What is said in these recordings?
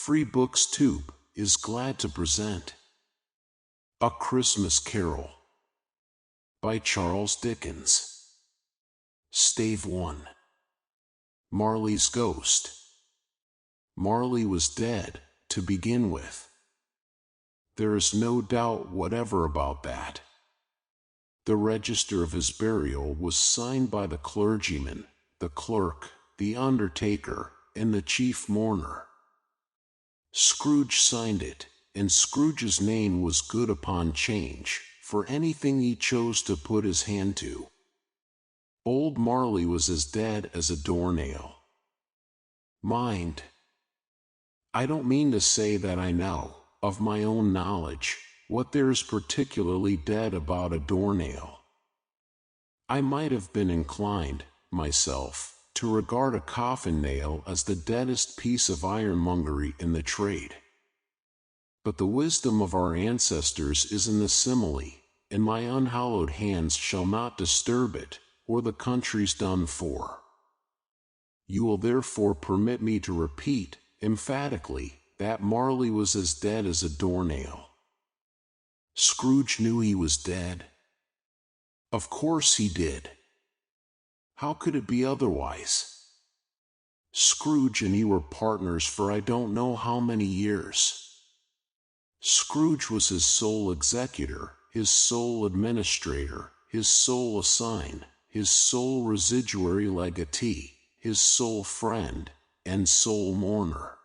Free Books Tube is glad to present A Christmas Carol by Charles Dickens. Stave 1. Marley's Ghost. Marley was dead, to begin with. There is no doubt whatever about that. The register of his burial was signed by the clergyman, the clerk, the undertaker, and the chief mourner. Scrooge signed it, and Scrooge's name was good upon change, for anything he chose to put his hand to. Old Marley was as dead as a doornail. Mind, I don't mean to say that I know, of my own knowledge, what there is particularly dead about a doornail. I might have been inclined, myself, to regard a coffin nail as the deadest piece of ironmongery in the trade. But the wisdom of our ancestors is in the simile, and my unhallowed hands shall not disturb it, or the country's done for. You will therefore permit me to repeat, emphatically, that Marley was as dead as a doornail. Scrooge knew he was dead. Of course he did. How could it be otherwise? Scrooge and he were partners for I don't know how many years. Scrooge was his sole executor, his sole administrator, his sole assign, his sole residuary legatee, his sole friend, and sole mourner.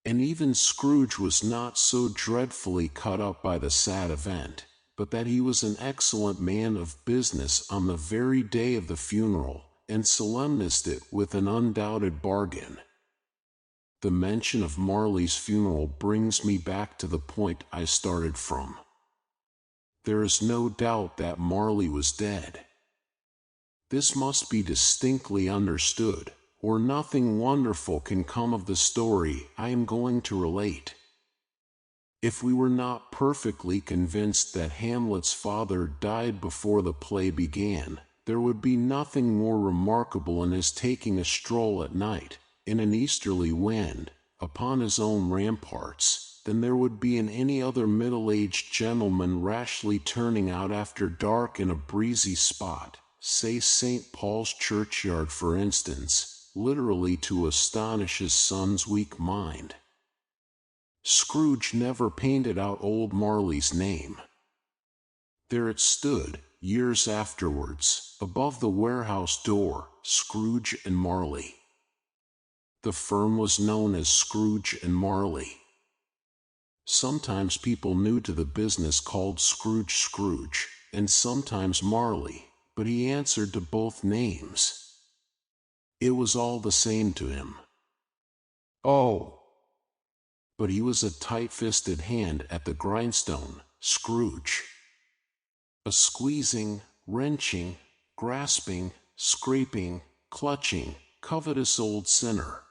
And even Scrooge was not so dreadfully cut up by the sad event, but that he was an excellent man of business on the very day of the funeral, and solemnized it with an undoubted bargain. The mention of Marley's funeral brings me back to the point I started from. There is no doubt that Marley was dead. This must be distinctly understood, or nothing wonderful can come of the story I am going to relate. If we were not perfectly convinced that Hamlet's father died before the play began, there would be nothing more remarkable in his taking a stroll at night, in an easterly wind, upon his own ramparts, than there would be in any other middle-aged gentleman rashly turning out after dark in a breezy spot, say St. Paul's churchyard for instance, literally to astonish his son's weak mind. Scrooge never painted out old Marley's name. There it stood, years afterwards, above the warehouse door, Scrooge and Marley. The firm was known as Scrooge and Marley. Sometimes people new to the business called Scrooge Scrooge, and sometimes Marley, but he answered to both names. It was all the same to him. Oh! But he was a tight-fisted hand at the grindstone, Scrooge. A squeezing, wrenching, grasping, scraping, clutching, covetous old sinner.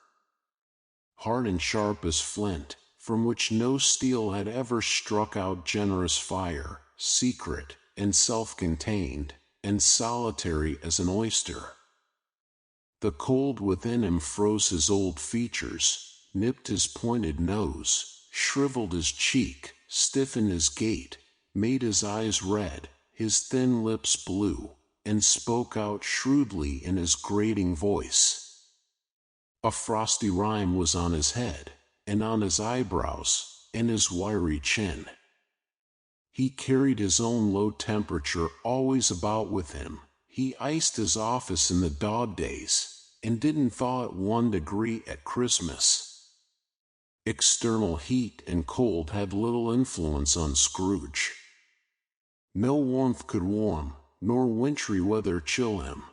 Hard and sharp as flint, from which no steel had ever struck out generous fire, secret, and self-contained, and solitary as an oyster. The cold within him froze his old features, nipped his pointed nose, shriveled his cheek, stiffened his gait, made his eyes red, his thin lips blue, and spoke out shrewdly in his grating voice. A frosty rime was on his head, and on his eyebrows, and his wiry chin. He carried his own low temperature always about with him. He iced his office in the dog days, and didn't thaw at 1 degree at Christmas. External heat and cold had little influence on Scrooge. No warmth could warm, nor wintry weather chill him.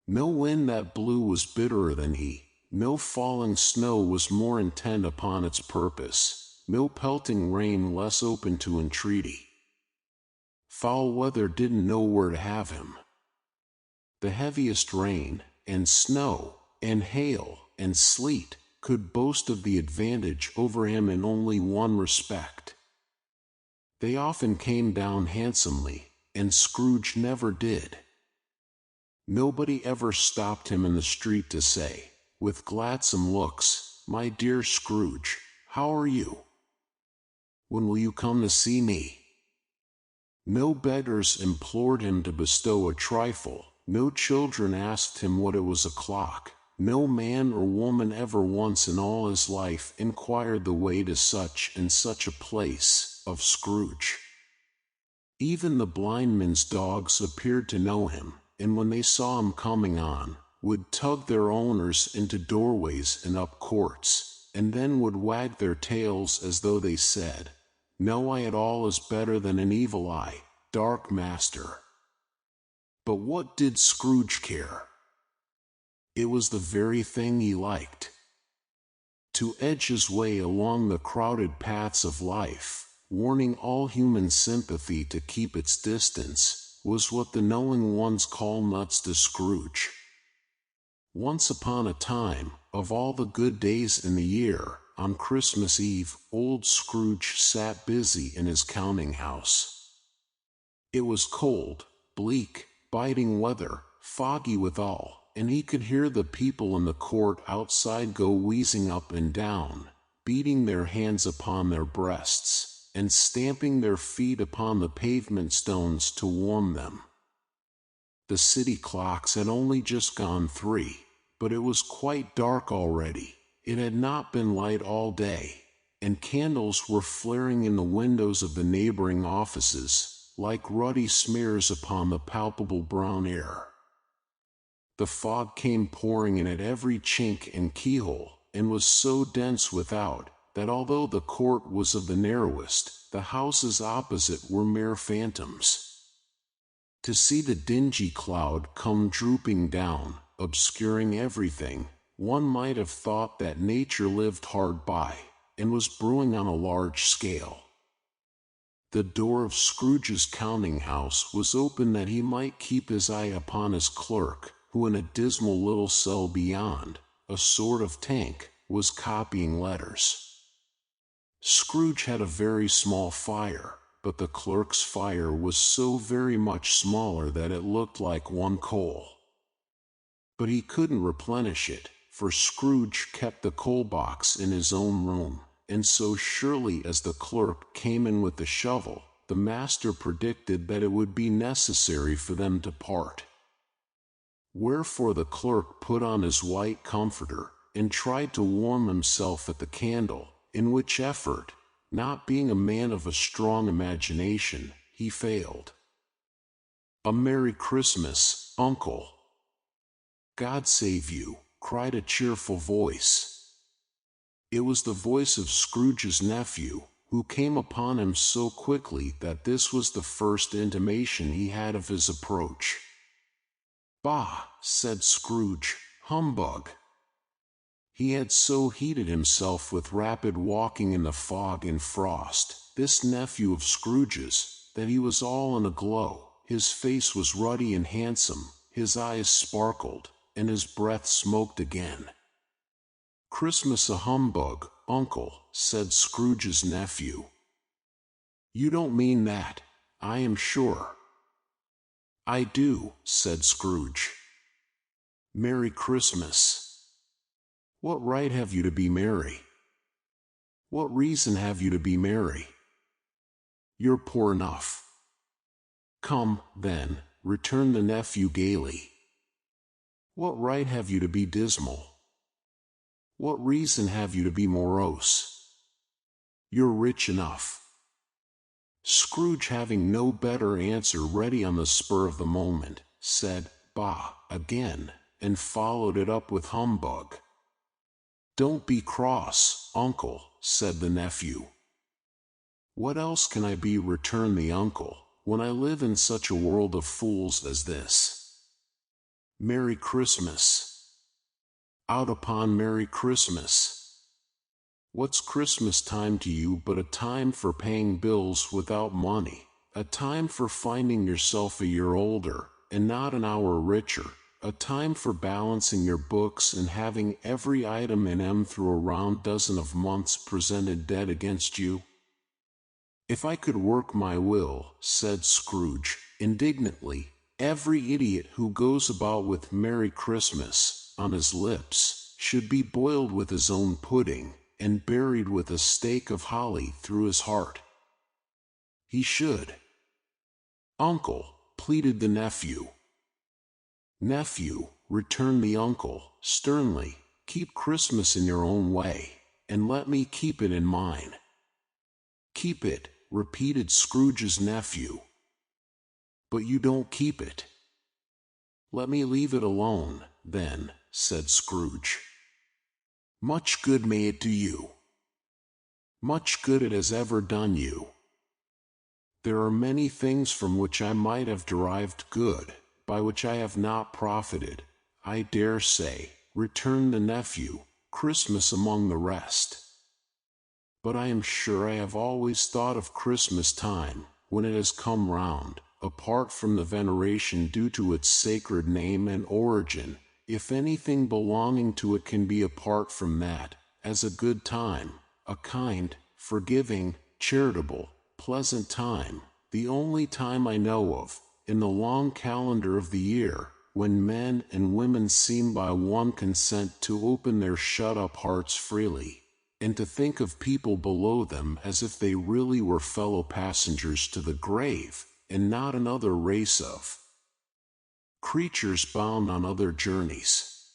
No wind that blew was bitterer than he, no falling snow was more intent upon its purpose, no pelting rain less open to entreaty. Foul weather didn't know where to have him. The heaviest rain, and snow, and hail, and sleet, could boast of the advantage over him in only one respect. They often came down handsomely, and Scrooge never did. Nobody ever stopped him in the street to say, with gladsome looks, "My dear Scrooge, how are you? When will you come to see me?" No beggars implored him to bestow a trifle, no children asked him what it was o'clock, no man or woman ever once in all his life inquired the way to such and such a place of Scrooge. Even the blindman's dogs appeared to know him, and when they saw him coming on, would tug their owners into doorways and up courts, and then would wag their tails as though they said, "No eye at all is better than an evil eye, dark master." But what did Scrooge care? It was the very thing he liked. To edge his way along the crowded paths of life, warning all human sympathy to keep its distance, was what the knowing ones call nuts to Scrooge. Once upon a time, of all the good days in the year, on Christmas Eve, old Scrooge sat busy in his counting-house. It was cold, bleak, biting weather, foggy withal, and he could hear the people in the court outside go wheezing up and down, beating their hands upon their breasts, and stamping their feet upon the pavement stones to warm them. The city clocks had only just gone 3, but it was quite dark already. It had not been light all day, and candles were flaring in the windows of the neighboring offices, like ruddy smears upon the palpable brown air. The fog came pouring in at every chink and keyhole, and was so dense without, that although the court was of the narrowest, the houses opposite were mere phantoms. To see the dingy cloud come drooping down, obscuring everything, one might have thought that nature lived hard by, and was brewing on a large scale. The door of Scrooge's counting-house was open that he might keep his eye upon his clerk, who in a dismal little cell beyond, a sort of tank, was copying letters. Scrooge had a very small fire, but the clerk's fire was so very much smaller that it looked like one coal. But he couldn't replenish it, for Scrooge kept the coal box in his own room, and so surely as the clerk came in with the shovel, the master predicted that it would be necessary for them to part. Wherefore the clerk put on his white comforter, and tried to warm himself at the candle, in which effort, not being a man of a strong imagination, he failed. "A Merry Christmas, Uncle." "God save you," cried a cheerful voice. It was the voice of Scrooge's nephew, who came upon him so quickly that this was the first intimation he had of his approach. "Bah," said Scrooge, "humbug." He had so heated himself with rapid walking in the fog and frost, this nephew of Scrooge's, that he was all in a glow. His face was ruddy and handsome, his eyes sparkled, and his breath smoked again. "Christmas a humbug, Uncle," said Scrooge's nephew. "You don't mean that, I am sure." "I do," said Scrooge. "Merry Christmas." "What right have you to be merry? What reason have you to be merry? You're poor enough." "Come, then," returned the nephew gaily. "What right have you to be dismal? What reason have you to be morose? You're rich enough." Scrooge, having no better answer ready on the spur of the moment, said, "Bah," again, and followed it up with humbug. "Don't be cross, Uncle," said the nephew. "What else can I be?" returned the uncle, "when I live in such a world of fools as this? Merry Christmas. Out upon Merry Christmas. What's Christmas time to you but a time for paying bills without money, a time for finding yourself a year older, and not an hour richer, a time for balancing your books and having every item in them through a round dozen of months presented dead against you?" "If I could work my will," said Scrooge, indignantly, "every idiot who goes about with Merry Christmas on his lips, should be boiled with his own pudding, and buried with a stake of holly through his heart. He should. Uncle, pleaded the nephew. Nephew, returned the uncle, sternly, keep Christmas in your own way, and let me keep it in mine. Keep it, repeated Scrooge's nephew. But you don't keep it. Let me leave it alone, then, said Scrooge. Much good may it do you. Much good it has ever done you. There are many things from which I might have derived good, by which I have not profited, I dare say, returned the nephew, Christmas among the rest. But I am sure I have always thought of Christmas time, when it has come round, apart from the veneration due to its sacred name and origin, if anything belonging to it can be apart from that, as a good time, a kind, forgiving, charitable, pleasant time, the only time I know of, in the long calendar of the year, when men and women seem by one consent to open their shut-up hearts freely, and to think of people below them as if they really were fellow passengers to the grave, and not another race of creatures bound on other journeys.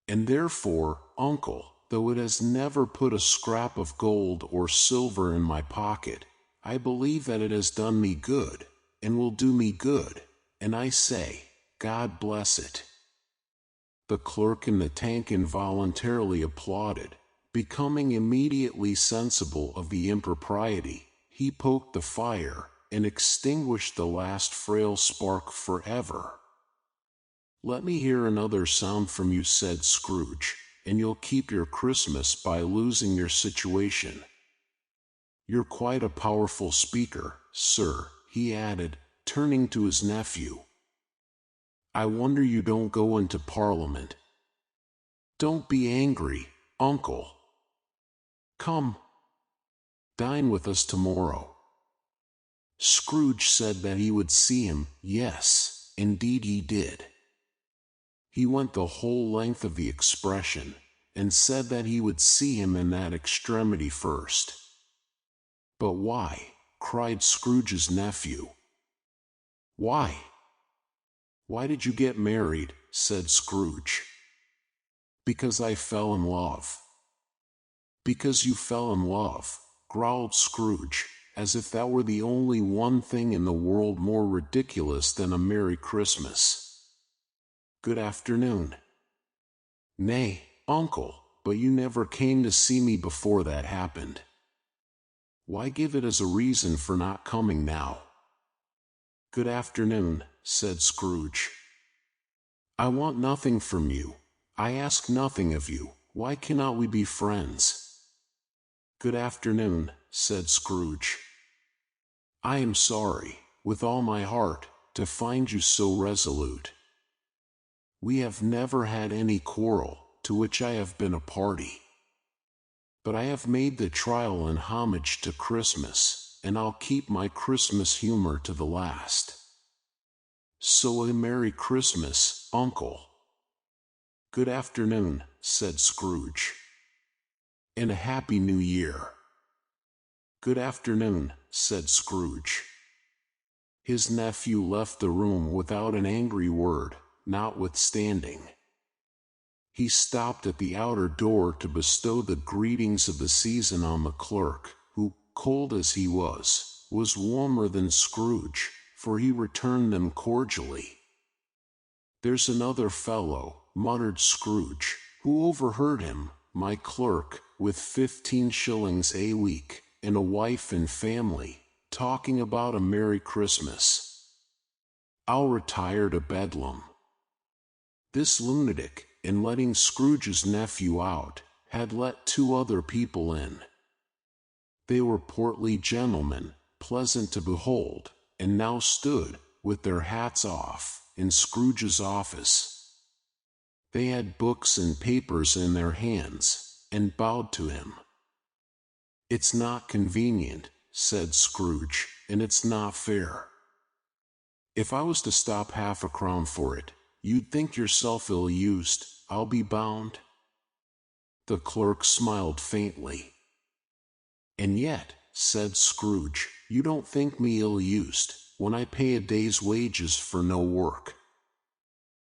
And therefore, uncle, though it has never put a scrap of gold or silver in my pocket, I believe that it has done me good, and will do me good, and I say, God bless it. The clerk in the tank involuntarily applauded. Becoming immediately sensible of the impropriety, he poked the fire, and extinguished the last frail spark forever. Let me hear another sound from you, said Scrooge, and you'll keep your Christmas by losing your situation. You're quite a powerful speaker, sir, he added, turning to his nephew. I wonder you don't go into Parliament. Don't be angry, uncle. Come. Dine with us tomorrow. Scrooge said that he would see him. Yes, indeed he did. He went the whole length of the expression, and said that he would see him in that extremity first. But why? Cried Scrooge's nephew. Why? Why did you get married? Said Scrooge. Because I fell in love. Because you fell in love, growled Scrooge, as if that were the only one thing in the world more ridiculous than a Merry Christmas. Good afternoon. Nay, uncle, but you never came to see me before that happened. Why give it as a reason for not coming now? Good afternoon, said Scrooge. I want nothing from you. I ask nothing of you. Why cannot we be friends? Good afternoon, said Scrooge. I am sorry, with all my heart, to find you so resolute. We have never had any quarrel, to which I have been a party. But I have made the trial in homage to Christmas, and I'll keep my Christmas humor to the last. So a Merry Christmas, uncle. Good afternoon, said Scrooge. And a Happy New Year. Good afternoon, said Scrooge. His nephew left the room without an angry word, notwithstanding. He stopped at the outer door to bestow the greetings of the season on the clerk, who, cold as he was warmer than Scrooge, for he returned them cordially. There's another fellow, muttered Scrooge, who overheard him, my clerk, with 15 shillings a week, and a wife and family, talking about a Merry Christmas. I'll retire to Bedlam. This lunatic, in letting Scrooge's nephew out, had let 2 other people in. They were portly gentlemen, pleasant to behold, and now stood, with their hats off, in Scrooge's office. They had books and papers in their hands, and bowed to him. It's not convenient, said Scrooge, and it's not fair. If I was to stop half a crown for it, you'd think yourself ill-used, I'll be bound. The clerk smiled faintly. "And yet," said Scrooge, "you don't think me ill-used, when I pay a day's wages for no work."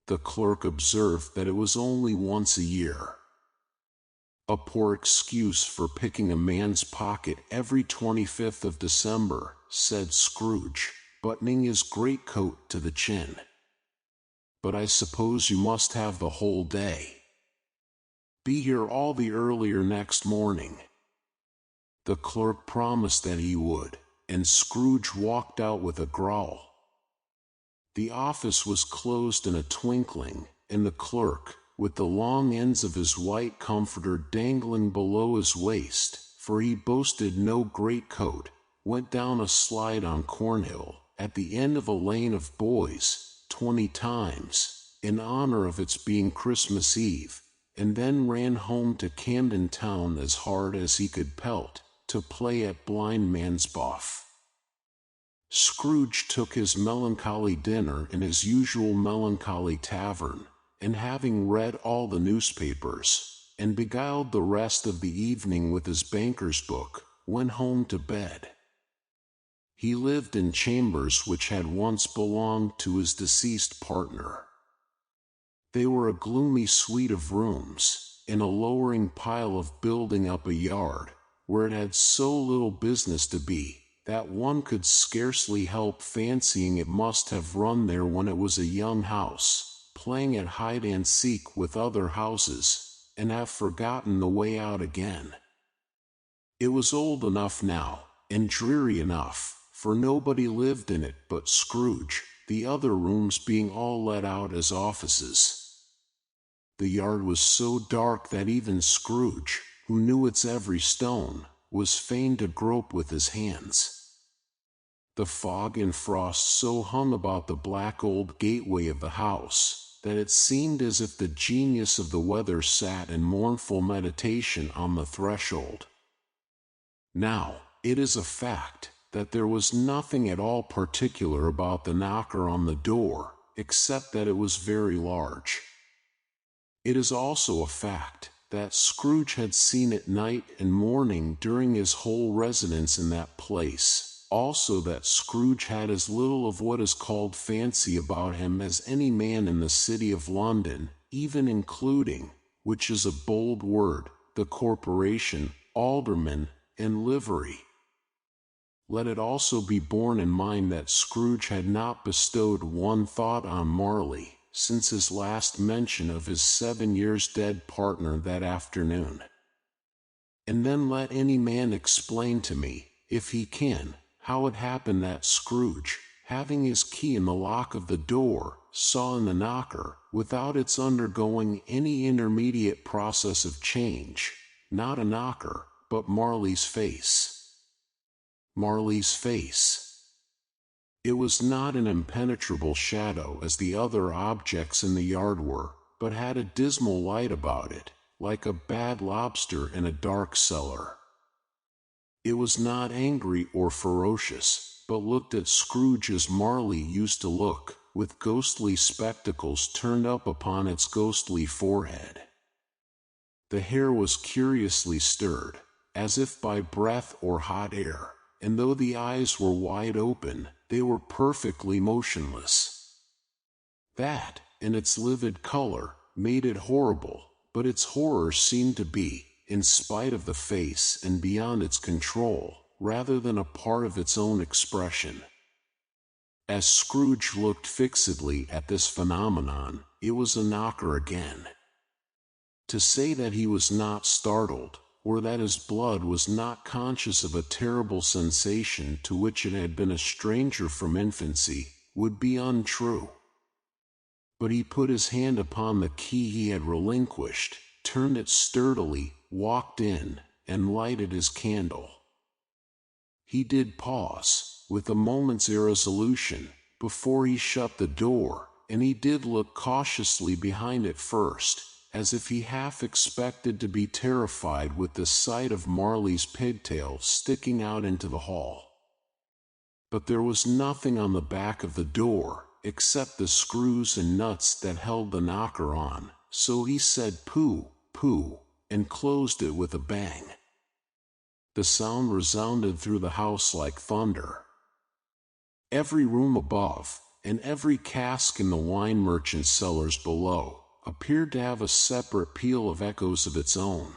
The clerk observed that it was only once a year. "A poor excuse for picking a man's pocket every 25th of December," said Scrooge, buttoning his greatcoat to the chin. "But I suppose you must have the whole day. Be here all the earlier next morning." The clerk promised that he would, and Scrooge walked out with a growl. The office was closed in a twinkling, and the clerk, with the long ends of his white comforter dangling below his waist, for he boasted no greatcoat, went down a slide on Cornhill, at the end of a lane of boys, 20 times, in honor of its being Christmas Eve, and then ran home to Camden Town as hard as he could pelt, to play at blind man's buff. Scrooge took his melancholy dinner in his usual melancholy tavern, and having read all the newspapers, and beguiled the rest of the evening with his banker's book, went home to bed. He lived in chambers which had once belonged to his deceased partner. They were a gloomy suite of rooms, in a lowering pile of building up a yard, where it had so little business to be, that one could scarcely help fancying it must have run there when it was a young house, playing at hide-and-seek with other houses, and have forgotten the way out again. It was old enough now, and dreary enough, for nobody lived in it but Scrooge, the other rooms being all let out as offices. The yard was so dark that even Scrooge, who knew its every stone, was fain to grope with his hands. The fog and frost so hung about the black old gateway of the house, that it seemed as if the genius of the weather sat in mournful meditation on the threshold. Now, it is a fact that there was nothing at all particular about the knocker on the door, except that it was very large. It is also a fact that Scrooge had seen it night and morning during his whole residence in that place, also that Scrooge had as little of what is called fancy about him as any man in the city of London, even including, which is a bold word, the corporation, aldermen, and livery. Let it also be borne in mind that Scrooge had not bestowed one thought on Marley, since his last mention of his 7 years dead partner that afternoon. And then let any man explain to me, if he can, how it happened that Scrooge, having his key in the lock of the door, saw in the knocker, without its undergoing any intermediate process of change, not a knocker, but Marley's face. Marley's face. It was not an impenetrable shadow as the other objects in the yard were, but had a dismal light about it, like a bad lobster in a dark cellar. It was not angry or ferocious, but looked at Scrooge as Marley used to look, with ghostly spectacles turned up upon its ghostly forehead. The hair was curiously stirred, as if by breath or hot air, and though the eyes were wide open, they were perfectly motionless. That, in its livid color, made it horrible, but its horror seemed to be, in spite of the face and beyond its control, rather than a part of its own expression. As Scrooge looked fixedly at this phenomenon, it was a knocker again. To say that he was not startled, or that his blood was not conscious of a terrible sensation to which it had been a stranger from infancy, would be untrue. But he put his hand upon the key he had relinquished, turned it sturdily, walked in, and lighted his candle. He did pause, with a moment's irresolution, before he shut the door, and he did look cautiously behind it first, as if he half expected to be terrified with the sight of Marley's pigtail sticking out into the hall. But there was nothing on the back of the door, except the screws and nuts that held the knocker on, so he said "Pooh, pooh," and closed it with a bang. The sound resounded through the house like thunder. Every room above, and every cask in the wine merchant's cellars below, appeared to have a separate peal of echoes of its own.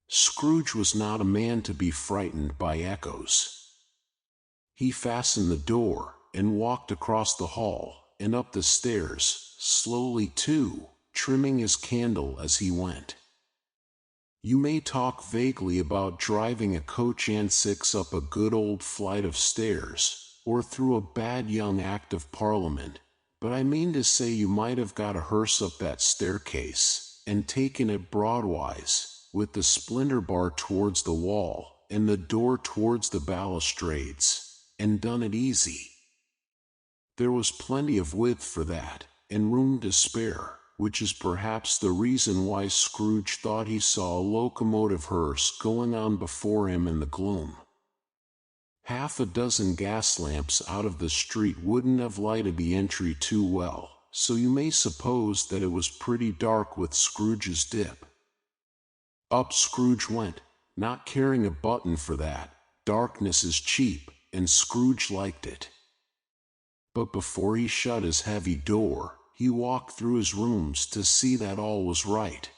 Scrooge was not a man to be frightened by echoes. He fastened the door, and walked across the hall, and up the stairs, slowly too, trimming his candle as he went. You may talk vaguely about driving a coach and six up a good old flight of stairs, or through a bad young Act of Parliament, but I mean to say you might have got a hearse up that staircase, and taken it broadwise, with the splinter bar towards the wall, and the door towards the balustrades, and done it easy. There was plenty of width for that, and room to spare, which is perhaps the reason why Scrooge thought he saw a locomotive hearse going on before him in the gloom. Half a dozen gas lamps out of the street wouldn't have lighted the entry too well, so you may suppose that it was pretty dark with Scrooge's dip. Up Scrooge went, not caring a button for that. Darkness is cheap, and Scrooge liked it. But before he shut his heavy door, he walked through his rooms to see that all was right.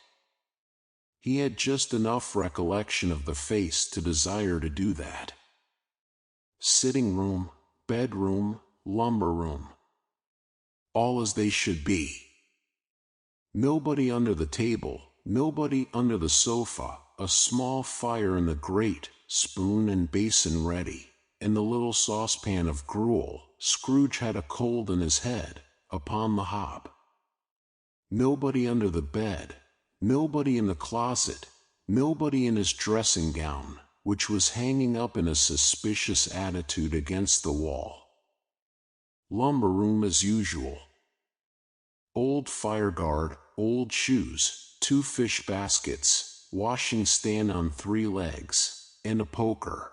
He had just enough recollection of the face to desire to do that. Sitting room, bedroom, lumber room. All as they should be. Nobody under the table, nobody under the sofa, a small fire in the grate, spoon and basin ready, and the little saucepan of gruel. Scrooge had a cold in his head, upon the hob. Nobody under the bed, nobody in the closet, nobody in his dressing gown, which was hanging up in a suspicious attitude against the wall. Lumber room as usual. Old fireguard, old shoes, 2 fish baskets, washing stand on 3 legs, and a poker.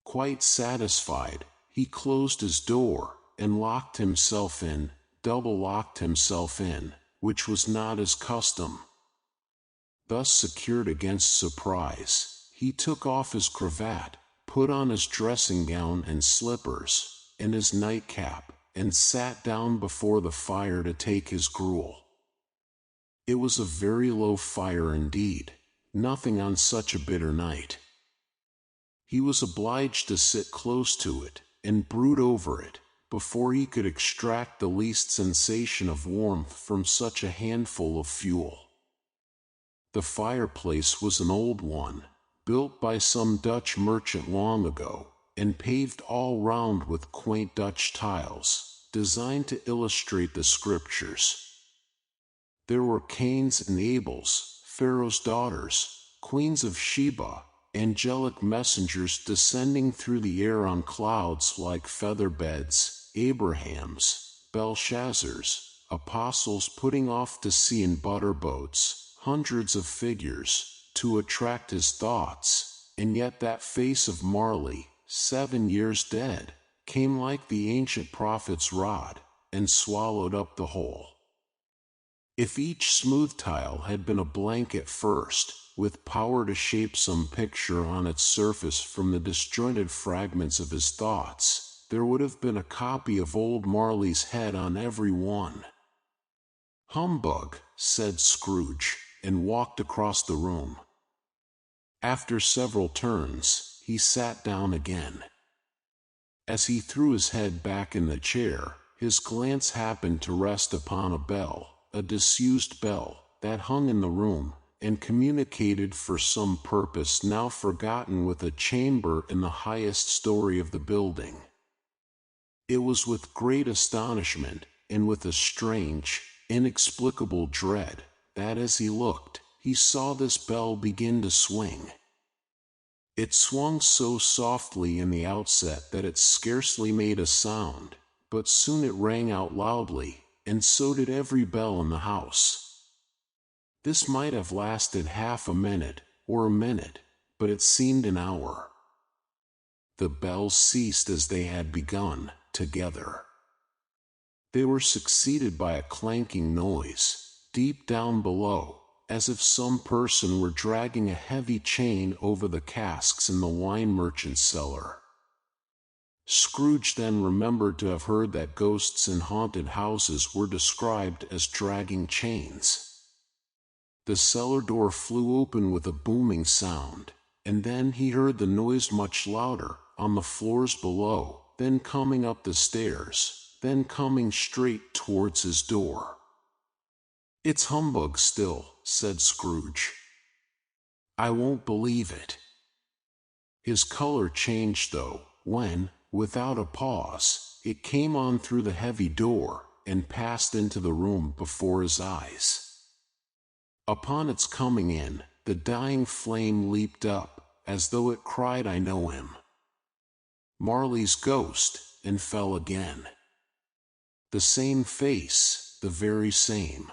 Quite satisfied, he closed his door, and locked himself in, double-locked himself in, which was not his custom. Thus secured against surprise, he took off his cravat, put on his dressing gown and slippers, and his nightcap, and sat down before the fire to take his gruel. It was a very low fire indeed, nothing on such a bitter night. He was obliged to sit close to it, and brood over it, before he could extract the least sensation of warmth from such a handful of fuel. The fireplace was an old one, built by some Dutch merchant long ago, and paved all round with quaint Dutch tiles, designed to illustrate the scriptures. There were Cains and Abels, Pharaoh's daughters, queens of Sheba, angelic messengers descending through the air on clouds like feather beds, Abrahams, Belshazzars, apostles putting off to sea in butter boats, hundreds of figures, to attract his thoughts, and yet that face of Marley, 7 years dead, came like the ancient prophet's rod, and swallowed up the whole. If each smooth tile had been a blank at first, with power to shape some picture on its surface from the disjointed fragments of his thoughts, there would have been a copy of old Marley's head on every one. "Humbug," said Scrooge, and walked across the room. After several turns, he sat down again. As he threw his head back in the chair, his glance happened to rest upon a bell, a disused bell, that hung in the room, and communicated for some purpose now forgotten with a chamber in the highest story of the building. It was with great astonishment, and with a strange, inexplicable dread, that as he looked, he saw this bell begin to swing. It swung so softly in the outset that it scarcely made a sound, but soon it rang out loudly, and so did every bell in the house. This might have lasted half a minute, or a minute, but it seemed an hour. The bells ceased as they had begun, together. They were succeeded by a clanking noise, deep down below, as if some person were dragging a heavy chain over the casks in the wine merchant's cellar. Scrooge then remembered to have heard that ghosts in haunted houses were described as dragging chains. The cellar door flew open with a booming sound, and then he heard the noise much louder, on the floors below, then coming up the stairs, then coming straight towards his door. "It's humbug still," said Scrooge. "I won't believe it." His color changed though, when, without a pause, it came on through the heavy door, and passed into the room before his eyes. Upon its coming in, the dying flame leaped up, as though it cried, "I know him." Marley's ghost, and fell again. The same face, the very same.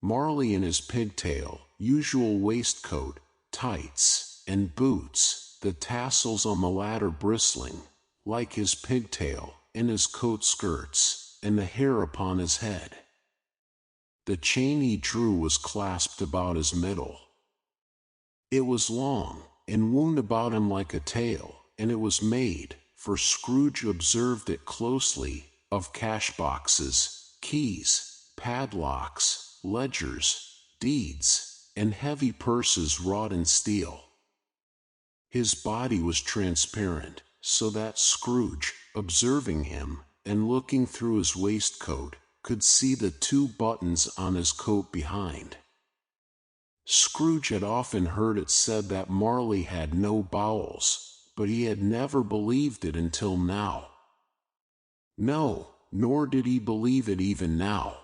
Marley in his pigtail, usual waistcoat, tights, and boots, the tassels on the latter bristling, like his pigtail, in his coat skirts, and the hair upon his head. The chain he drew was clasped about his middle. It was long, and wound about him like a tail, and it was made, for Scrooge observed it closely, of cash boxes, keys, padlocks, ledgers, deeds, and heavy purses wrought in steel. His body was transparent, so that Scrooge, observing him, and looking through his waistcoat, could see the 2 buttons on his coat behind. Scrooge had often heard it said that Marley had no bowels, but he had never believed it until now. No, nor did he believe it even now.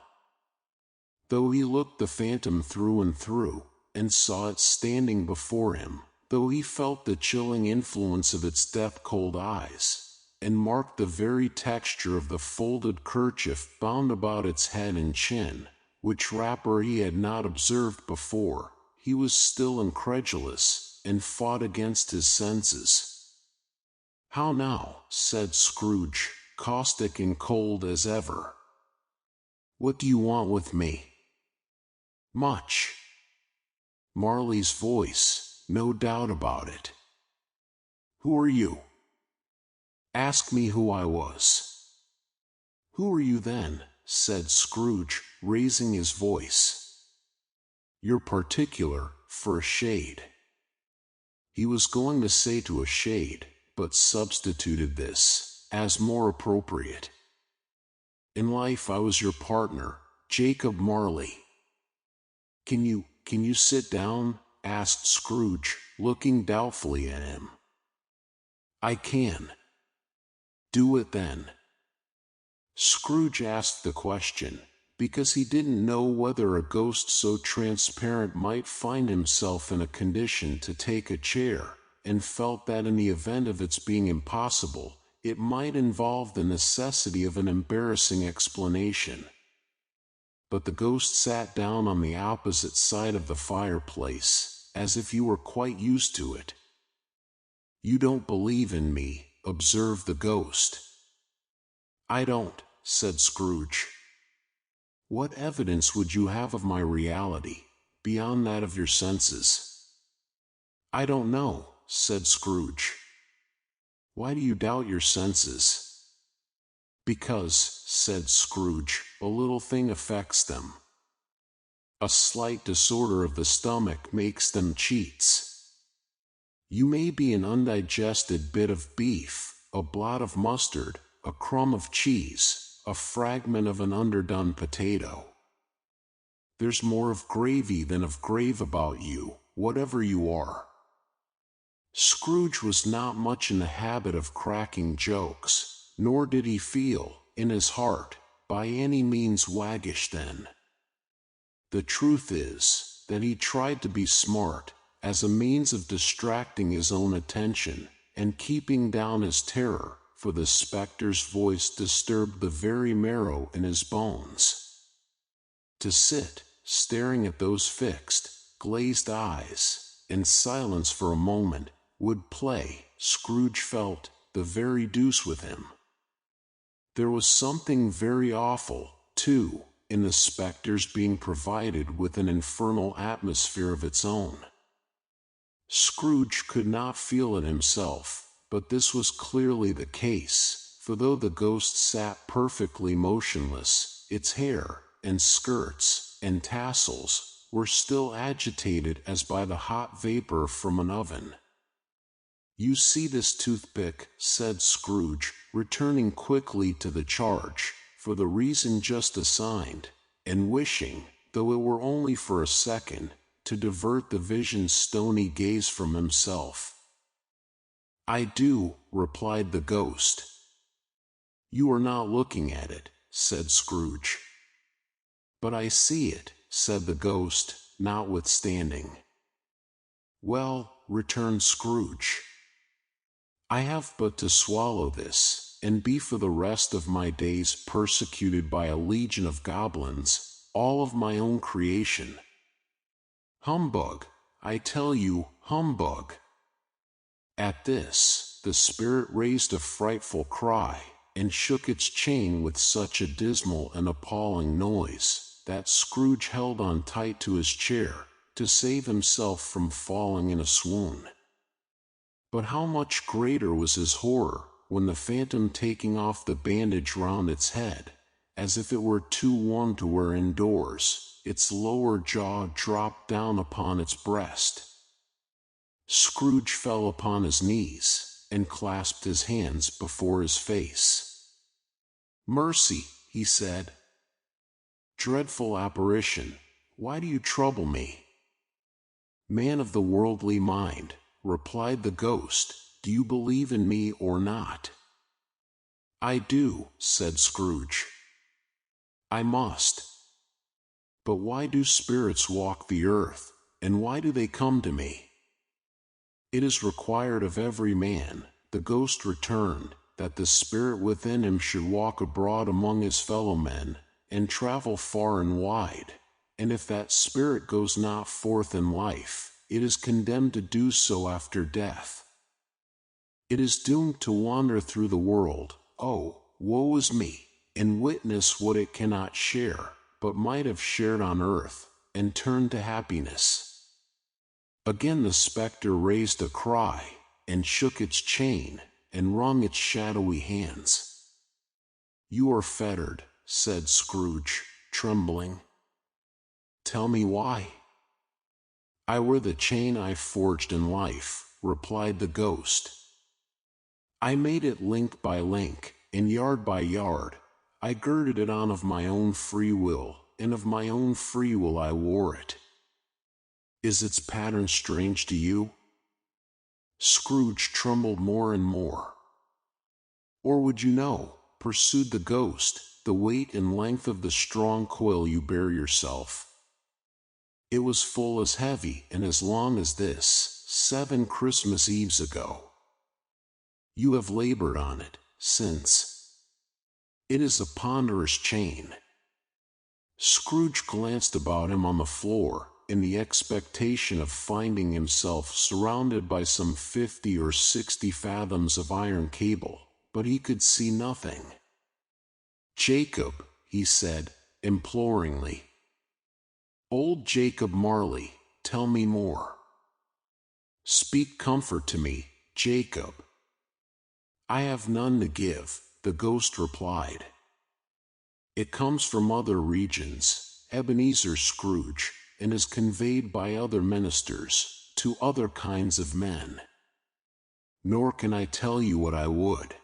Though he looked the phantom through and through, and saw it standing before him, though he felt the chilling influence of its death-cold eyes, and marked the very texture of the folded kerchief bound about its head and chin, which wrapper he had not observed before, he was still incredulous, and fought against his senses. "How now?" said Scrooge, caustic and cold as ever. "What do you want with me?" "Much." Marley's voice, no doubt about it. "Who are you?" "Ask me who I was." "Who are you then?" said Scrooge, raising his voice. "You're particular, for a shade." He was going to say to a shade, but substituted this, as more appropriate. "In life I was your partner, Jacob Marley." Can you sit down?" asked Scrooge, looking doubtfully at him. "I can." "Do it then." Scrooge asked the question, because he didn't know whether a ghost so transparent might find himself in a condition to take a chair, and felt that in the event of its being impossible, it might involve the necessity of an embarrassing explanation. But the ghost sat down on the opposite side of the fireplace, as if he were quite used to it. "You don't believe in me," observed the ghost. "I don't," said Scrooge. "What evidence would you have of my reality, beyond that of your senses?" "I don't know," said Scrooge. "Why do you doubt your senses?" "Because," said Scrooge, "a little thing affects them. A slight disorder of the stomach makes them cheats. You may be an undigested bit of beef, a blot of mustard, a crumb of cheese, a fragment of an underdone potato. There's more of gravy than of grave about you, whatever you are." Scrooge was not much in the habit of cracking jokes, nor did he feel, in his heart, by any means waggish then. The truth is, that he tried to be smart, as a means of distracting his own attention, and keeping down his terror, for the spectre's voice disturbed the very marrow in his bones. To sit, staring at those fixed, glazed eyes, in silence for a moment, would play, Scrooge felt, the very deuce with him. There was something very awful, too, and the specters being provided with an infernal atmosphere of its own. Scrooge could not feel it himself, but this was clearly the case, for though the ghost sat perfectly motionless, its hair, and skirts, and tassels, were still agitated as by the hot vapor from an oven. "You see this toothpick," said Scrooge, returning quickly to the charge, for the reason just assigned, and wishing, though it were only for a second, to divert the vision's stony gaze from himself. "I do," replied the ghost. "You are not looking at it," said Scrooge. "But I see it," said the ghost, notwithstanding. "Well," returned Scrooge, "I have but to swallow this, and be for the rest of my days persecuted by a legion of goblins, all of my own creation. Humbug! I tell you, humbug!" At this, the spirit raised a frightful cry, and shook its chain with such a dismal and appalling noise, that Scrooge held on tight to his chair, to save himself from falling in a swoon. But how much greater was his horror, when the phantom, taking off the bandage round its head, as if it were too warm to wear indoors, its lower jaw dropped down upon its breast. Scrooge fell upon his knees, and clasped his hands before his face. "Mercy," he said. "Dreadful apparition, why do you trouble me?" "Man of the worldly mind," replied the ghost, "do you believe in me or not?" "I do," said Scrooge. "I must. But why do spirits walk the earth, and why do they come to me?" "It is required of every man," the ghost returned, "that the spirit within him should walk abroad among his fellow men, and travel far and wide, and if that spirit goes not forth in life, it is condemned to do so after death. It is doomed to wander through the world, oh, woe is me, and witness what it cannot share, but might have shared on earth, and turn to happiness." Again the spectre raised a cry, and shook its chain, and wrung its shadowy hands. "You are fettered," said Scrooge, trembling. "Tell me why?" "I wear the chain I forged in life," replied the ghost. "I made it link by link, and yard by yard. I girded it on of my own free will, and of my own free will I wore it. Is its pattern strange to you?" Scrooge trembled more and more. "Or would you know," pursued the ghost, "the weight and length of the strong coil you bear yourself? It was full as heavy and as long as this, 7 Christmas Eves ago. You have labored on it since. It is a ponderous chain." Scrooge glanced about him on the floor, in the expectation of finding himself surrounded by some 50 or 60 fathoms of iron cable, but he could see nothing. "Jacob," he said, imploringly. "Old Jacob Marley, tell me more. Speak comfort to me, Jacob." "I have none to give," the ghost replied. "It comes from other regions, Ebenezer Scrooge, and is conveyed by other ministers, to other kinds of men. Nor can I tell you what I would.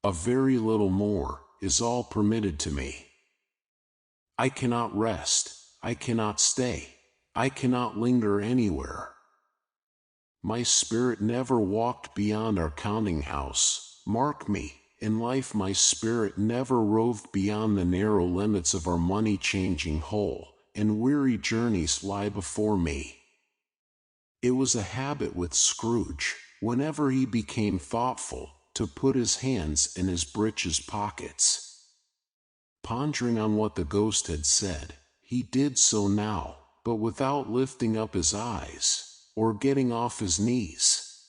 A very little more is all permitted to me. I cannot rest, I cannot stay, I cannot linger anywhere. My spirit never walked beyond our counting house, mark me, in life my spirit never roved beyond the narrow limits of our money-changing hole, and weary journeys lie before me." It was a habit with Scrooge, whenever he became thoughtful, to put his hands in his breeches pockets. Pondering on what the ghost had said, he did so now, but without lifting up his eyes, or getting off his knees.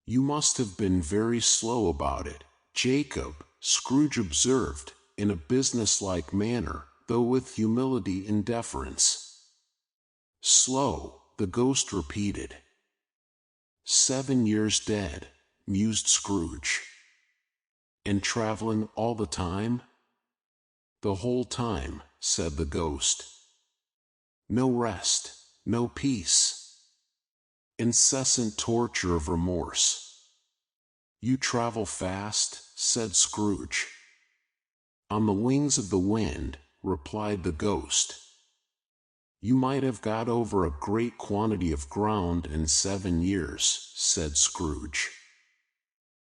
"You must have been very slow about it, Jacob," Scrooge observed, in a businesslike manner, though with humility and deference. "Slow," the ghost repeated. "7 years dead," mused Scrooge. "And traveling all the time?" "The whole time," said the ghost. "No rest, no peace. Incessant torture of remorse." "You travel fast," said Scrooge. "On the wings of the wind," replied the ghost. "You might have got over a great quantity of ground in 7 years," said Scrooge.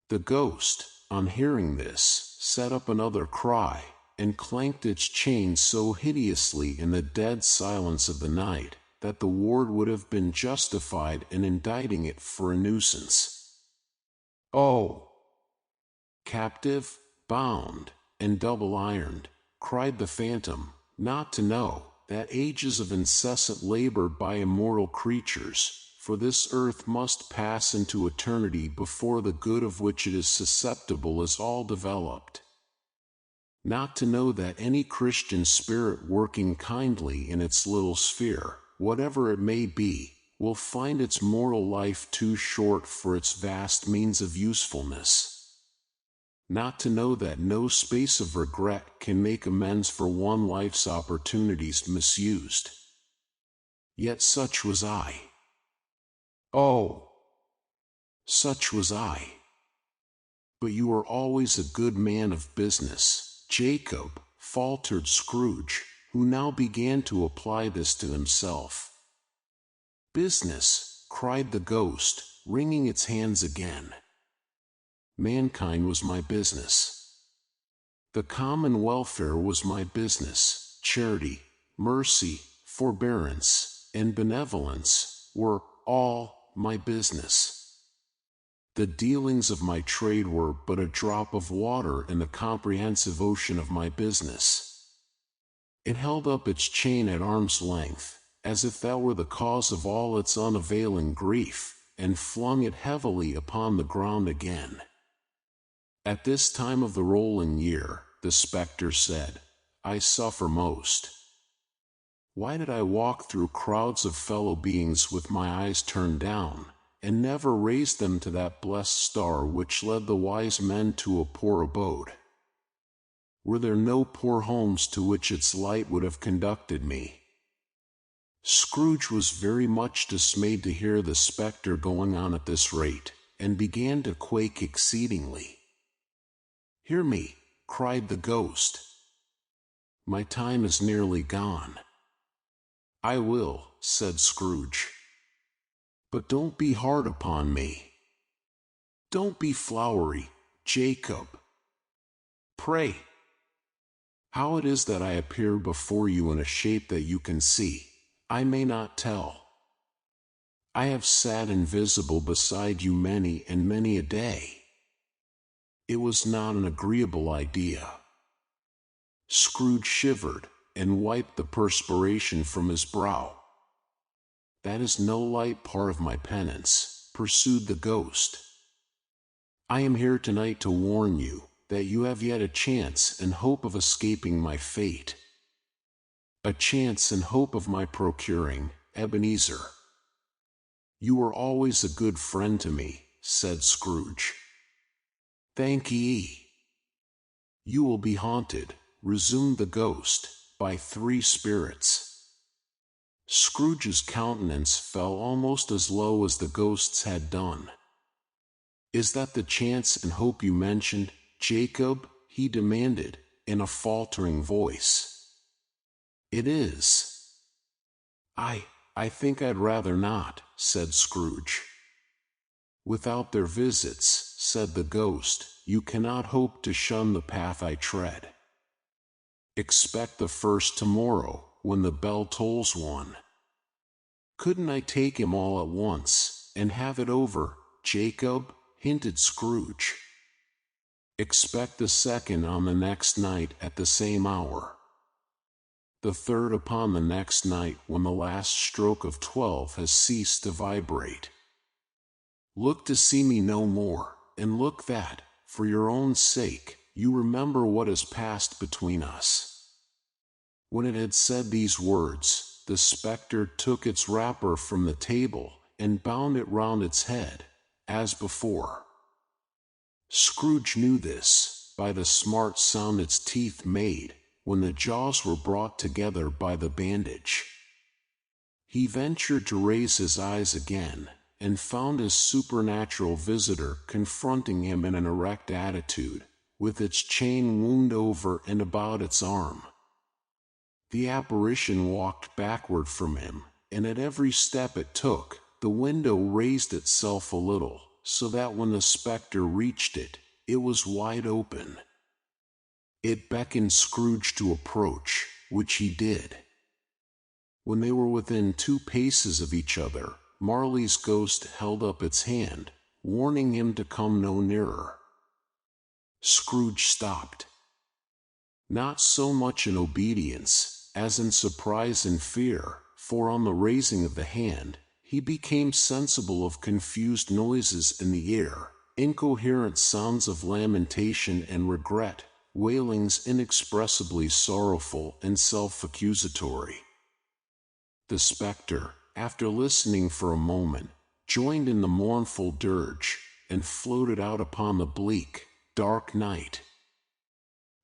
The ghost, on hearing this, set up another cry, and clanked its chain so hideously in the dead silence of the night, that the ward would have been justified in indicting it for a nuisance. "Oh! Captive, bound, and double-ironed," cried the phantom, "not to know that ages of incessant labor by immortal creatures, for this earth must pass into eternity before the good of which it is susceptible is all developed. Not to know that any Christian spirit working kindly in its little sphere, whatever it may be, will find its mortal life too short for its vast means of usefulness. Not to know that no space of regret can make amends for one life's opportunities misused. Yet such was I. Oh! Such was I. But you are always a good man of business, Jacob," faltered Scrooge, who now began to apply this to himself. "Business!" cried the ghost, wringing its hands again. "Mankind was my business. The common welfare was my business. Charity, mercy, forbearance, and benevolence were all my business. The dealings of my trade were but a drop of water in the comprehensive ocean of my business." It held up its chain at arm's length, as if that were the cause of all its unavailing grief, and flung it heavily upon the ground again. "At this time of the rolling year," the spectre said, "I suffer most. Why did I walk through crowds of fellow beings with my eyes turned down, and never raise them to that blessed star which led the wise men to a poor abode? Were there no poor homes to which its light would have conducted me?" Scrooge was very much dismayed to hear the spectre going on at this rate, and began to quake exceedingly. "Hear me," cried the ghost. "My time is nearly gone." "I will," said Scrooge. "But don't be hard upon me. Don't be flowery, Jacob. Pray. How it is that I appear before you in a shape that you can see, I may not tell. I have sat invisible beside you many and many a day. It was not an agreeable idea." Scrooge shivered, and wiped the perspiration from his brow. "That is no light part of my penance," pursued the ghost. "I am here tonight to warn you that you have yet a chance and hope of escaping my fate. A chance and hope of my procuring Ebenezer." "You were always a good friend to me," said Scrooge. "Thank ye." "You will be haunted," resumed the ghost, "by 3 spirits." Scrooge's countenance fell almost as low as the ghost's had done. "Is that the chance and hope you mentioned, Jacob?" he demanded, in a faltering voice. "It is." I think I'd rather not," said Scrooge. "Without their visits," said the ghost, "you cannot hope to shun the path I tread. Expect the first tomorrow, when the bell tolls 1. "Couldn't I take him all at once, and have it over, Jacob?" hinted Scrooge. "Expect the second on the next night at the same hour. The third upon the next night when the last stroke of 12 has ceased to vibrate. Look to see me no more, and look that, for your own sake, you remember what has passed between us." When it had said these words, the spectre took its wrapper from the table and bound it round its head, as before. Scrooge knew this by the smart sound its teeth made when the jaws were brought together by the bandage. He ventured to raise his eyes again, and found his supernatural visitor confronting him in an erect attitude, with its chain wound over and about its arm. The apparition walked backward from him, and at every step it took, the window raised itself a little, so that when the spectre reached it, it was wide open. It beckoned Scrooge to approach, which he did. When they were within 2 paces of each other, Marley's ghost held up its hand, warning him to come no nearer. Scrooge stopped. Not so much in obedience, as in surprise and fear, for on the raising of the hand, he became sensible of confused noises in the air, incoherent sounds of lamentation and regret, wailings inexpressibly sorrowful and self-accusatory. The spectre, after listening for a moment, joined in the mournful dirge, and floated out upon the bleak, dark night.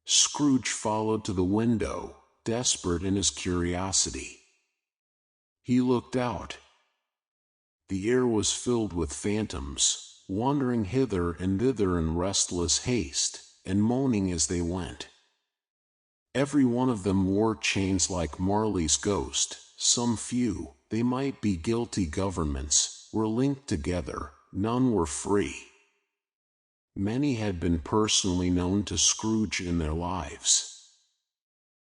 Scrooge followed to the window, desperate in his curiosity. He looked out. The air was filled with phantoms, wandering hither and thither in restless haste, and moaning as they went. Every one of them wore chains like Marley's ghost. Some few, they might be guilty governments, were linked together, none were free. Many had been personally known to Scrooge in their lives.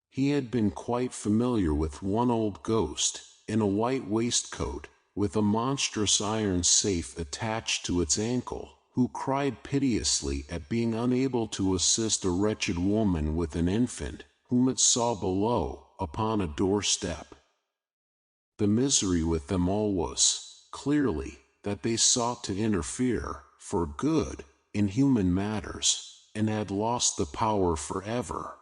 He had been quite familiar with one old ghost, in a white waistcoat, with a monstrous iron safe attached to its ankle, who cried piteously at being unable to assist a wretched woman with an infant, whom it saw below, upon a doorstep. The misery with them all was, clearly, that they sought to interfere, for good, in human matters, and had lost the power forever.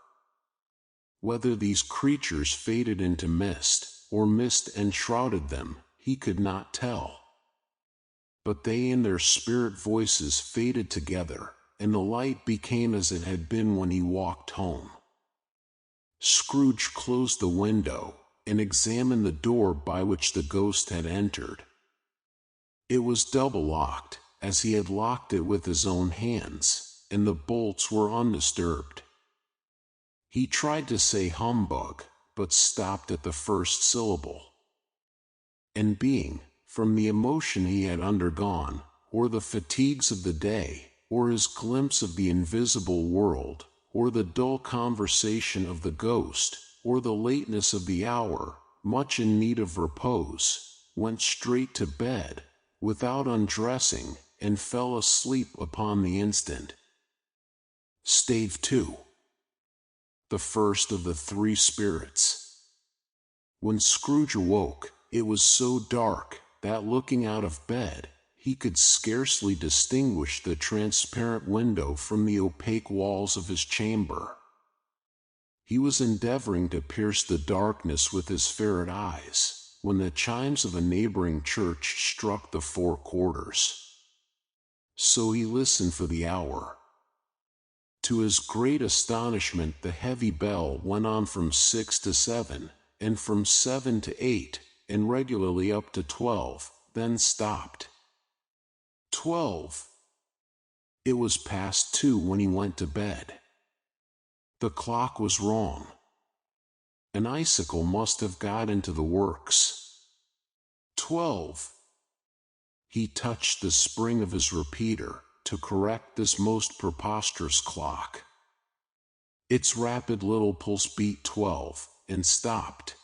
Whether these creatures faded into mist, or mist enshrouded them, he could not tell. But they and their spirit voices faded together, and the light became as it had been when he walked home. Scrooge closed the window, and examined the door by which the ghost had entered. It was double-locked, as he had locked it with his own hands, and the bolts were undisturbed. He tried to say humbug, but stopped at the first syllable. And being, from the emotion he had undergone, or the fatigues of the day, or his glimpse of the invisible world, or the dull conversation of the ghost, or the lateness of the hour, much in need of repose, went straight to bed, without undressing, and fell asleep upon the instant. Stave 2. The first of the 3 spirits. When Scrooge awoke, it was so dark that, looking out of bed, he could scarcely distinguish the transparent window from the opaque walls of his chamber. He was endeavoring to pierce the darkness with his ferret eyes, when the chimes of a neighboring church struck the 4 quarters. So he listened for the hour. To his great astonishment, the heavy bell went on from 6 to 7, and from 7 to 8, and regularly up to 12, then stopped. 12. It was past 2 when he went to bed. The clock was wrong. An icicle must have got into the works. 12. He touched the spring of his repeater to correct this most preposterous clock. Its rapid little pulse beat 12, and stopped.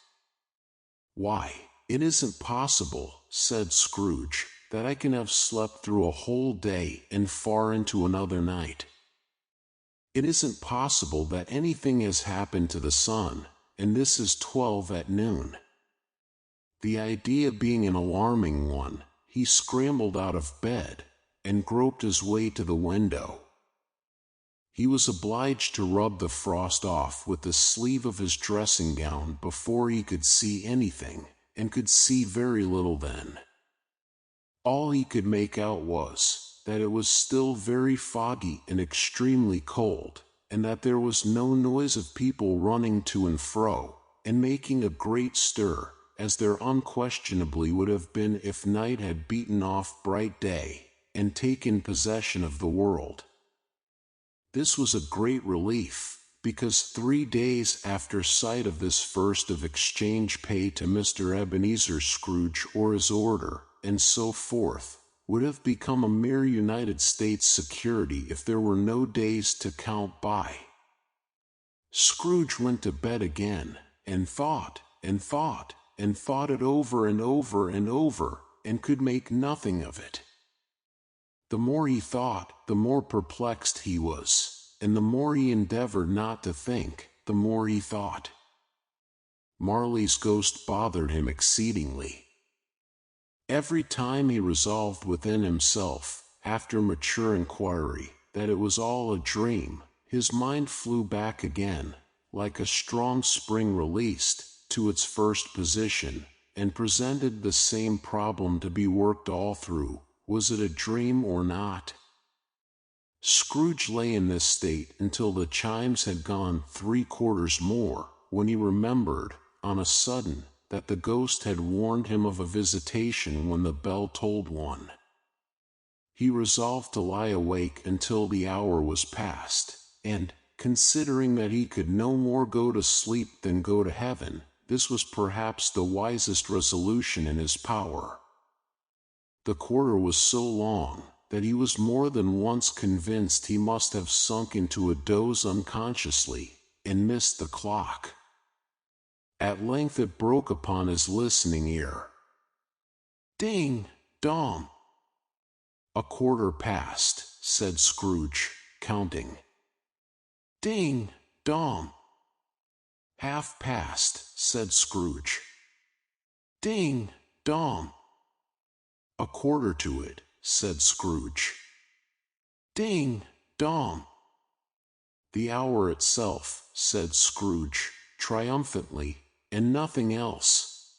"Why, it isn't possible," said Scrooge, "that I can have slept through a whole day and far into another night. It isn't possible that anything has happened to the sun, and this is 12 at noon." The idea being an alarming one, he scrambled out of bed, and groped his way to the window. He was obliged to rub the frost off with the sleeve of his dressing gown before he could see anything, and could see very little then. All he could make out was that it was still very foggy and extremely cold, and that there was no noise of people running to and fro, and making a great stir, as there unquestionably would have been if night had beaten off bright day, and taken possession of the world. This was a great relief, because 3 days after sight of this first of exchange pay to Mr. Ebenezer Scrooge or his order, and so forth, would have become a mere United States security if there were no days to count by. Scrooge went to bed again, and thought, and thought, and thought it over and over and over, and could make nothing of it. The more he thought, the more perplexed he was, and the more he endeavored not to think, the more he thought. Marley's ghost bothered him exceedingly. Every time he resolved within himself, after mature inquiry, that it was all a dream, his mind flew back again, like a strong spring released, to its first position, and presented the same problem to be worked all through: was it a dream or not? Scrooge lay in this state until the chimes had gone 3/4 more, when he remembered, on a sudden, that the ghost had warned him of a visitation when the bell tolled 1. He resolved to lie awake until the hour was past, and, considering that he could no more go to sleep than go to heaven, this was perhaps the wisest resolution in his power. The quarter was so long that he was more than once convinced he must have sunk into a doze unconsciously, and missed the clock. At length it broke upon his listening ear. Ding, dong. "A quarter past," said Scrooge, counting. Ding, dong. "Half past," said Scrooge. Ding, dong. "A quarter to it," said Scrooge. Ding, dong. "The hour itself," said Scrooge, triumphantly, "and nothing else."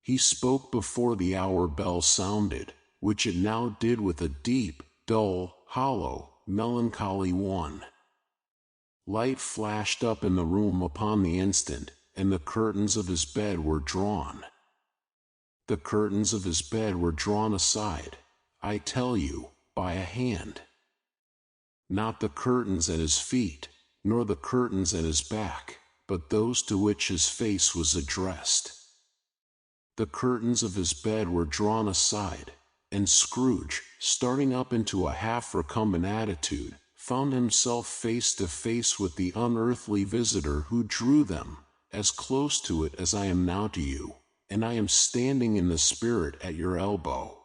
He spoke before the hour bell sounded, which it now did with a deep, dull, hollow, melancholy one. Light flashed up in the room upon the instant, and the curtains of his bed were drawn. The curtains of his bed were drawn aside, I tell you, by a hand. Not the curtains at his feet, nor the curtains at his back, but those to which his face was addressed. The curtains of his bed were drawn aside, and Scrooge, starting up into a half-recumbent attitude, found himself face to face with the unearthly visitor who drew them, as close to it as I am now to you, and I am standing in the spirit at your elbow.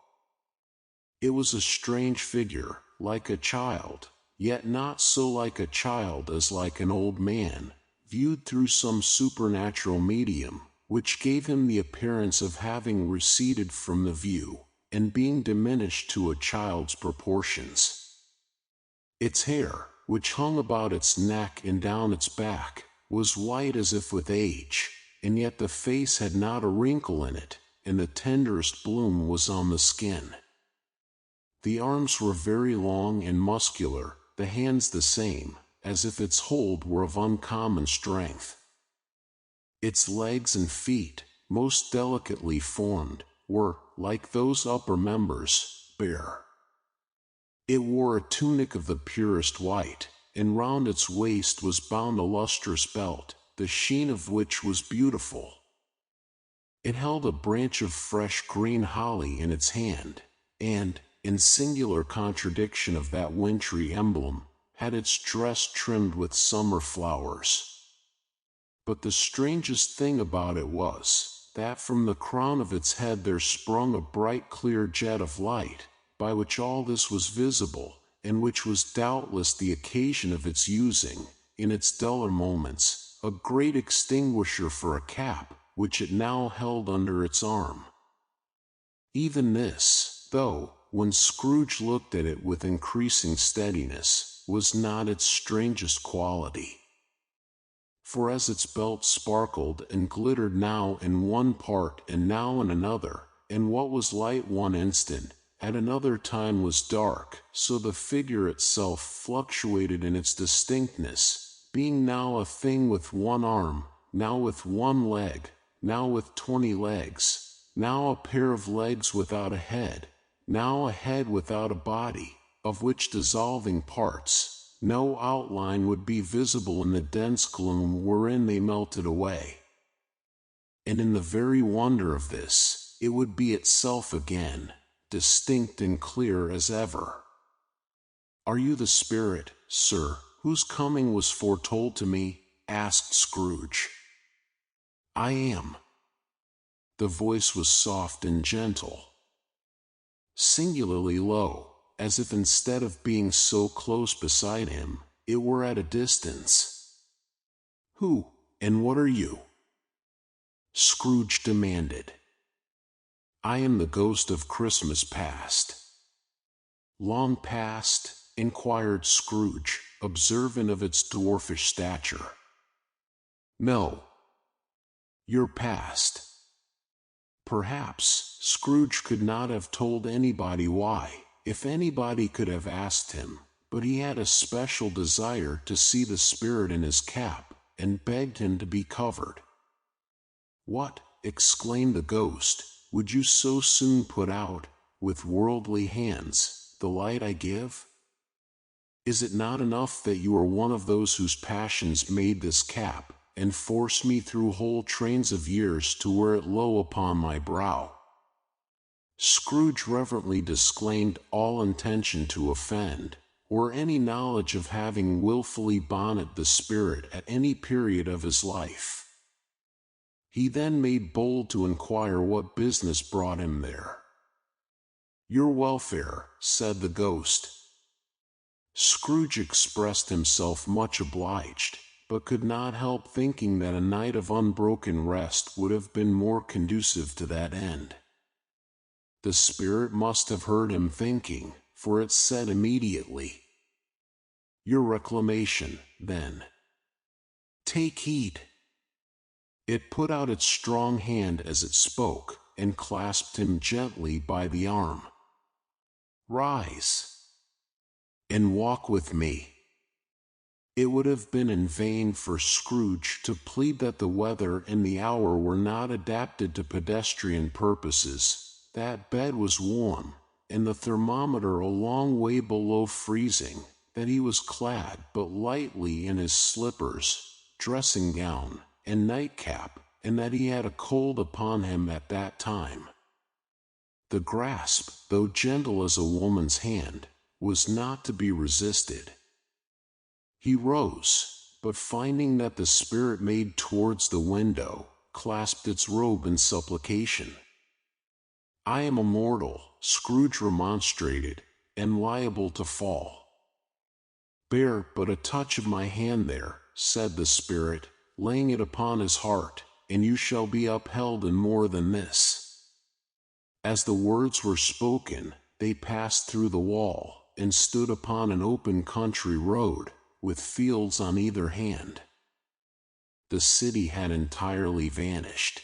It was a strange figure, like a child, yet not so like a child as like an old man, viewed through some supernatural medium, which gave him the appearance of having receded from the view, and being diminished to a child's proportions. Its hair, which hung about its neck and down its back, was white as if with age, and yet the face had not a wrinkle in it, and the tenderest bloom was on the skin. The arms were very long and muscular, the hands the same, as if its hold were of uncommon strength. Its legs and feet, most delicately formed, were, like those upper members, bare. It wore a tunic of the purest white, and round its waist was bound a lustrous belt, the sheen of which was beautiful. It held a branch of fresh green holly in its hand, and, in singular contradiction of that wintry emblem, had its dress trimmed with summer flowers. But the strangest thing about it was, that from the crown of its head there sprung a bright clear jet of light, by which all this was visible, and which was doubtless the occasion of its using, in its duller moments, a great extinguisher for a cap, which it now held under its arm. Even this, though, when Scrooge looked at it with increasing steadiness, was not its strangest quality. For as its belt sparkled and glittered now in one part and now in another, and what was light one instant, at another time was dark, so the figure itself fluctuated in its distinctness, being now a thing with one arm, now with one leg, now with 20 legs, now a pair of legs without a head, now a head without a body, of which dissolving parts, no outline would be visible in the dense gloom wherein they melted away. And in the very wonder of this, it would be itself again, distinct and clear as ever. "Are you the spirit, sir, whose coming was foretold to me?" asked Scrooge. "I am." The voice was soft and gentle, singularly low, as if instead of being so close beside him, it were at a distance. "Who, and what are you?" Scrooge demanded. "I am the ghost of Christmas past." "Long past?" inquired Scrooge, observant of its dwarfish stature. "No. Your past." Perhaps Scrooge could not have told anybody why, if anybody could have asked him, but he had a special desire to see the spirit in his cap, and begged him to be covered. "What," exclaimed the ghost, "would you so soon put out, with worldly hands, the light I give? Is it not enough that you are one of those whose passions made this cap, and forced me through whole trains of years to wear it low upon my brow?" Scrooge reverently disclaimed all intention to offend, or any knowledge of having wilfully bonneted the spirit at any period of his life. He then made bold to inquire what business brought him there. "Your welfare," said the ghost. Scrooge expressed himself much obliged, but could not help thinking that a night of unbroken rest would have been more conducive to that end. The spirit must have heard him thinking, for it said immediately, "Your reclamation, then. Take heed." It put out its strong hand as it spoke, and clasped him gently by the arm. "Rise, and walk with me." It would have been in vain for Scrooge to plead that the weather and the hour were not adapted to pedestrian purposes. That bed was warm, and the thermometer a long way below freezing, that he was clad but lightly in his slippers, dressing gown, and nightcap, and that he had a cold upon him at that time. The grasp, though gentle as a woman's hand, was not to be resisted. He rose, but finding that the spirit made towards the window, clasped its robe in supplication. "I am a mortal," Scrooge remonstrated, "and liable to fall." "Bear but a touch of my hand there," said the spirit, laying it upon his heart, "and you shall be upheld in more than this." As the words were spoken, they passed through the wall, and stood upon an open country road, with fields on either hand. The city had entirely vanished.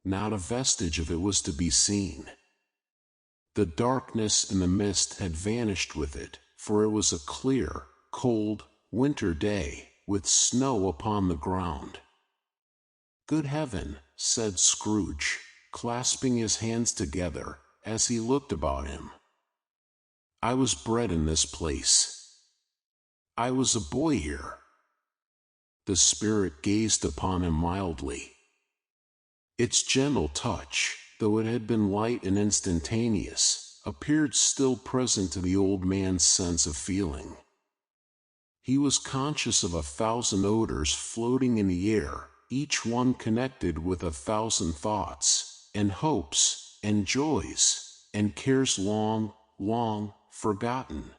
Not a vestige of it was to be seen. The darkness and the mist had vanished with it, for it was a clear, cold, winter day, with snow upon the ground. "Good heaven," said Scrooge, clasping his hands together, as he looked about him. "I was bred in this place. I was a boy here." The spirit gazed upon him mildly. Its gentle touch, though it had been light and instantaneous, appeared still present to the old man's sense of feeling. He was conscious of 1,000 odors floating in the air, each one connected with 1,000 thoughts, and hopes, and joys, and cares long, long forgotten.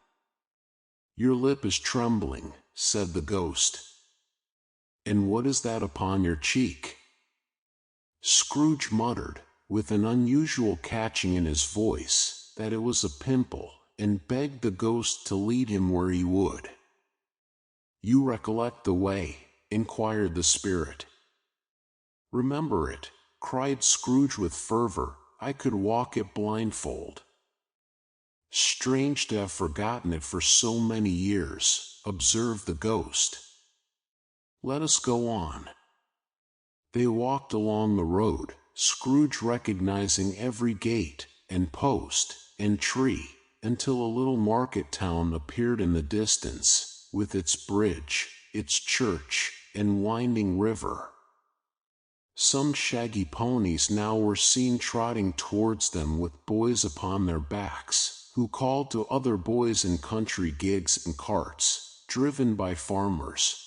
"Your lip is trembling," said the ghost. "And what is that upon your cheek?" Scrooge muttered, with an unusual catching in his voice, that it was a pimple, and begged the ghost to lead him where he would. "You recollect the way?" inquired the spirit. "Remember it," cried Scrooge with fervor. "I could walk it blindfold." "Strange to have forgotten it for so many years," observed the ghost. "Let us go on." They walked along the road, Scrooge recognizing every gate, and post, and tree, until a little market town appeared in the distance, with its bridge, its church, and winding river. Some shaggy ponies now were seen trotting towards them with boys upon their backs, who called to other boys in country gigs and carts, driven by farmers.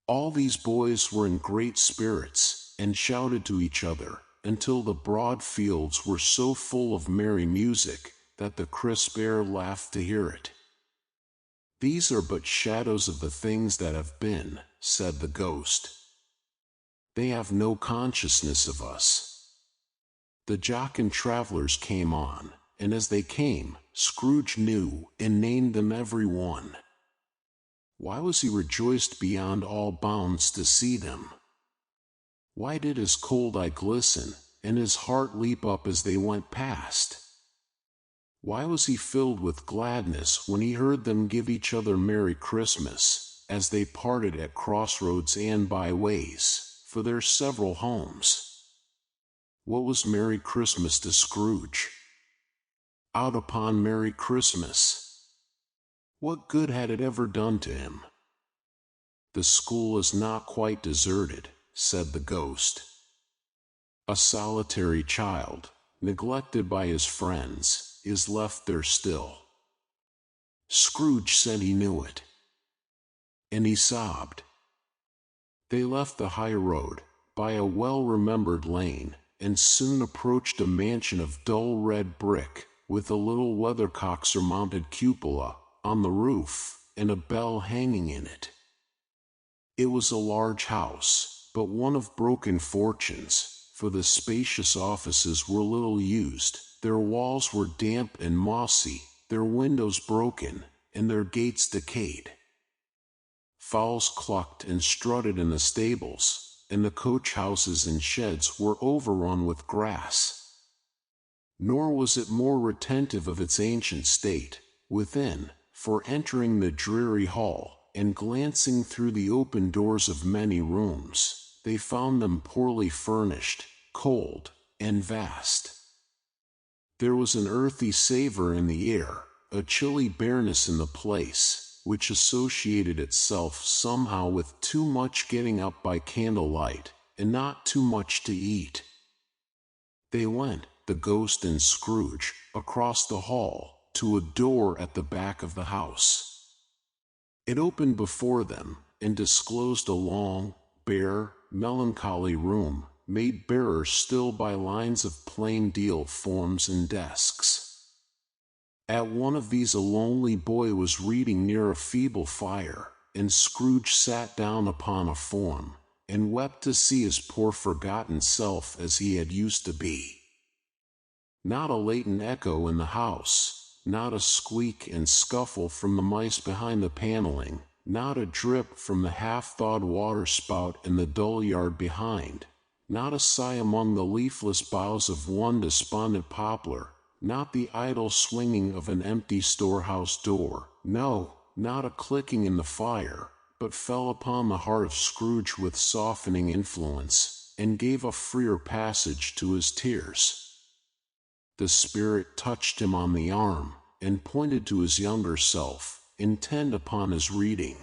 All these boys were in great spirits, and shouted to each other, until the broad fields were so full of merry music, that the crisp air laughed to hear it. "These are but shadows of the things that have been," said the ghost. "They have no consciousness of us." The jocund travelers came on, and as they came, Scrooge knew and named them every one. Why was he rejoiced beyond all bounds to see them? Why did his cold eye glisten, and his heart leap up as they went past? Why was he filled with gladness when he heard them give each other Merry Christmas, as they parted at crossroads and byways, for their several homes? What was Merry Christmas to Scrooge? Out upon Merry Christmas! What good had it ever done to him? "The school is not quite deserted," said the ghost. "A solitary child, neglected by his friends, is left there still." Scrooge said he knew it. And he sobbed. They left the high road, by a well-remembered lane, and soon approached a mansion of dull red brick, with a little weathercock-surmounted cupola on the roof, and a bell hanging in it. It was a large house, but one of broken fortunes, for the spacious offices were little used, their walls were damp and mossy, their windows broken, and their gates decayed. Fowls clucked and strutted in the stables, and the coach-houses and sheds were overrun with grass. Nor was it more retentive of its ancient state, within, for entering the dreary hall, and glancing through the open doors of many rooms, they found them poorly furnished, cold, and vast. There was an earthy savor in the air, a chilly bareness in the place, which associated itself somehow with too much getting up by candlelight, and not too much to eat. They went, the ghost and Scrooge, across the hall, to a door at the back of the house. It opened before them, and disclosed a long, bare, melancholy room, made barer still by lines of plain deal forms and desks. At one of these a lonely boy was reading near a feeble fire, and Scrooge sat down upon a form, and wept to see his poor forgotten self as he had used to be. Not a latent echo in the house, not a squeak and scuffle from the mice behind the paneling, not a drip from the half-thawed water-spout in the dull yard behind, not a sigh among the leafless boughs of one despondent poplar, not the idle swinging of an empty storehouse door, no, not a clicking in the fire, but fell upon the heart of Scrooge with softening influence, and gave a freer passage to his tears. The spirit touched him on the arm, and pointed to his younger self, intent upon his reading.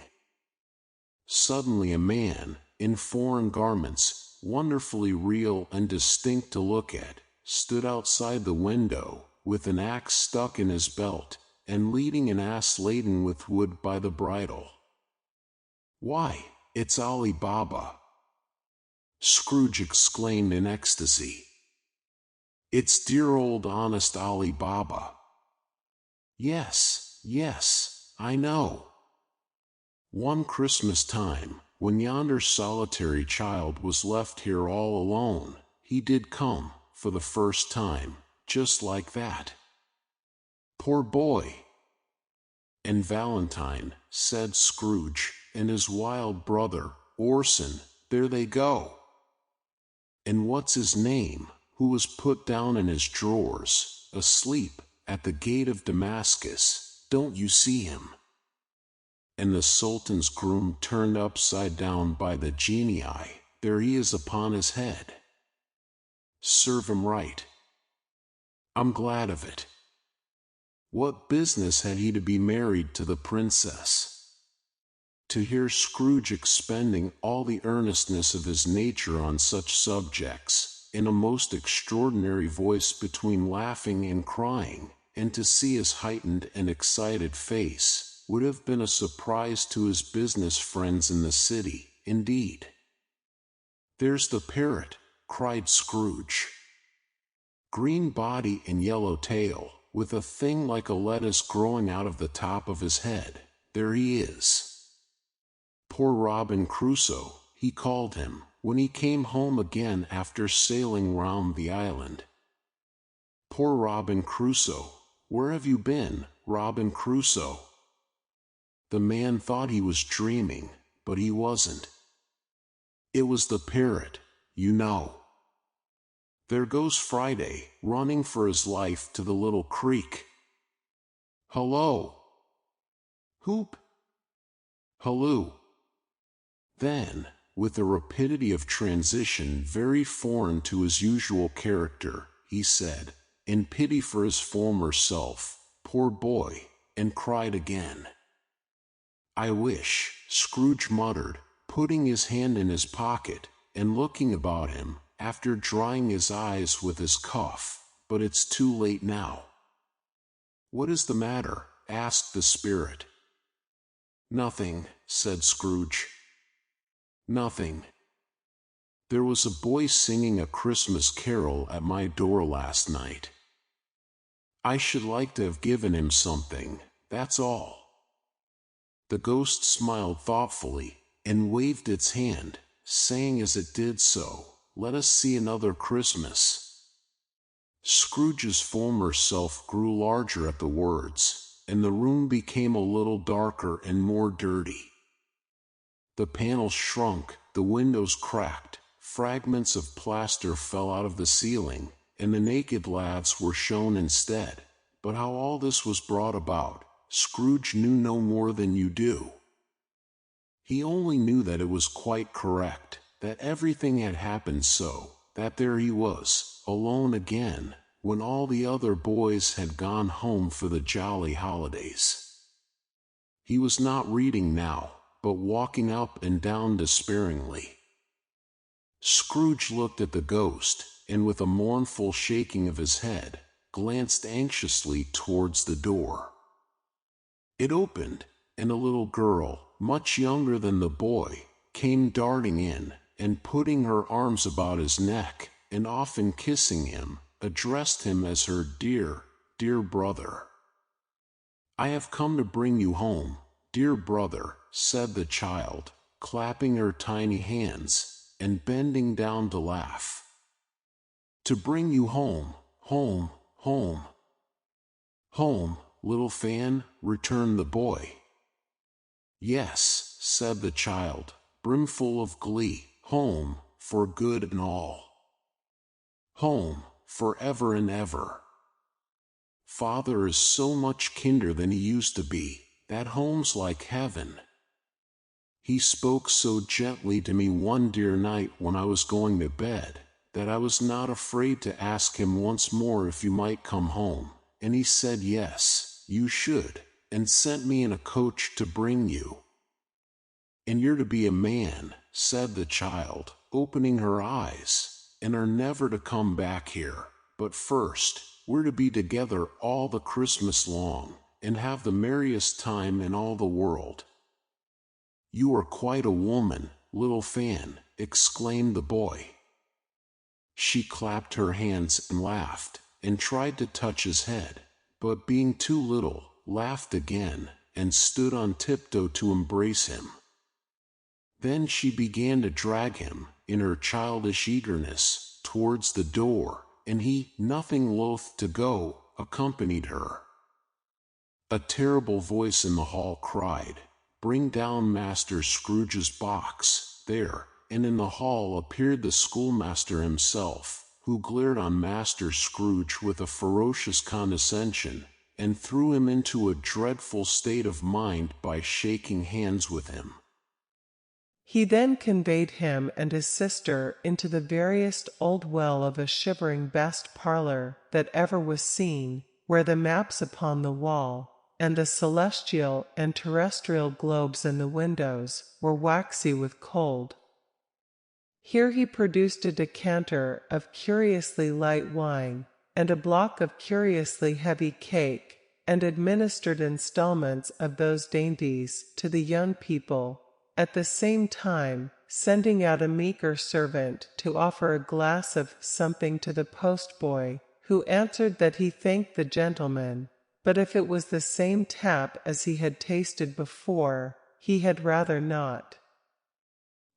Suddenly a man, in foreign garments, wonderfully real and distinct to look at, stood outside the window, with an axe stuck in his belt, and leading an ass laden with wood by the bridle. "Why, it's Ali Baba!" Scrooge exclaimed in ecstasy. "It's dear old honest Ali Baba." "Yes, yes, I know. One Christmas time, when yonder solitary child was left here all alone, he did come, for the first time, just like that." Poor boy! And Valentine, said Scrooge, and his wild brother, Orson, there they go. And what's his name, who was put down in his drawers, asleep, at the gate of Damascus, don't you see him? And the Sultan's groom turned upside down by the genii, there he is upon his head. Serve him right. I'm glad of it. What business had he to be married to the princess? To hear Scrooge expending all the earnestness of his nature on such subjects, in a most extraordinary voice between laughing and crying, and to see his heightened and excited face, would have been a surprise to his business friends in the city, indeed. There's the parrot, cried Scrooge. Green body and yellow tail, with a thing like a lettuce growing out of the top of his head, there he is. Poor Robin Crusoe, he called him, when he came home again after sailing round the island. Poor Robin Crusoe, where have you been, Robin Crusoe? The man thought he was dreaming, but he wasn't. It was the parrot, you know. There goes Friday, running for his life to the little creek. Hullo! Hoop! Halloo! Then, with a rapidity of transition very foreign to his usual character, he said, in pity for his former self, poor boy, and cried again. I wish, Scrooge muttered, putting his hand in his pocket, and looking about him, after drying his eyes with his cuff, but it's too late now. What is the matter? Asked the spirit. Nothing, said Scrooge. Nothing. There was a boy singing a Christmas carol at my door last night. I should like to have given him something, that's all. The ghost smiled thoughtfully, and waved its hand, saying as it did so, let us see another Christmas. Scrooge's former self grew larger at the words, and the room became a little darker and more dirty. The panels shrunk, the windows cracked, fragments of plaster fell out of the ceiling, and the naked lads were shown instead. But how all this was brought about, Scrooge knew no more than you do. He only knew that it was quite correct, that everything had happened so, that there he was, alone again, when all the other boys had gone home for the jolly holidays. He was not reading now, but walking up and down despairingly. Scrooge looked at the ghost, and with a mournful shaking of his head, glanced anxiously towards the door. It opened, and a little girl, much younger than the boy, came darting in, and putting her arms about his neck, and often kissing him, addressed him as her dear, dear brother. I have come to bring you home, dear brother, said the child, clapping her tiny hands, and bending down to laugh. To bring you home, home, home. Home, little fan, returned the boy. Yes, said the child, brimful of glee, home, for good and all. Home, for ever and ever. Father is so much kinder than he used to be, that home's like heaven. He spoke so gently to me one dear night when I was going to bed, that I was not afraid to ask him once more if you might come home, and he said yes, you should, and sent me in a coach to bring you. And you're to be a man, said the child, opening her eyes, and are never to come back here, but first, we're to be together all the Christmas long, and have the merriest time in all the world. You are quite a woman, little fan, exclaimed the boy. She clapped her hands and laughed, and tried to touch his head, but being too little, laughed again, and stood on tiptoe to embrace him. Then she began to drag him, in her childish eagerness, towards the door, and he, nothing loath to go, accompanied her. A terrible voice in the hall cried, "Bring down Master Scrooge's box." There, and in the hall appeared the schoolmaster himself, who glared on Master Scrooge with a ferocious condescension, and threw him into a dreadful state of mind by shaking hands with him. He then conveyed him and his sister into the veriest old well of a shivering best parlour that ever was seen, where the maps upon the wall, and the celestial and terrestrial globes in the windows, were waxy with cold. Here he produced a decanter of curiously light wine, and a block of curiously heavy cake, and administered installments of those dainties to the young people, at the same time sending out a meeker servant to offer a glass of something to the postboy, who answered that he thanked the gentleman, but if it was the same tap as he had tasted before, he had rather not.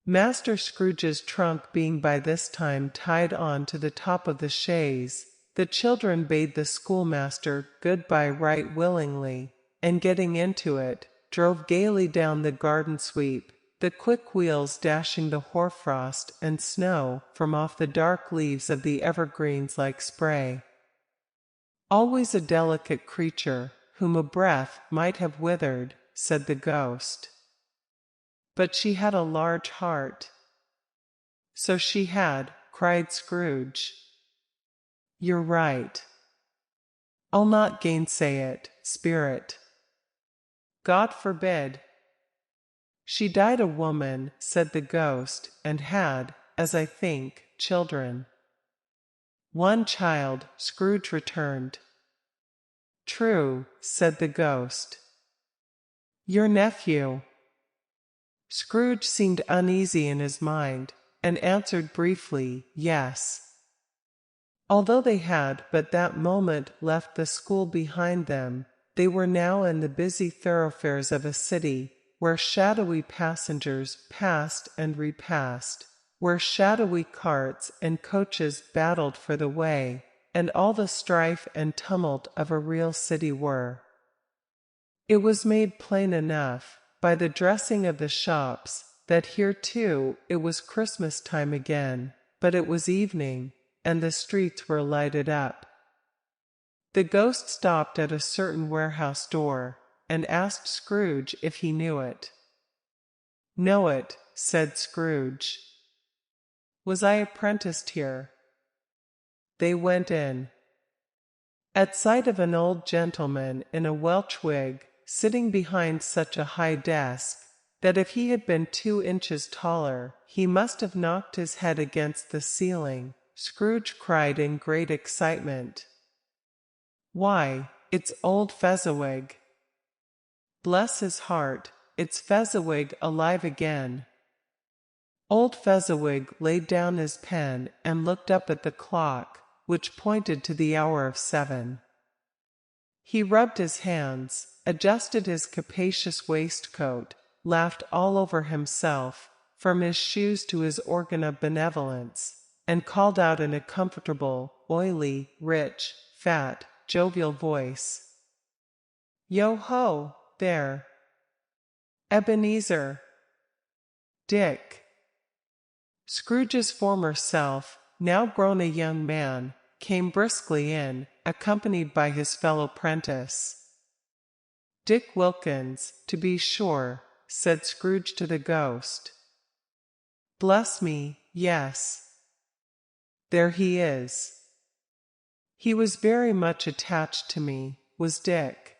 Master Scrooge's trunk being by this time tied on to the top of the chaise, the children bade the schoolmaster good-bye right willingly, and getting into it, drove gaily down the garden sweep, the quick wheels dashing the hoarfrost and snow from off the dark leaves of the evergreens like spray. "Always a delicate creature, whom a breath might have withered," said the ghost. "But she had a large heart." "So she had," cried Scrooge. "You're right. I'll not gainsay it, spirit." "God forbid." "She died a woman," said the ghost, "and had, as I think, children." "One child," Scrooge returned. "True," said the ghost. "Your nephew?" Scrooge seemed uneasy in his mind, and answered briefly, "Yes." Although they had but that moment left the school behind them, they were now in the busy thoroughfares of a city, where shadowy passengers passed and repassed, where shadowy carts and coaches battled for the way, and all the strife and tumult of a real city were. It was made plain enough, by the dressing of the shops, that here too it was Christmas time again, but it was evening, and the streets were lighted up. The ghost stopped at a certain warehouse door, and asked Scrooge if he knew it. "Know it," said Scrooge. "Was I apprenticed here?" They went in. At sight of an old gentleman in a Welsh wig, sitting behind such a high desk, that if he had been 2 inches taller, he must have knocked his head against the ceiling, Scrooge cried in great excitement, "Why, it's old Fezziwig! Bless his heart, it's Fezziwig alive again!" Old Fezziwig laid down his pen and looked up at the clock, which pointed to the hour of 7. He rubbed his hands, adjusted his capacious waistcoat, laughed all over himself, from his shoes to his organ of benevolence, and called out in a comfortable, oily, rich, fat, jovial voice, "Yo-ho, there! Ebenezer! Dick!" Scrooge's former self, now grown a young man, came briskly in, accompanied by his fellow prentice. "Dick Wilkins, to be sure," said Scrooge to the ghost. "Bless me, yes. There he is. He was very much attached to me, was Dick.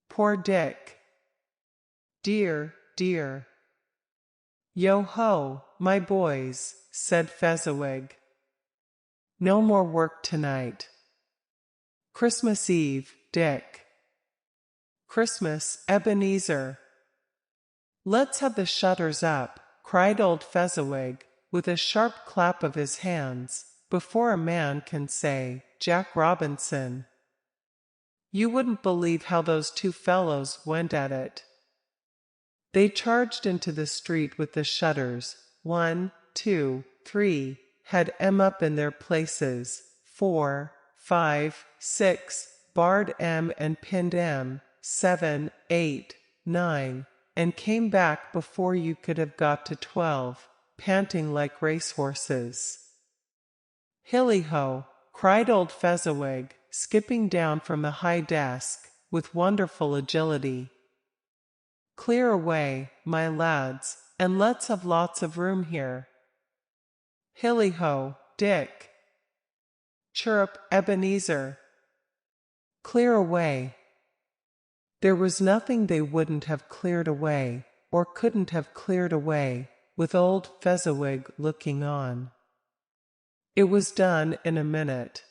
Poor Dick. Dear, dear." "Yo-ho, my boys," said Fezziwig. "No more work tonight. Christmas Eve, Dick. Christmas, Ebenezer." "Let's have the shutters up," cried old Fezziwig, with a sharp clap of his hands, before a man can say, "Jack Robinson." You wouldn't believe how those 2 fellows went at it. They charged into the street with the shutters, 1, 2, 3, had 'em up in their places, 4, 5, 6, barred M and pinned M, 7, 8, 9, and came back before you could have got to 12, panting like racehorses. Hilly-ho, cried old Fezziwig, skipping down from the high desk, with wonderful agility. Clear away, my lads, and let's have lots of room here. Hilly-ho, Dick. Chirrup, Ebenezer. Clear away. There was nothing they wouldn't have cleared away, or couldn't have cleared away, with old Fezziwig looking on. It was done in a minute.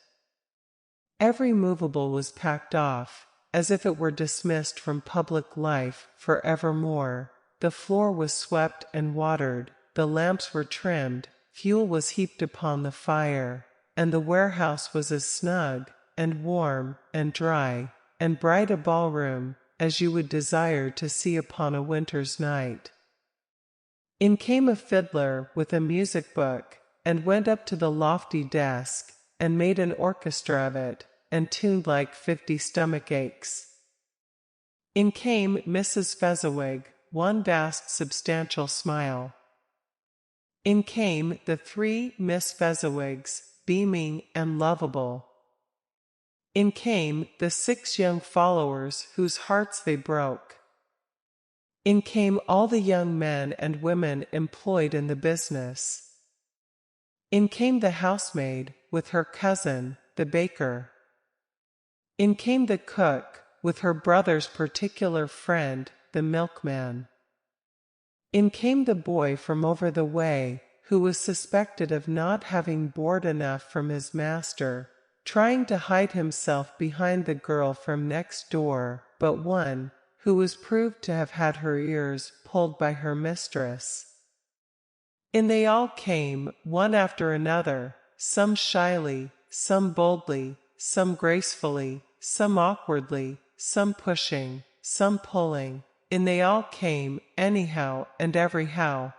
Every movable was packed off, as if it were dismissed from public life for evermore. The floor was swept and watered, the lamps were trimmed, fuel was heaped upon the fire, and the warehouse was as snug, and warm, and dry, and bright a ballroom, as you would desire to see upon a winter's night. In came a fiddler with a music book, and went up to the lofty desk, and made an orchestra of it, and tuned like 50 stomach aches. In came Mrs. Fezziwig, one vast substantial smile. In came the 3 Miss Fezziwigs, beaming and lovable. In came the 6 young followers whose hearts they broke. In came all the young men and women employed in the business. In came the housemaid, with her cousin, the baker. In came the cook, with her brother's particular friend, the milkman. In came the boy from over the way, who was suspected of not having board enough from his master, trying to hide himself behind the girl from next door, but one, who was proved to have had her ears pulled by her mistress. In they all came, one after another, some shyly, some boldly, some gracefully, some awkwardly, some pushing, some pulling. In they all came, anyhow and everyhow.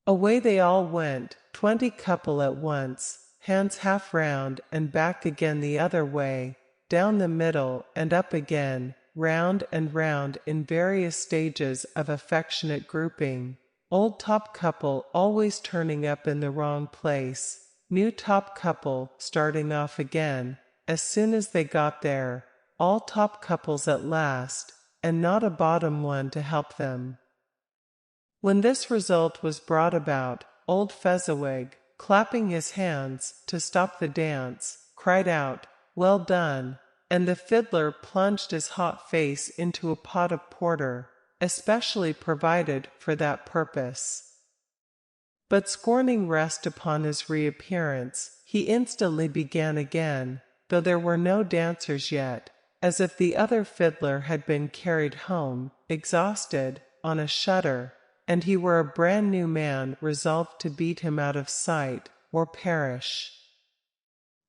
Away they all went, 20 couple at once, hands half round and back again the other way, down the middle and up again, round and round in various stages of affectionate grouping. Old top couple always turning up in the wrong place, new top couple starting off again, as soon as they got there, all top couples at last, and not a bottom one to help them. When this result was brought about, old Fezziwig, clapping his hands to stop the dance, cried out, "Well done," and the fiddler plunged his hot face into a pot of porter, especially provided for that purpose. But scorning rest upon his reappearance, he instantly began again, though there were no dancers yet, as if the other fiddler had been carried home, exhausted, on a shutter, and he were a brand new man resolved to beat him out of sight, or perish.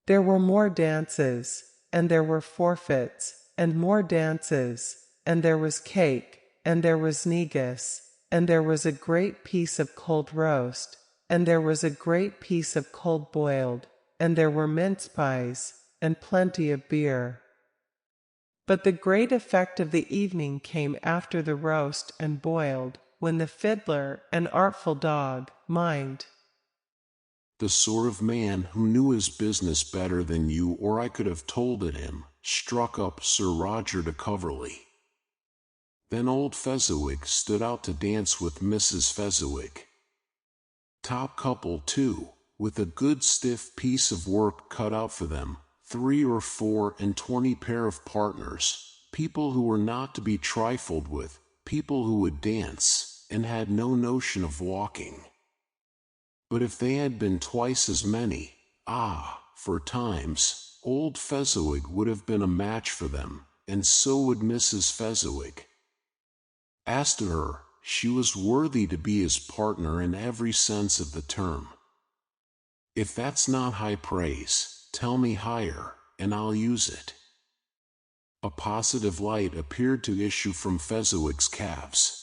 There were more dances, and there were forfeits, and more dances, and there was cake, and there was negus, and there was a great piece of cold roast, and there was a great piece of cold boiled, and there were mince pies, and plenty of beer. But the great effect of the evening came after the roast and boiled, when the fiddler, an artful dog, mind. The sort of man who knew his business better than you or I could have told it him, struck up Sir Roger de Coverley. Then old Fezziwig stood out to dance with Mrs. Fezziwig. Top couple too, with a good stiff piece of work cut out for them, 3 or 4 and 20 pair of partners, people who were not to be trifled with, people who would dance, and had no notion of walking. But if they had been twice as many, for times, old Fezziwig would have been a match for them, and so would Mrs. Fezziwig. As to her, she was worthy to be his partner in every sense of the term. If that's not high praise, tell me higher, and I'll use it. A positive light appeared to issue from Fezziwig's calves.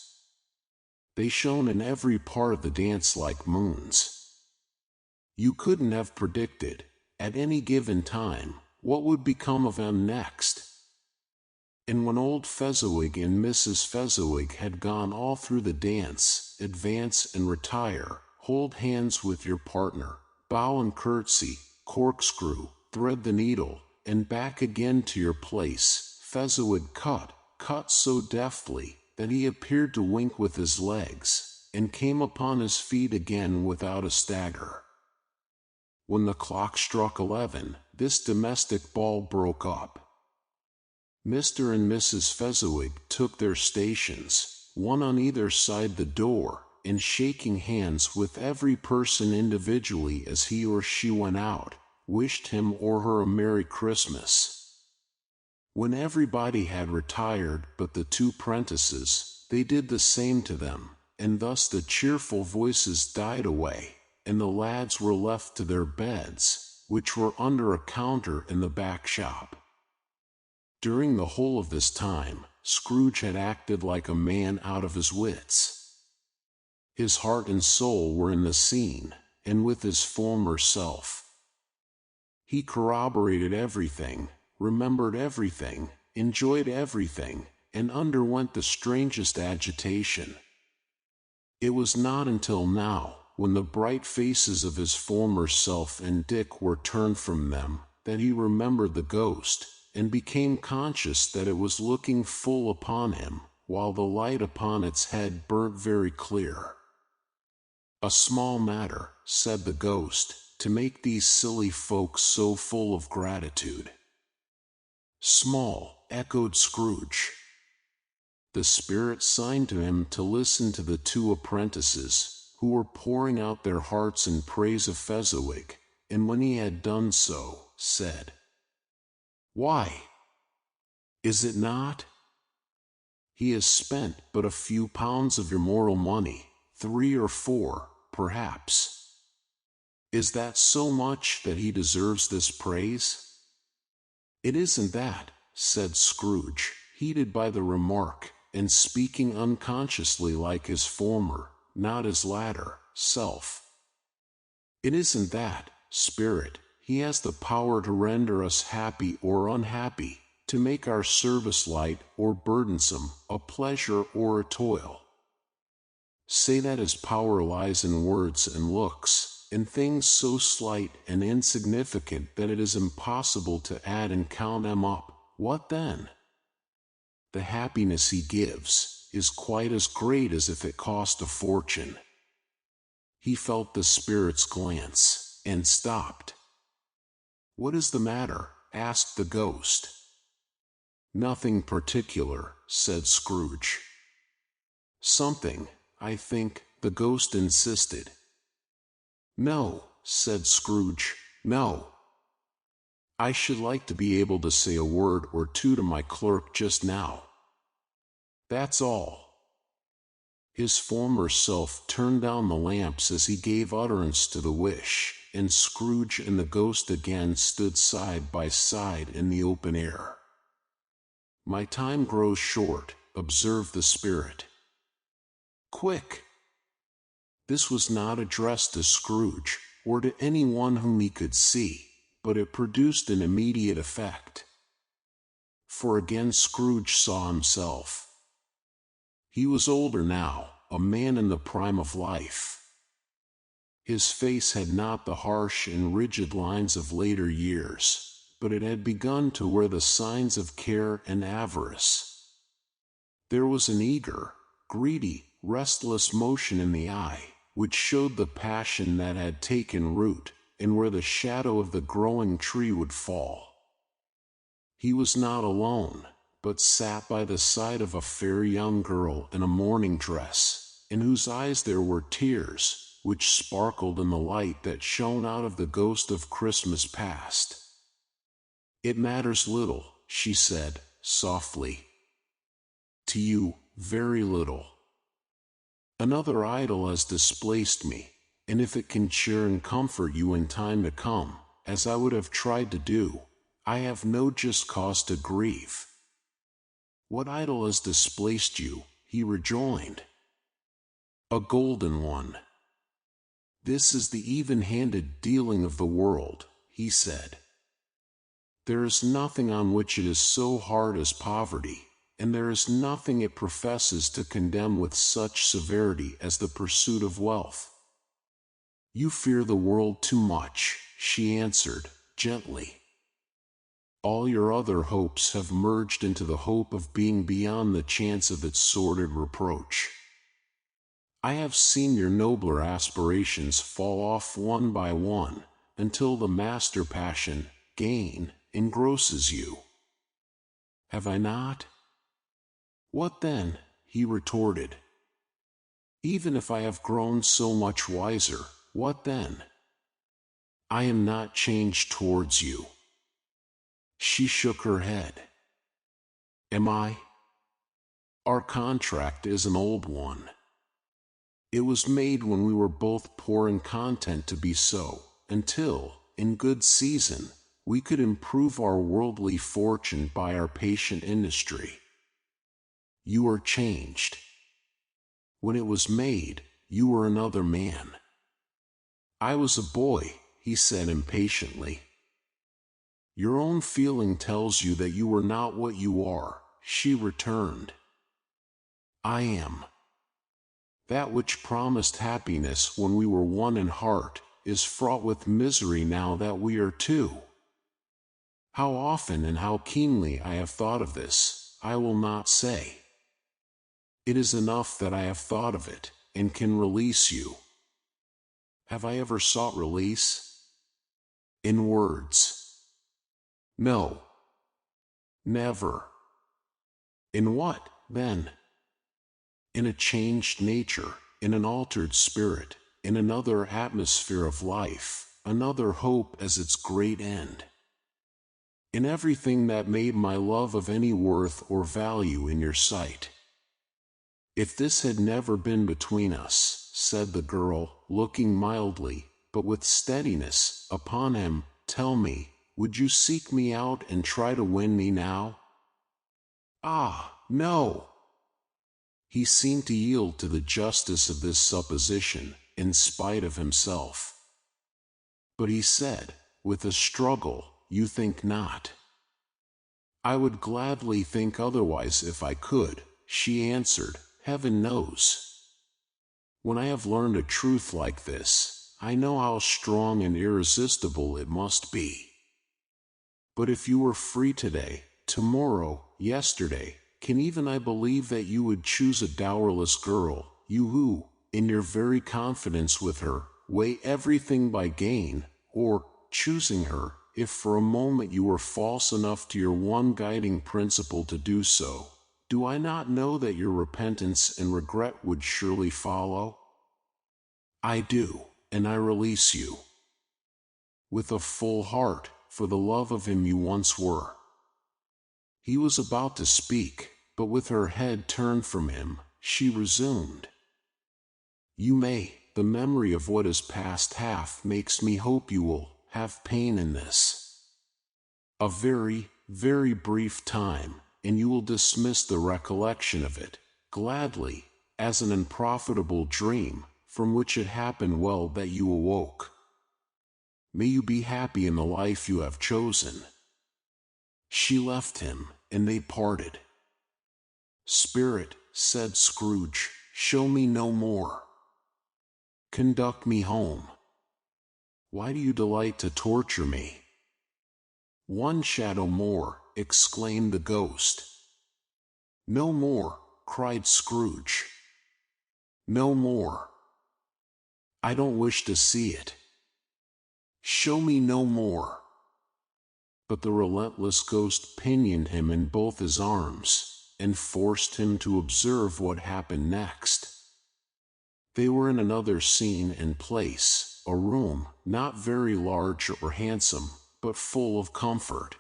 They shone in every part of the dance like moons. You couldn't have predicted, at any given time, what would become of them next? And when old Fezziwig and Mrs. Fezziwig had gone all through the dance, advance and retire, hold hands with your partner, bow and curtsy, corkscrew, thread the needle, and back again to your place, Fezziwig cut so deftly that he appeared to wink with his legs, and came upon his feet again without a stagger. When the clock struck 11, this domestic ball broke up. Mr. and Mrs. Fezziwig took their stations, one on either side the door, and shaking hands with every person individually as he or she went out, wished him or her a Merry Christmas. When everybody had retired but the two prentices, they did the same to them, and thus the cheerful voices died away, and the lads were left to their beds, which were under a counter in the back shop. During the whole of this time, Scrooge had acted like a man out of his wits. His heart and soul were in the scene, and with his former self. He corroborated everything, remembered everything, enjoyed everything, and underwent the strangest agitation. It was not until now, when the bright faces of his former self and Dick were turned from them, that he remembered the ghost, and became conscious that it was looking full upon him, while the light upon its head burnt very clear. "A small matter," said the ghost, "to make these silly folks so full of gratitude." "Small," echoed Scrooge. The spirit signed to him to listen to the two apprentices, who were pouring out their hearts in praise of Fezziwig, and when he had done so, said, "Why, is it not? He has spent but a few pounds of your mortal money, 3 or 4, perhaps. Is that so much that he deserves this praise?" "It isn't that," said Scrooge, heated by the remark, and speaking unconsciously like his former, not his latter, self. "It isn't that, spirit. He has the power to render us happy or unhappy, to make our service light or burdensome, a pleasure or a toil. Say that his power lies in words and looks, in things so slight and insignificant that it is impossible to add and count them up, what then? The happiness he gives is quite as great as if it cost a fortune." He felt the spirit's glance, and stopped. "What is the matter?" asked the ghost. "Nothing particular," said Scrooge. "Something, I think," the ghost insisted. "No," said Scrooge, "no. I should like to be able to say a word or two to my clerk just now. That's all." His former self turned down the lamps as he gave utterance to the wish, and Scrooge and the ghost again stood side by side in the open air. "My time grows short," observed the spirit. "Quick!" This was not addressed to Scrooge, or to any one whom he could see, but it produced an immediate effect. For again Scrooge saw himself. He was older now, a man in the prime of life. His face had not the harsh and rigid lines of later years, but it had begun to wear the signs of care and avarice. There was an eager, greedy, restless motion in the eye, which showed the passion that had taken root, and where the shadow of the growing tree would fall. He was not alone, but sat by the side of a fair young girl in a mourning dress, in whose eyes there were tears, which sparkled in the light that shone out of the ghost of Christmas past. "It matters little," she said, softly. "To you, very little. Another idol has displaced me, and if it can cheer and comfort you in time to come, as I would have tried to do, I have no just cause to grieve." "What idol has displaced you?" he rejoined. "A golden one. This is the even-handed dealing of the world," he said. There is nothing on which it is so hard as poverty, and there is nothing it professes to condemn with such severity as the pursuit of wealth. You fear the world too much, she answered, gently. All your other hopes have merged into the hope of being beyond the chance of its sordid reproach. I have seen your nobler aspirations fall off one by one, until the master passion, gain, engrosses you. Have I not? What then? He retorted. Even if I have grown so much wiser, what then? I am not changed towards you. She shook her head. Am I? Our contract is an old one. It was made when we were both poor and content to be so, until, in good season, we could improve our worldly fortune by our patient industry. You are changed. When it was made, you were another man. I was a boy, he said impatiently. Your own feeling tells you that you were not what you are, she returned. I am. That which promised happiness when we were one in heart is fraught with misery now that we are two. How often and how keenly I have thought of this, I will not say. It is enough that I have thought of it, and can release you. Have I ever sought release? In words. No. Never. In what, then? In a changed nature, in an altered spirit, in another atmosphere of life, another hope as its great end. In everything that made my love of any worth or value in your sight. If this had never been between us, said the girl, looking mildly, but with steadiness, upon him, tell me, would you seek me out and try to win me now? Ah, no! He seemed to yield to the justice of this supposition, in spite of himself. But he said, with a struggle, you think not. I would gladly think otherwise if I could, she answered, heaven knows. When I have learned a truth like this, I know how strong and irresistible it must be. But if you were free today, tomorrow, yesterday, can even I believe that you would choose a dowerless girl, you who, in your very confidence with her, weigh everything by gain, or, choosing her, if for a moment you were false enough to your one guiding principle to do so, do I not know that your repentance and regret would surely follow? I do, and I release you. With a full heart, for the love of him you once were. He was about to speak, but with her head turned from him, she resumed. You may, the memory of what is past half makes me hope you will have pain in this. A very, very brief time, and you will dismiss the recollection of it, gladly, as an unprofitable dream, from which it happened well that you awoke. May you be happy in the life you have chosen. She left him, and they parted. Spirit, said Scrooge, show me no more. Conduct me home. Why do you delight to torture me? One shadow more, exclaimed the ghost. No more, cried Scrooge. No more. I don't wish to see it. Show me no more. But the relentless ghost pinioned him in both his arms, and forced him to observe what happened next. They were in another scene and place, a room, not very large or handsome, but full of comfort.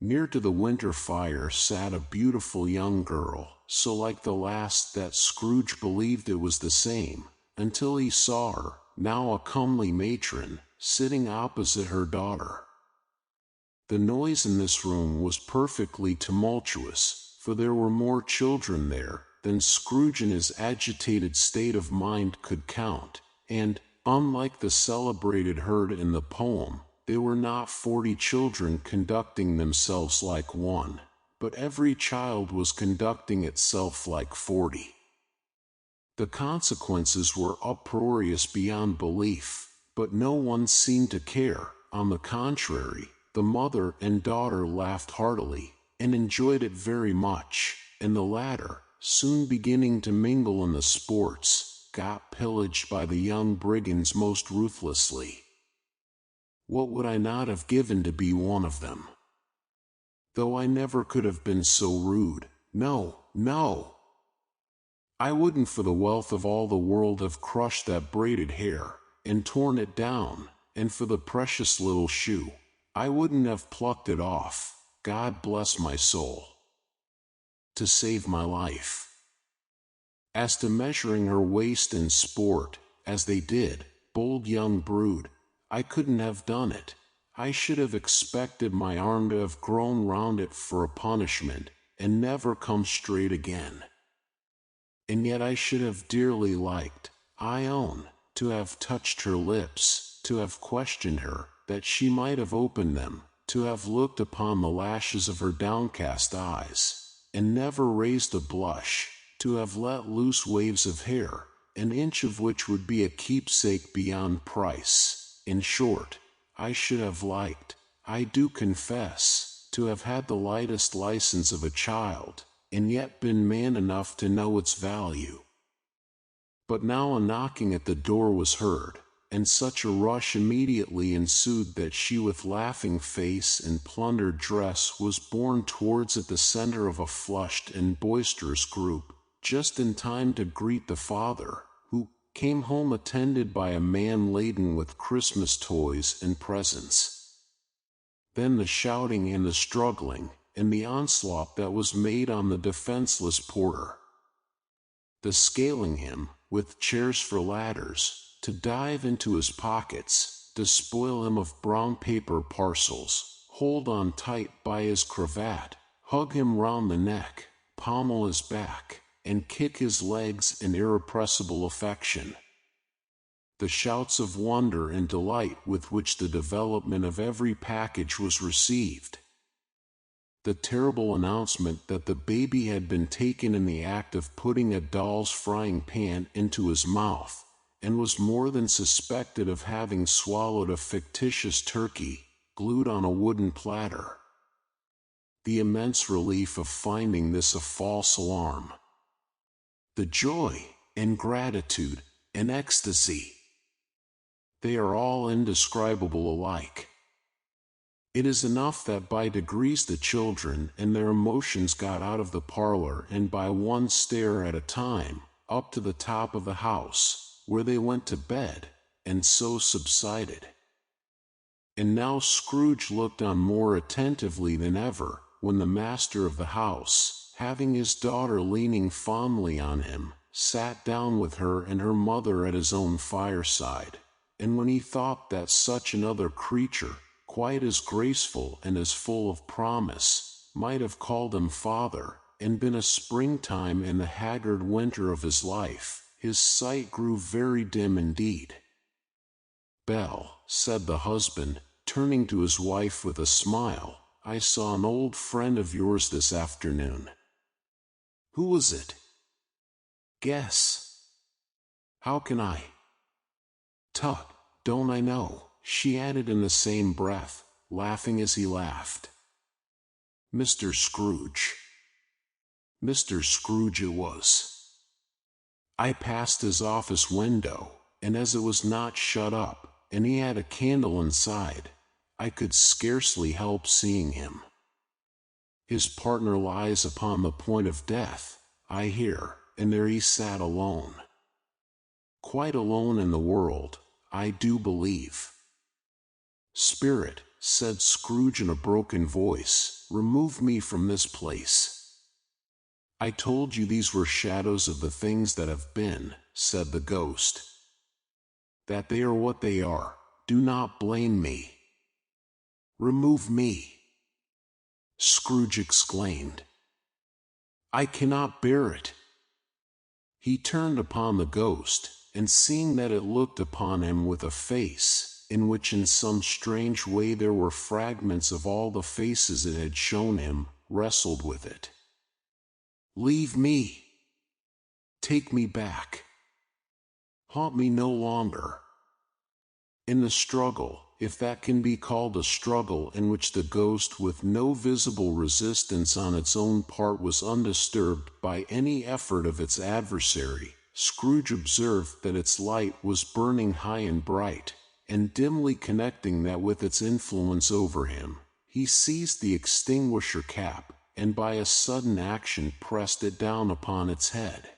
Near to the winter fire sat a beautiful young girl, so like the last that Scrooge believed it was the same, until he saw her, now a comely matron, sitting opposite her daughter. The noise in this room was perfectly tumultuous, for there were more children there than Scrooge in his agitated state of mind could count, and, unlike the celebrated herd in the poem, they were not 40 children conducting themselves like one, but every child was conducting itself like 40. The consequences were uproarious beyond belief, but no one seemed to care. On the contrary, the mother and daughter laughed heartily, and enjoyed it very much, and the latter, soon beginning to mingle in the sports, got pillaged by the young brigands most ruthlessly. What would I not have given to be one of them? Though I never could have been so rude. No, no! I wouldn't for the wealth of all the world have crushed that braided hair, and torn it down, and for the precious little shoe, I wouldn't have plucked it off, God bless my soul, to save my life. As to measuring her waist in sport, as they did, bold young brood, I couldn't have done it. I should have expected my arm to have grown round it for a punishment, and never come straight again. And yet I should have dearly liked, I own, to have touched her lips, to have questioned her, that she might have opened them, to have looked upon the lashes of her downcast eyes, and never raised a blush, to have let loose waves of hair, an inch of which would be a keepsake beyond price. In short, I should have liked, I do confess, to have had the lightest license of a child, and yet been man enough to know its value. But now a knocking at the door was heard, and such a rush immediately ensued that she with laughing face and plundered dress was borne towards at the center of a flushed and boisterous group, just in time to greet the father, who came home attended by a man laden with Christmas toys and presents. Then the shouting and the struggling, and the onslaught that was made on the defenseless porter. The scaling him, with chairs for ladders, to dive into his pockets, despoil him of brown paper parcels, hold on tight by his cravat, hug him round the neck, pommel his back, and kick his legs in irrepressible affection. The shouts of wonder and delight with which the development of every package was received. The terrible announcement that the baby had been taken in the act of putting a doll's frying pan into his mouth, and was more than suspected of having swallowed a fictitious turkey, glued on a wooden platter. The immense relief of finding this a false alarm. The joy, and gratitude, and ecstasy. They are all indescribable alike. It is enough that by degrees the children and their emotions got out of the parlor and by one stair at a time, up to the top of the house, where they went to bed, and so subsided. And now Scrooge looked on more attentively than ever, when the master of the house, having his daughter leaning fondly on him, sat down with her and her mother at his own fireside, and when he thought that such another creature, quite as graceful and as full of promise, might have called him father, and been a springtime in the haggard winter of his life, his sight grew very dim indeed. "Belle," said the husband, turning to his wife with a smile, "I saw an old friend of yours this afternoon." "Who was it?" "Guess." "How can I?" "Tut, don't I know?" she added in the same breath, laughing as he laughed. "Mr. Scrooge." Mr. Scrooge it was. I passed his office window, and as it was not shut up, and he had a candle inside, I could scarcely help seeing him. His partner lies upon the point of death, I hear, and there he sat alone. Quite alone in the world, I do believe. "Spirit," said Scrooge in a broken voice, "remove me from this place." "I told you these were shadows of the things that have been," said the ghost. "That they are what they are, do not blame me." "Remove me," Scrooge exclaimed. "I cannot bear it." He turned upon the ghost, and seeing that it looked upon him with a face, in which in some strange way there were fragments of all the faces it had shown him, wrestled with it. "Leave me! Take me back! Haunt me no longer!" In the struggle, if that can be called a struggle, in which the ghost with no visible resistance on its own part was undisturbed by any effort of its adversary, Scrooge observed that its light was burning high and bright, and dimly connecting that with its influence over him, he seized the extinguisher cap, and by a sudden action pressed it down upon its head.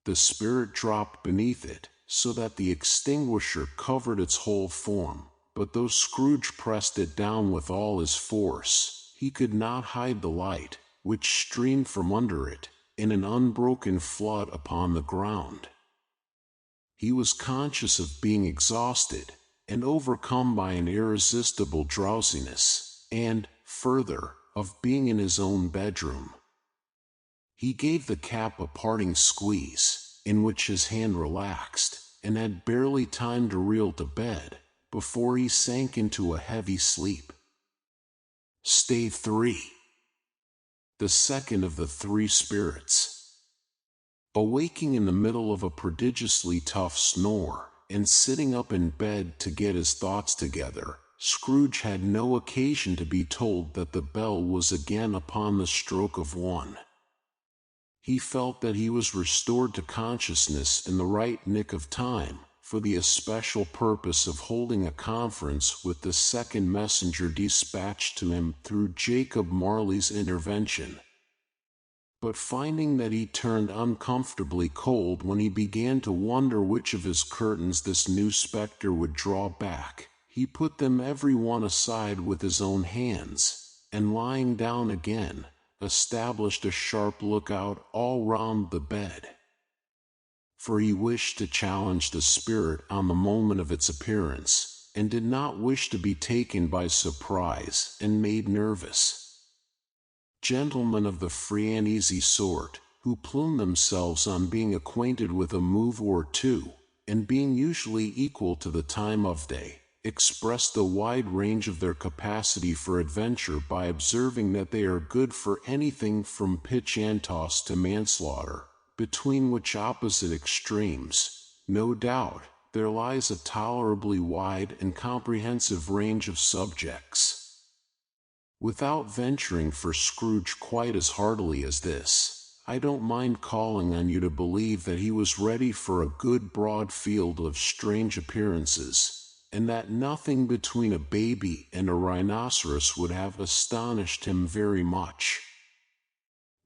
The spirit dropped beneath it, so that the extinguisher covered its whole form, but though Scrooge pressed it down with all his force, he could not hide the light, which streamed from under it, in an unbroken flood upon the ground. He was conscious of being exhausted, and overcome by an irresistible drowsiness, and, further, of being in his own bedroom. He gave the cap a parting squeeze, in which his hand relaxed, and had barely time to reel to bed, before he sank into a heavy sleep. Stave 3. The second of the three spirits. Awaking in the middle of a prodigiously tough snore, and sitting up in bed to get his thoughts together, Scrooge had no occasion to be told that the bell was again upon the stroke of 1. He felt that he was restored to consciousness in the right nick of time, for the especial purpose of holding a conference with the second messenger dispatched to him through Jacob Marley's intervention. But finding that he turned uncomfortably cold when he began to wonder which of his curtains this new spectre would draw back, he put them every one aside with his own hands, and lying down again, established a sharp lookout all round the bed. For he wished to challenge the spirit on the moment of its appearance, and did not wish to be taken by surprise and made nervous. Gentlemen of the free and easy sort, who plume themselves on being acquainted with a move or two, and being usually equal to the time of day, express the wide range of their capacity for adventure by observing that they are good for anything from pitch and toss to manslaughter, between which opposite extremes, no doubt, there lies a tolerably wide and comprehensive range of subjects. Without venturing for Scrooge quite as heartily as this, I don't mind calling on you to believe that he was ready for a good broad field of strange appearances, and that nothing between a baby and a rhinoceros would have astonished him very much.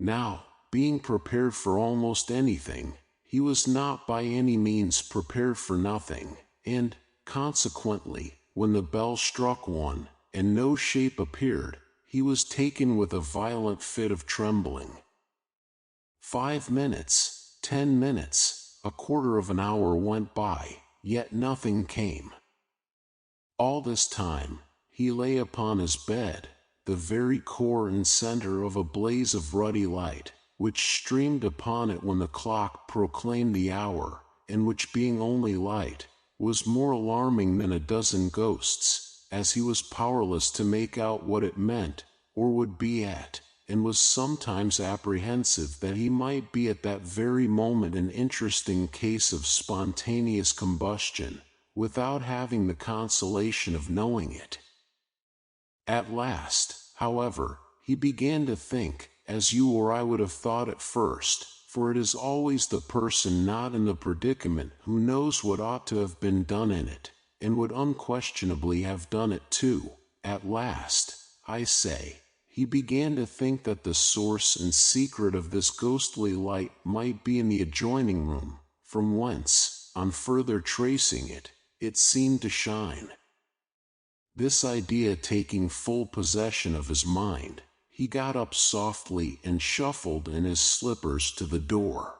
Now, being prepared for almost anything, he was not by any means prepared for nothing, and, consequently, when the bell struck 1, and no shape appeared, he was taken with a violent fit of trembling. 5 minutes, 10 minutes, a quarter of an hour went by, yet nothing came. All this time, he lay upon his bed, the very core and center of a blaze of ruddy light, which streamed upon it when the clock proclaimed the hour, and which, being only light, was more alarming than a dozen ghosts, as he was powerless to make out what it meant, or would be at, and was sometimes apprehensive that he might be at that very moment an interesting case of spontaneous combustion, without having the consolation of knowing it. At last, however, he began to think, as you or I would have thought at first, for it is always the person not in the predicament who knows what ought to have been done in it, and would unquestionably have done it too. At last, I say, he began to think that the source and secret of this ghostly light might be in the adjoining room, from whence, on further tracing it, it seemed to shine. This idea taking full possession of his mind, he got up softly and shuffled in his slippers to the door.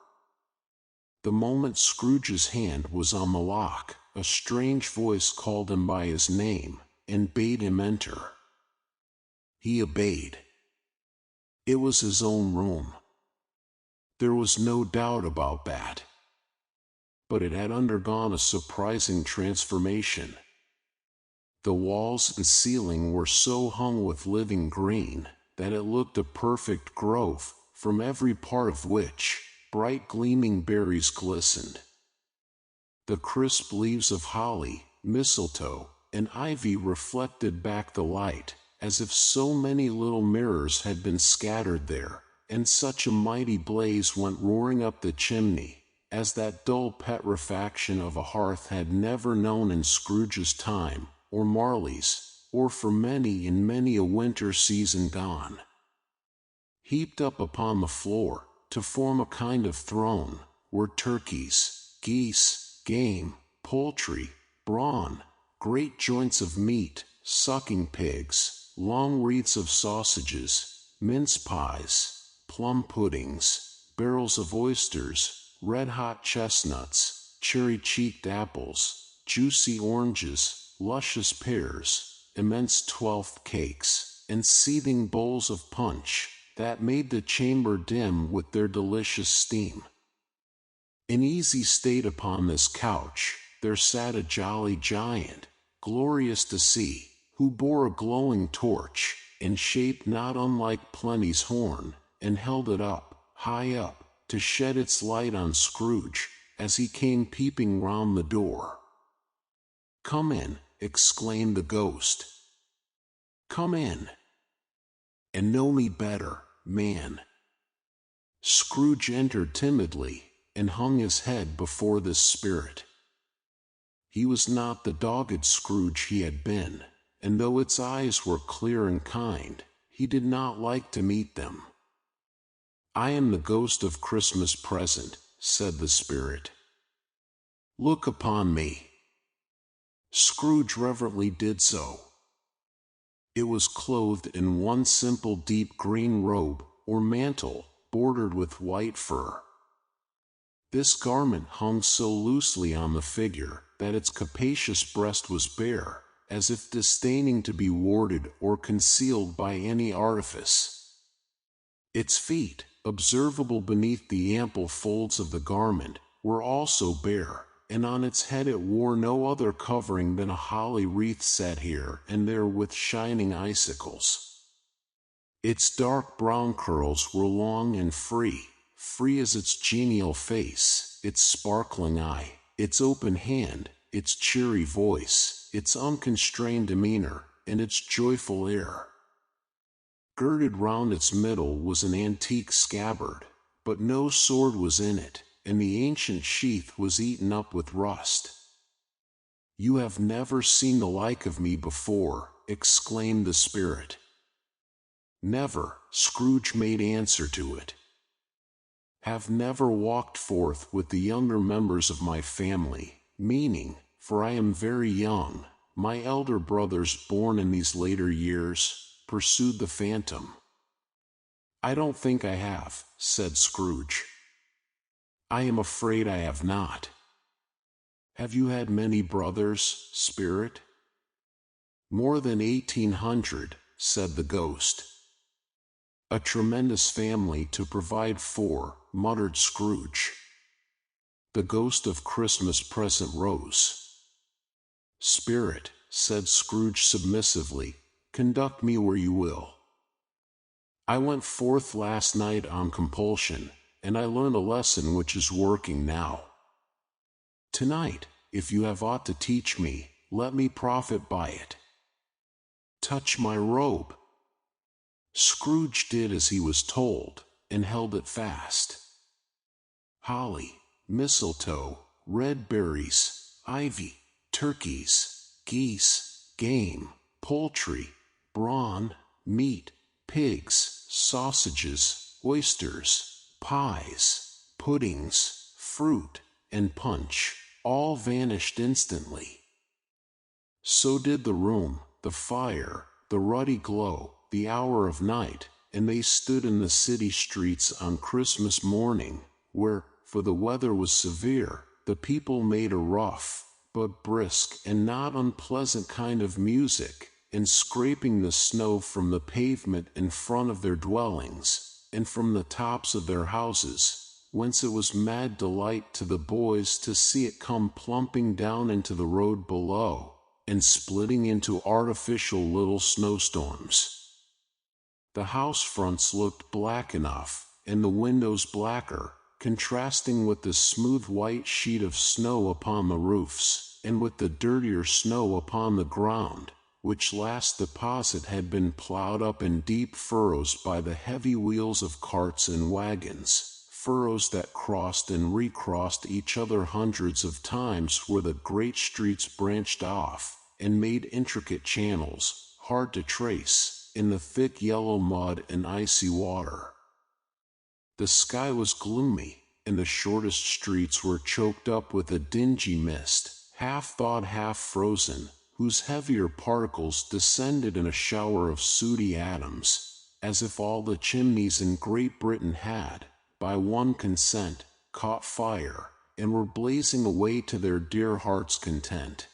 The moment Scrooge's hand was on the lock, a strange voice called him by his name, and bade him enter. He obeyed. It was his own room. There was no doubt about that. But it had undergone a surprising transformation. The walls and ceiling were so hung with living green that it looked a perfect grove, from every part of which bright gleaming berries glistened. The crisp leaves of holly, mistletoe, and ivy reflected back the light, as if so many little mirrors had been scattered there, and such a mighty blaze went roaring up the chimney, as that dull petrifaction of a hearth had never known in Scrooge's time, or Marley's, or for many and many a winter season gone. Heaped up upon the floor, to form a kind of throne, were turkeys, geese, game, poultry, brawn, great joints of meat, sucking pigs, long wreaths of sausages, mince pies, plum puddings, barrels of oysters, red-hot chestnuts, cherry-cheeked apples, juicy oranges, luscious pears, immense twelfth cakes, and seething bowls of punch, that made the chamber dim with their delicious steam. In easy state upon this couch, there sat a jolly giant, glorious to see, who bore a glowing torch, in shape not unlike Plenty's horn, and held it up, high up, to shed its light on Scrooge, as he came peeping round the door. "Come in," exclaimed the ghost. "Come in, and know me better, man." Scrooge entered timidly, and hung his head before this spirit. He was not the dogged Scrooge he had been, and though its eyes were clear and kind, he did not like to meet them. "I am the ghost of Christmas Present," said the spirit. "Look upon me." Scrooge reverently did so. It was clothed in one simple deep green robe, or mantle, bordered with white fur. This garment hung so loosely on the figure that its capacious breast was bare, as if disdaining to be warded or concealed by any artifice. Its feet, observable beneath the ample folds of the garment, were also bare, and on its head it wore no other covering than a holly wreath set here and there with shining icicles. Its dark brown curls were long and free as its genial face, its sparkling eye, its open hand, its cheery voice, its unconstrained demeanor, and its joyful air. Girded round its middle was an antique scabbard, but no sword was in it, and the ancient sheath was eaten up with rust. "You have never seen the like of me before," exclaimed the spirit. "Never," Scrooge made answer to it. "Have never walked forth with the younger members of my family, meaning, for I am very young, my elder brothers born in these later years," pursued the phantom. "I don't think I have," said Scrooge. "I am afraid I have not." "Have you had many brothers, spirit?" "More than 1,800, said the ghost. "A tremendous family to provide for," muttered Scrooge. The ghost of Christmas Present rose. "Spirit," said Scrooge submissively, "conduct me where you will. I went forth last night on compulsion, and I learned a lesson which is working now. Tonight, if you have aught to teach me, let me profit by it. Touch my robe." Scrooge did as he was told, and held it fast. Holly, mistletoe, red berries, ivy, turkeys, geese, game, poultry, brawn, meat, pigs, sausages, oysters, pies, puddings, fruit, and punch, all vanished instantly. So did the room, the fire, the ruddy glow, the hour of night, and they stood in the city streets on Christmas morning, where, for the weather was severe, the people made a rough, but brisk and not unpleasant kind of music, in scraping the snow from the pavement in front of their dwellings, and from the tops of their houses, whence it was mad delight to the boys to see it come plumping down into the road below, and splitting into artificial little snowstorms. The house fronts looked black enough, and the windows blacker, contrasting with the smooth white sheet of snow upon the roofs, and with the dirtier snow upon the ground, which last deposit had been plowed up in deep furrows by the heavy wheels of carts and wagons, furrows that crossed and recrossed each other hundreds of times where the great streets branched off, and made intricate channels, hard to trace, in the thick yellow mud and icy water. The sky was gloomy, and the shortest streets were choked up with a dingy mist, half thawed, half frozen, whose heavier particles descended in a shower of sooty atoms, as if all the chimneys in Great Britain had, by one consent, caught fire, and were blazing away to their dear hearts' content.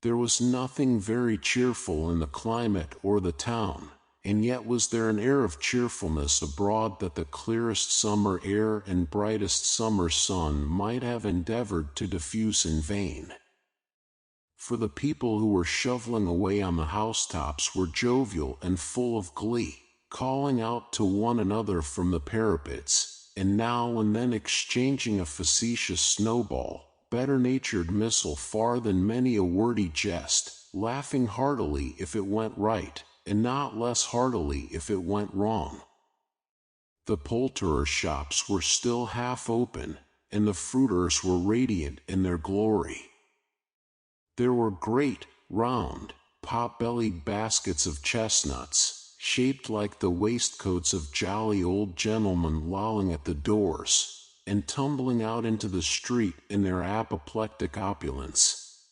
There was nothing very cheerful in the climate or the town, and yet was there an air of cheerfulness abroad that the clearest summer air and brightest summer sun might have endeavored to diffuse in vain. For the people who were shoveling away on the housetops were jovial and full of glee, calling out to one another from the parapets, and now and then exchanging a facetious snowball, better-natured missile far than many a wordy jest, laughing heartily if it went right, and not less heartily if it went wrong. The poulterers' shops were still half open, and the fruiterers were radiant in their glory. There were great, round, pot-bellied baskets of chestnuts, shaped like the waistcoats of jolly old gentlemen lolling at the doors, and tumbling out into the street in their apoplectic opulence.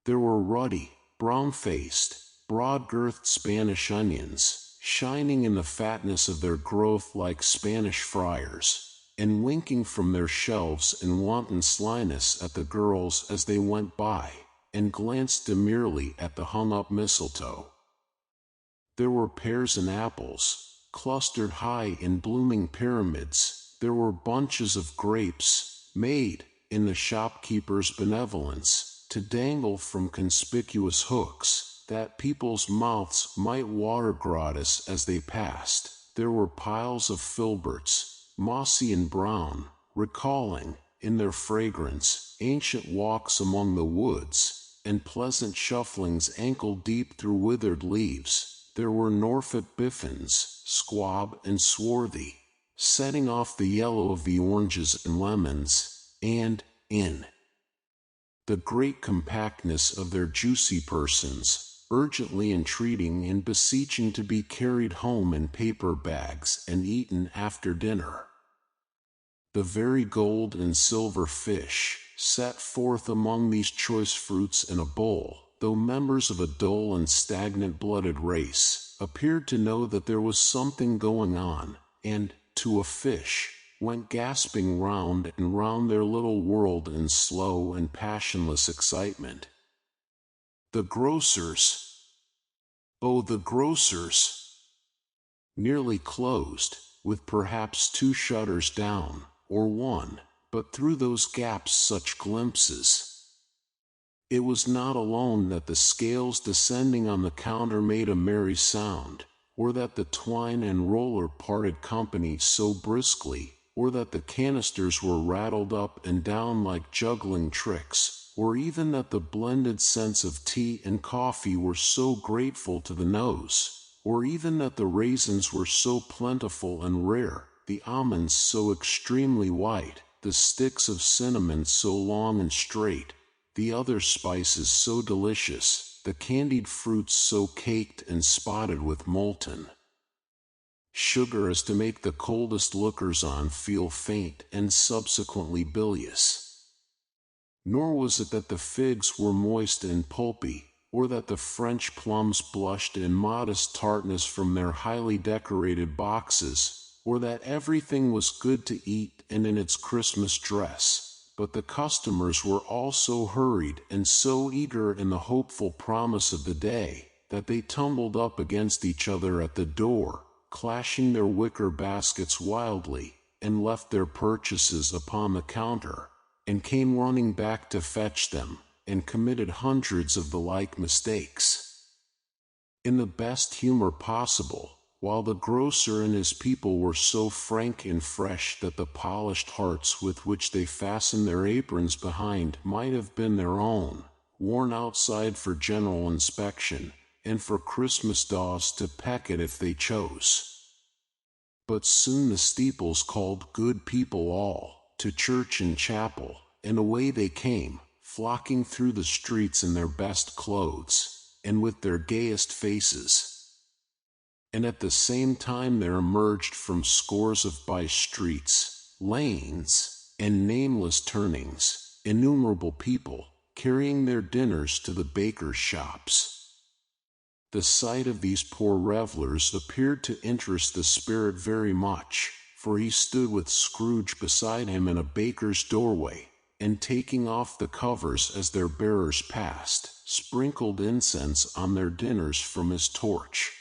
There were ruddy, brown-faced, broad-girthed Spanish onions, shining in the fatness of their growth like Spanish friars, and winking from their shelves in wanton slyness at the girls as they went by, and glanced demurely at the hung-up mistletoe. There were pears and apples, clustered high in blooming pyramids. There were bunches of grapes, made, in the shopkeeper's benevolence, to dangle from conspicuous hooks, that people's mouths might water gratis as they passed. There were piles of filberts, mossy and brown, recalling, in their fragrance, ancient walks among the woods, and pleasant shufflings ankle-deep through withered leaves. There were Norfolk biffins, squab and swarthy, setting off the yellow of the oranges and lemons, and, in the great compactness of their juicy persons, urgently entreating and beseeching to be carried home in paper bags and eaten after dinner. The very gold and silver fish, set forth among these choice fruits in a bowl, though members of a dull and stagnant-blooded race, appeared to know that there was something going on, and, to a fish, went gasping round and round their little world in slow and passionless excitement. The grocers, oh, the grocers! Nearly closed, with perhaps 2 shutters down, or 1, but through those gaps such glimpses. It was not alone that the scales descending on the counter made a merry sound, or that the twine and roller parted company so briskly, or that the canisters were rattled up and down like juggling tricks, or even that the blended scents of tea and coffee were so grateful to the nose, or even that the raisins were so plentiful and rare, the almonds so extremely white, the sticks of cinnamon so long and straight, the other spices so delicious, the candied fruits so caked and spotted with molten sugar as to make the coldest lookers-on feel faint and subsequently bilious. Nor was it that the figs were moist and pulpy, or that the French plums blushed in modest tartness from their highly decorated boxes, or that everything was good to eat and in its Christmas dress. But the customers were all so hurried and so eager in the hopeful promise of the day, that they tumbled up against each other at the door, clashing their wicker baskets wildly, and left their purchases upon the counter, and came running back to fetch them, and committed hundreds of the like mistakes. In the best humor possible, while the grocer and his people were so frank and fresh that the polished hearts with which they fastened their aprons behind might have been their own, worn outside for general inspection, and for Christmas daws to peck at if they chose. But soon the steeples called good people all, to church and chapel, and away they came, flocking through the streets in their best clothes, and with their gayest faces. And at the same time there emerged from scores of by-streets, lanes, and nameless turnings, innumerable people, carrying their dinners to the bakers' shops. The sight of these poor revelers appeared to interest the spirit very much, for he stood with Scrooge beside him in a baker's doorway, and taking off the covers as their bearers passed, sprinkled incense on their dinners from his torch.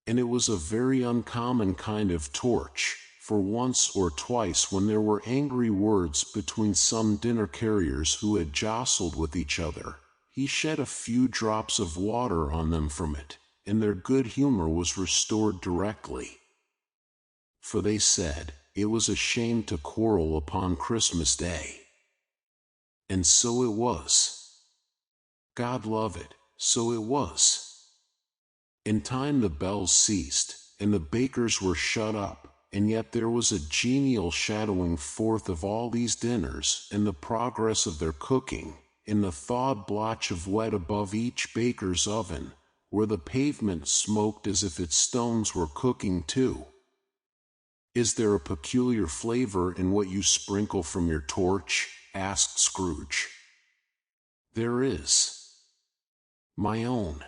And it was a very uncommon kind of torch, for once or twice when there were angry words between some dinner carriers who had jostled with each other, he shed a few drops of water on them from it, and their good humor was restored directly. For they said, it was a shame to quarrel upon Christmas Day. And so it was. God love it, so it was. In time the bells ceased, and the bakers were shut up, and yet there was a genial shadowing forth of all these dinners, and the progress of their cooking, in the thawed blotch of wet above each baker's oven, where the pavement smoked as if its stones were cooking too. Is there a peculiar flavor in what you sprinkle from your torch? Asked Scrooge. There is. My own.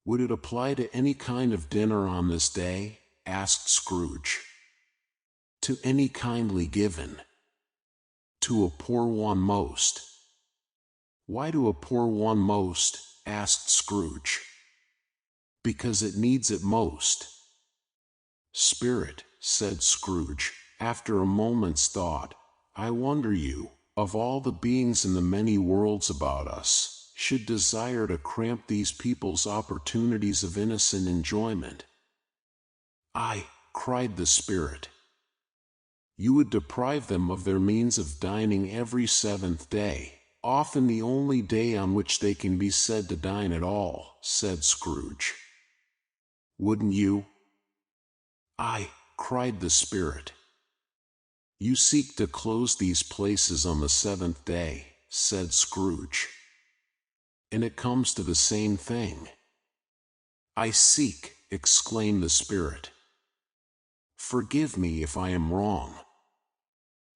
Would it apply to any kind of dinner on this day? Asked Scrooge. To any kindly given. To a poor one most. Why to a poor one most? Asked Scrooge. Because it needs it most. Spirit, said Scrooge, after a moment's thought, I wonder you, of all the beings in the many worlds about us, should desire to cramp these people's opportunities of innocent enjoyment. Aye, cried the spirit. You would deprive them of their means of dining every seventh day, often the only day on which they can be said to dine at all, said Scrooge. Wouldn't you? Aye, cried the spirit. You seek to close these places on the seventh day, said Scrooge. And it comes to the same thing. I seek, exclaimed the spirit. Forgive me if I am wrong.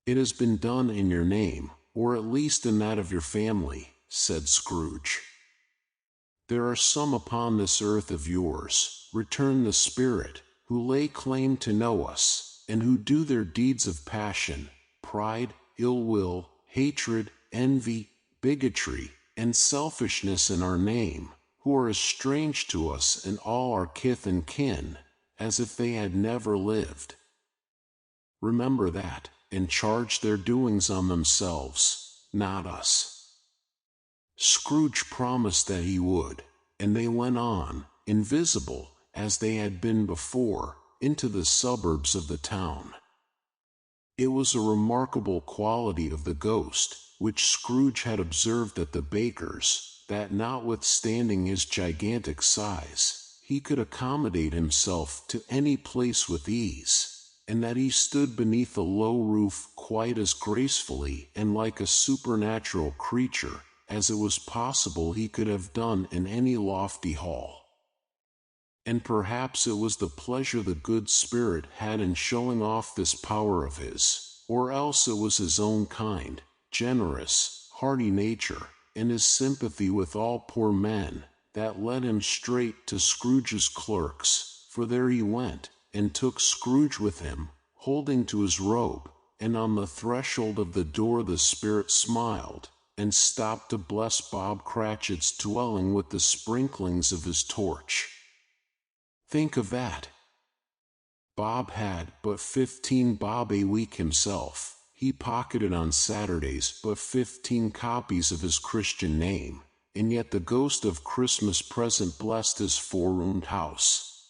It has been done in your name, or at least in that of your family, said Scrooge. There are some upon this earth of yours, returned the spirit, who lay claim to know us, and who do their deeds of passion, pride, ill will, hatred, envy, bigotry, and selfishness in our name, who are as strange to us and all our kith and kin, as if they had never lived. Remember that, and charge their doings on themselves, not us. Scrooge promised that he would, and they went on, invisible, as they had been before, into the suburbs of the town. It was a remarkable quality of the ghost, which Scrooge had observed at the baker's, that notwithstanding his gigantic size, he could accommodate himself to any place with ease, and that he stood beneath a low roof quite as gracefully and like a supernatural creature as it was possible he could have done in any lofty hall. And perhaps it was the pleasure the good spirit had in showing off this power of his, or else it was his own kind, generous, hearty nature, and his sympathy with all poor men, that led him straight to Scrooge's clerks, for there he went, and took Scrooge with him, holding to his robe, and on the threshold of the door the spirit smiled, and stopped to bless Bob Cratchit's dwelling with the sprinklings of his torch. Think of that. Bob had but 15 bob a week himself, he pocketed on Saturdays but 15 copies of his Christian name, and yet the ghost of Christmas present blessed his four-roomed house.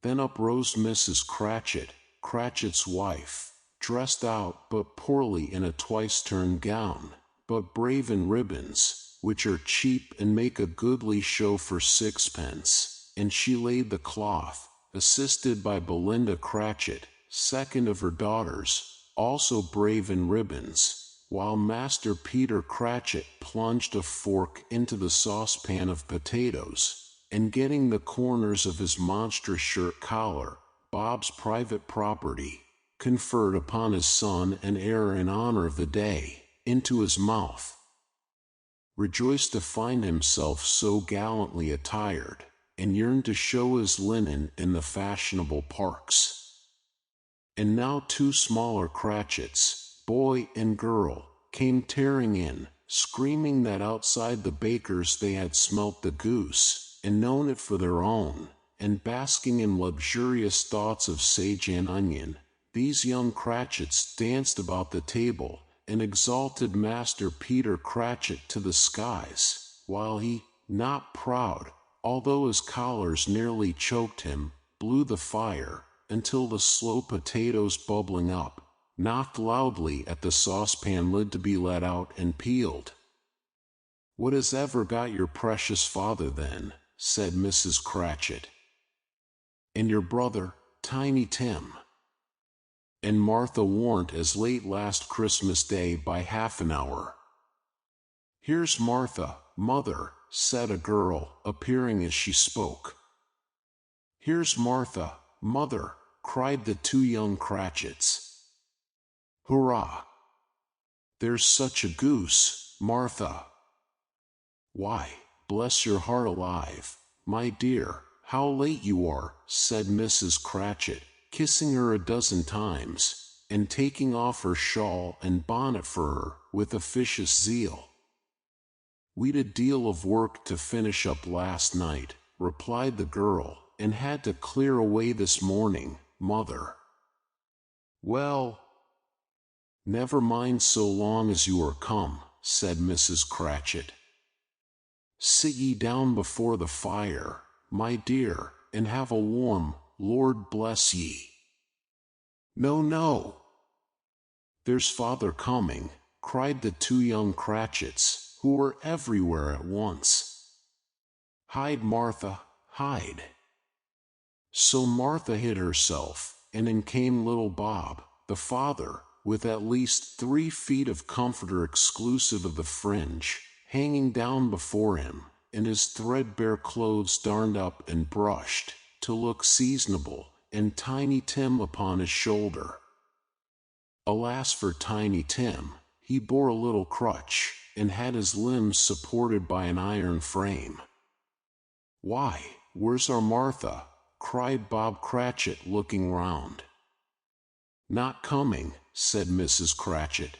Then up rose Mrs. Cratchit, Cratchit's wife, dressed out but poorly in a twice-turned gown, but brave in ribbons, which are cheap and make a goodly show for sixpence, and she laid the cloth, assisted by Belinda Cratchit, second of her daughters, also brave in ribbons, while Master Peter Cratchit plunged a fork into the saucepan of potatoes, and getting the corners of his monstrous shirt collar, Bob's private property, conferred upon his son and heir in honor of the day, into his mouth, rejoiced to find himself so gallantly attired, and yearned to show his linen in the fashionable parks. And now two smaller Cratchits, boy and girl, came tearing in, screaming that outside the baker's they had smelt the goose, and known it for their own, and basking in luxurious thoughts of sage and onion, these young Cratchits danced about the table, and exalted Master Peter Cratchit to the skies, while he, not proud, although his collars nearly choked him, blew the fire, until the slow potatoes bubbling up, knocked loudly at the saucepan lid to be let out and peeled. "What has ever got your precious father, then?" said Mrs. Cratchit. "And your brother, Tiny Tim?" "And Martha warn't as late last Christmas Day by half an hour." "Here's Martha, mother," said a girl, appearing as she spoke. "Here's Martha, mother," cried the two young Cratchits. "Hurrah! There's such a goose, Martha." "Why, bless your heart alive, my dear, how late you are," said Mrs. Cratchit, kissing her a dozen times, and taking off her shawl and bonnet for her, with officious zeal. "We'd a deal of work to finish up last night," replied the girl, "and had to clear away this morning, mother." "Well, never mind so long as you are come," said Mrs. Cratchit. "Sit ye down before the fire, my dear, and have a warm, Lord bless ye." "No, no! There's father coming," cried the two young Cratchits, who were everywhere at once. "Hide, Martha, hide." So Martha hid herself, and in came little Bob, the father, with at least 3 feet of comforter exclusive of the fringe, hanging down before him, and his threadbare clothes darned up and brushed, to look seasonable, and Tiny Tim upon his shoulder. Alas for Tiny Tim, he bore a little crutch, and had his limbs supported by an iron frame. "Why, where's our Martha?" cried Bob Cratchit, looking round. "Not coming," said Mrs. Cratchit.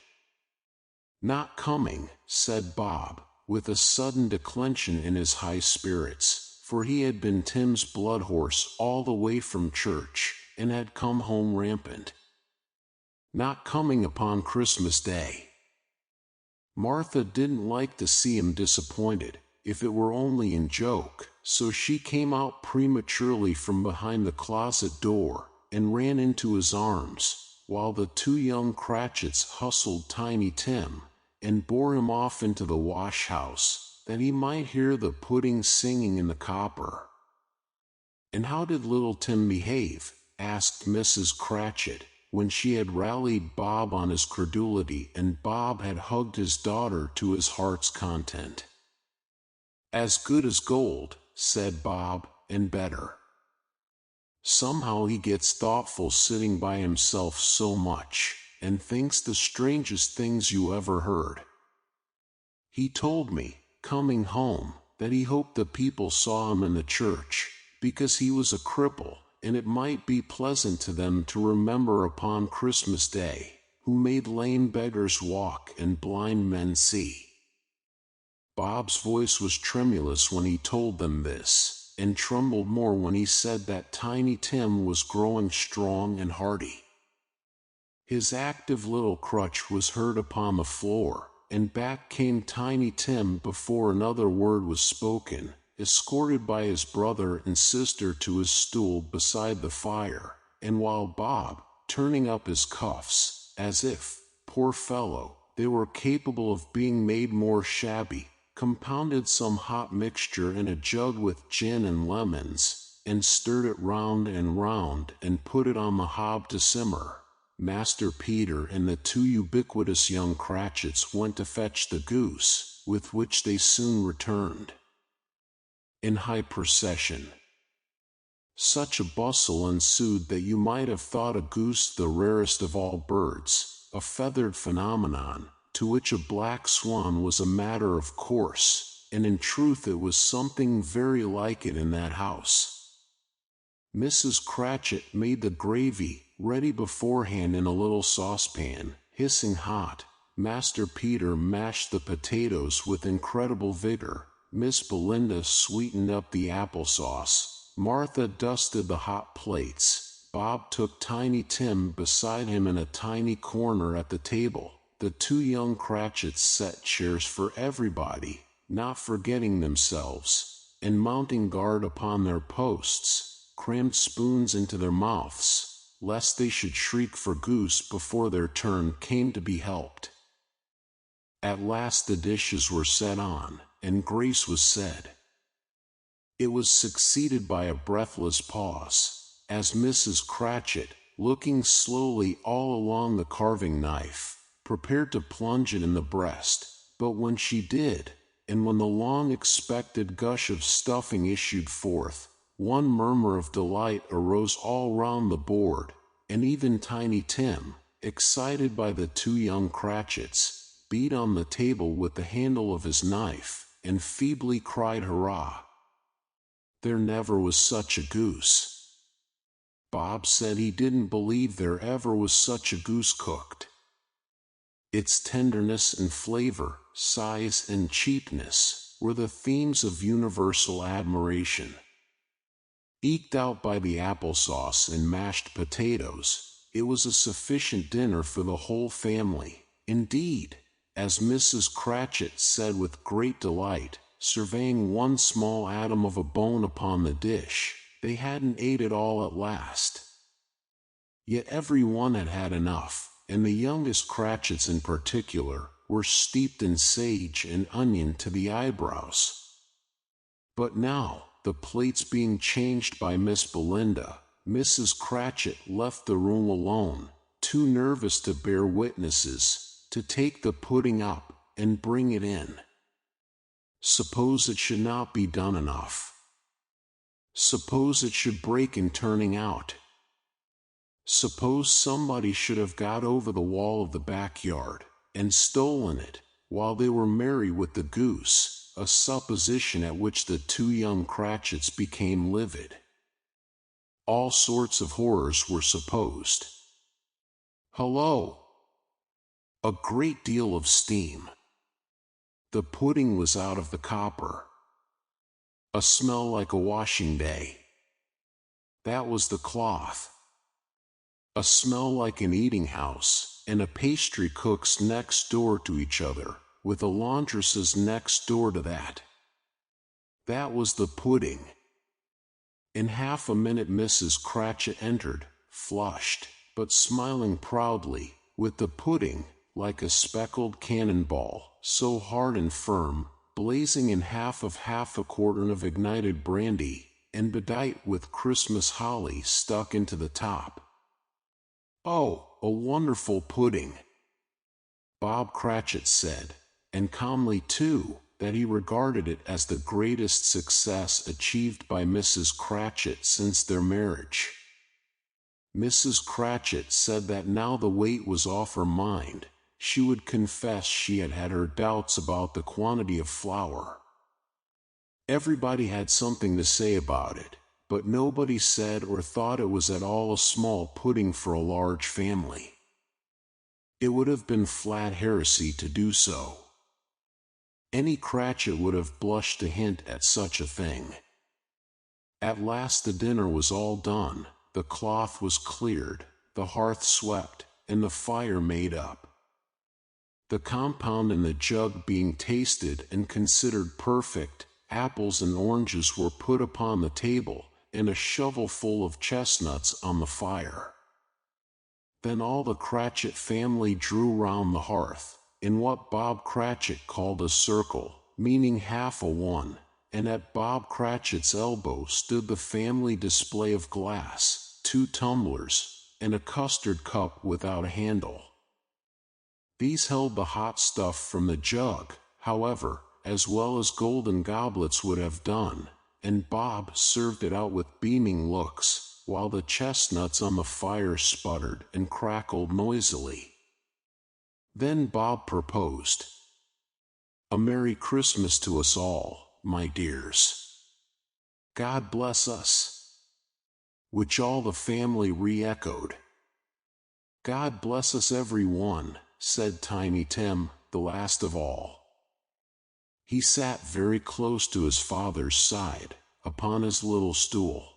"Not coming," said Bob, with a sudden declension in his high spirits, for he had been Tim's blood horse all the way from church, and had come home rampant. "Not coming upon Christmas Day." Martha didn't like to see him disappointed, if it were only in joke, so she came out prematurely from behind the closet door, and ran into his arms, while the two young Cratchits hustled Tiny Tim, and bore him off into the wash-house, that he might hear the pudding singing in the copper. "And how did little Tim behave?" asked Mrs. Cratchit, when she had rallied Bob on his credulity and Bob had hugged his daughter to his heart's content. "As good as gold," said Bob, "and better. Somehow he gets thoughtful sitting by himself so much, and thinks the strangest things you ever heard. He told me, coming home, that he hoped the people saw him in the church, because he was a cripple, and it might be pleasant to them to remember upon Christmas Day, who made lame beggars walk and blind men see." Bob's voice was tremulous when he told them this, and trembled more when he said that Tiny Tim was growing strong and hearty. His active little crutch was heard upon the floor, and back came Tiny Tim before another word was spoken, escorted by his brother and sister to his stool beside the fire, and while Bob, turning up his cuffs, as if, poor fellow, they were capable of being made more shabby, compounded some hot mixture in a jug with gin and lemons, and stirred it round and put it on the hob to simmer. Master Peter and the two ubiquitous young Cratchits went to fetch the goose, with which they soon returned in high procession. Such a bustle ensued that you might have thought a goose the rarest of all birds, a feathered phenomenon, to which a black swan was a matter of course, and in truth it was something very like it in that house. Mrs. Cratchit made the gravy ready beforehand in a little saucepan, hissing hot. Master Peter mashed the potatoes with incredible vigor. Miss Belinda sweetened up the applesauce. Martha dusted the hot plates. Bob took Tiny Tim beside him in a tiny corner at the table. The two young Cratchits set chairs for everybody, not forgetting themselves, and mounting guard upon their posts, crammed spoons into their mouths, lest they should shriek for goose before their turn came to be helped. At last the dishes were set on, and grace was said. It was succeeded by a breathless pause, as Mrs. Cratchit, looking slowly all along the carving knife, prepared to plunge it in the breast, but when she did, and when the long-expected gush of stuffing issued forth, one murmur of delight arose all round the board, and even Tiny Tim, excited by the two young Cratchits, beat on the table with the handle of his knife, and feebly cried hurrah. There never was such a goose. Bob said he didn't believe there ever was such a goose cooked. Its tenderness and flavor, size and cheapness, were the themes of universal admiration. Eked out by the applesauce and mashed potatoes, it was a sufficient dinner for the whole family. Indeed, as Mrs. Cratchit said with great delight, surveying one small atom of a bone upon the dish, they hadn't ate it all at last. Yet every one had had enough, and the youngest Cratchits in particular were steeped in sage and onion to the eyebrows. But now, the plates being changed by Miss Belinda, Mrs. Cratchit left the room alone, too nervous to bear witnesses, to take the pudding up and bring it in. Suppose it should not be done enough. Suppose it should break in turning out. Suppose somebody should have got over the wall of the backyard and stolen it while they were merry with the goose, a supposition at which the two young Cratchits became livid. All sorts of horrors were supposed. Hullo! A great deal of steam. The pudding was out of the copper. A smell like a washing day. That was the cloth. A smell like an eating house, and a pastry cook's next door to each other, with a laundress's next door to that. That was the pudding. In half a minute Mrs. Cratchit entered, flushed, but smiling proudly, with the pudding, like a speckled cannonball, so hard and firm, blazing in half a quartern of ignited brandy, and bedight with Christmas holly stuck into the top. "Oh, a wonderful pudding!" Bob Cratchit said, and calmly too, that he regarded it as the greatest success achieved by Mrs. Cratchit since their marriage. Mrs. Cratchit said that now the weight was off her mind, she would confess she had had her doubts about the quantity of flour. Everybody had something to say about it, but nobody said or thought it was at all a small pudding for a large family. It would have been flat heresy to do so. Any Cratchit would have blushed to hint at such a thing. At last the dinner was all done, the cloth was cleared, the hearth swept, and the fire made up. The compound in the jug being tasted and considered perfect, apples and oranges were put upon the table, and a shovelful of chestnuts on the fire. Then all the Cratchit family drew round the hearth, in what Bob Cratchit called a circle, meaning half a one, and at Bob Cratchit's elbow stood the family display of glass, 2 tumblers, and a custard cup without a handle. These held the hot stuff from the jug, however, as well as golden goblets would have done, and Bob served it out with beaming looks, while the chestnuts on the fire sputtered and crackled noisily. Then Bob proposed, "A Merry Christmas to us all, my dears. God bless us." Which all the family re-echoed. "God bless us every one," said Tiny Tim, the last of all. He sat very close to his father's side, upon his little stool.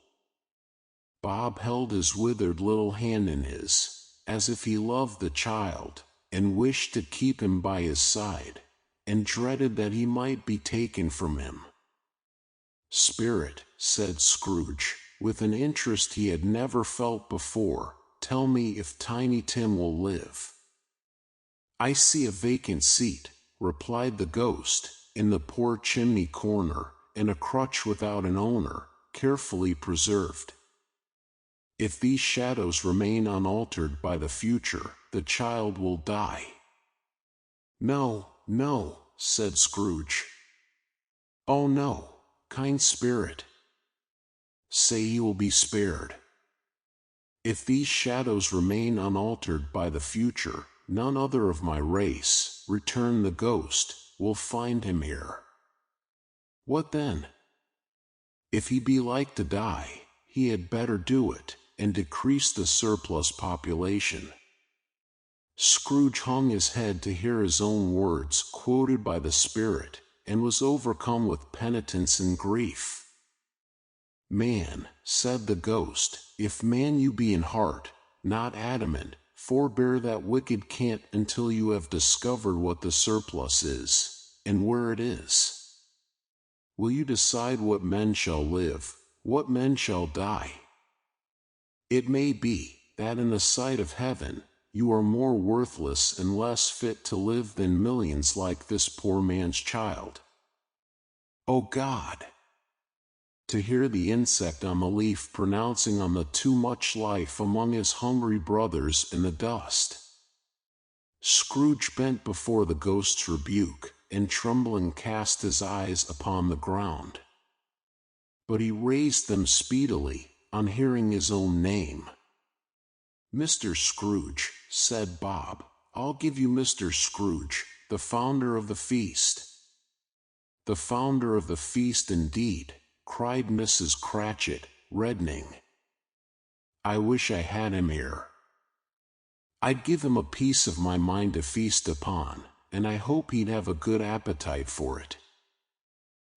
Bob held his withered little hand in his, as if he loved the child, and wished to keep him by his side, and dreaded that he might be taken from him. "Spirit," said Scrooge, with an interest he had never felt before, "tell me if Tiny Tim will live." "I see a vacant seat," replied the ghost, "in the poor chimney corner, and a crutch without an owner, carefully preserved. If these shadows remain unaltered by the future, the child will die." "No, no," said Scrooge. "Oh no, kind spirit. Say he will be spared. If these shadows remain unaltered by the future, none other of my race," returned the ghost, "will find him here." "What then?" "If he be like to die, he had better do it, and decrease the surplus population." Scrooge hung his head to hear his own words quoted by the spirit, and was overcome with penitence and grief. "Man," said the ghost, "if man you be in heart, not adamant, forbear that wicked cant until you have discovered what the surplus is, and where it is. Will you decide what men shall live, what men shall die? It may be, that in the sight of heaven, you are more worthless and less fit to live than millions like this poor man's child. O God! To hear the insect on the leaf pronouncing on the too much life among his hungry brothers in the dust." Scrooge bent before the ghost's rebuke, and trembling cast his eyes upon the ground. But he raised them speedily, on hearing his own name. "Mr. Scrooge," said Bob, "I'll give you Mr. Scrooge, the founder of the feast." "The founder of the feast indeed," cried Mrs. Cratchit, reddening. "I wish I had him here. I'd give him a piece of my mind to feast upon, and I hope he'd have a good appetite for it."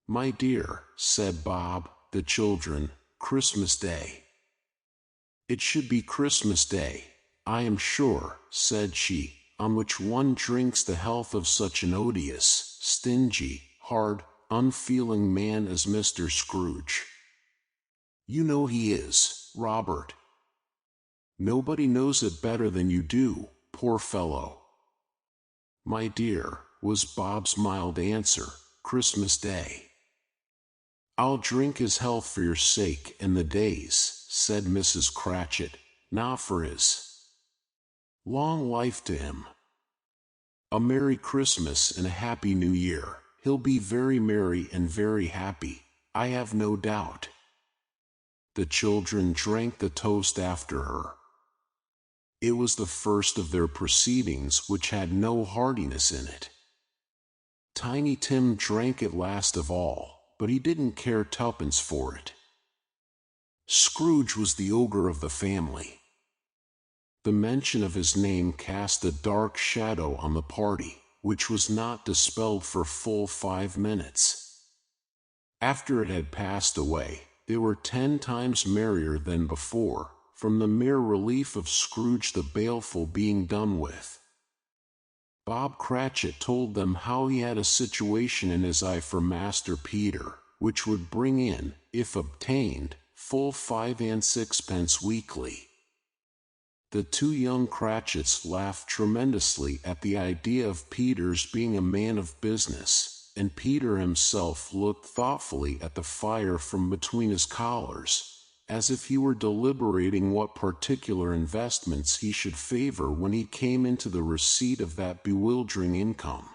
"My dear," said Bob, "the children, Christmas Day." "It should be Christmas Day, I am sure," said she, "on which one drinks the health of such an odious, stingy, hard, unfeeling man as Mr. Scrooge. You know he is, Robert. Nobody knows it better than you do, poor fellow." "My dear," was Bob's mild answer, "Christmas Day." "I'll drink his health for your sake and the day's," said Mrs. Cratchit, "not for his. Long life to him. A Merry Christmas and a Happy New Year. He'll be very merry and very happy, I have no doubt." The children drank the toast after her. It was the first of their proceedings which had no heartiness in it. Tiny Tim drank it last of all, but he didn't care tuppence for it. Scrooge was the ogre of the family. The mention of his name cast a dark shadow on the party, which was not dispelled for full 5 minutes. After it had passed away, they were 10 times merrier than before, from the mere relief of Scrooge the Baleful being done with. Bob Cratchit told them how he had a situation in his eye for Master Peter, which would bring in, if obtained, full 5 and 6 weekly. The two young Cratchits laughed tremendously at the idea of Peter's being a man of business, and Peter himself looked thoughtfully at the fire from between his collars, as if he were deliberating what particular investments he should favor when he came into the receipt of that bewildering income.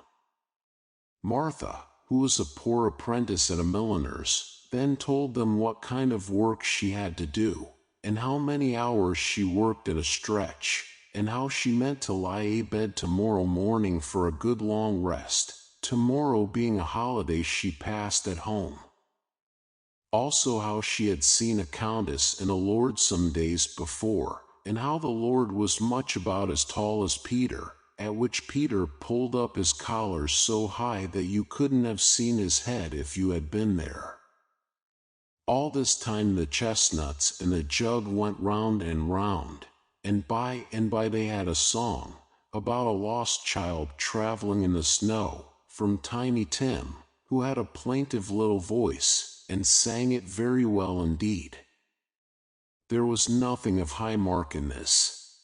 Martha, who was a poor apprentice at a milliner's, then told them what kind of work she had to do, and how many hours she worked at a stretch, and how she meant to lie abed tomorrow morning for a good long rest, tomorrow being a holiday she passed at home. Also how she had seen a countess and a lord some days before, and how the lord was much about as tall as Peter, at which Peter pulled up his collars so high that you couldn't have seen his head if you had been there. All this time the chestnuts and the jug went round and round, and by they had a song about a lost child traveling in the snow, from Tiny Tim, who had a plaintive little voice, and sang it very well indeed. There was nothing of high mark in this.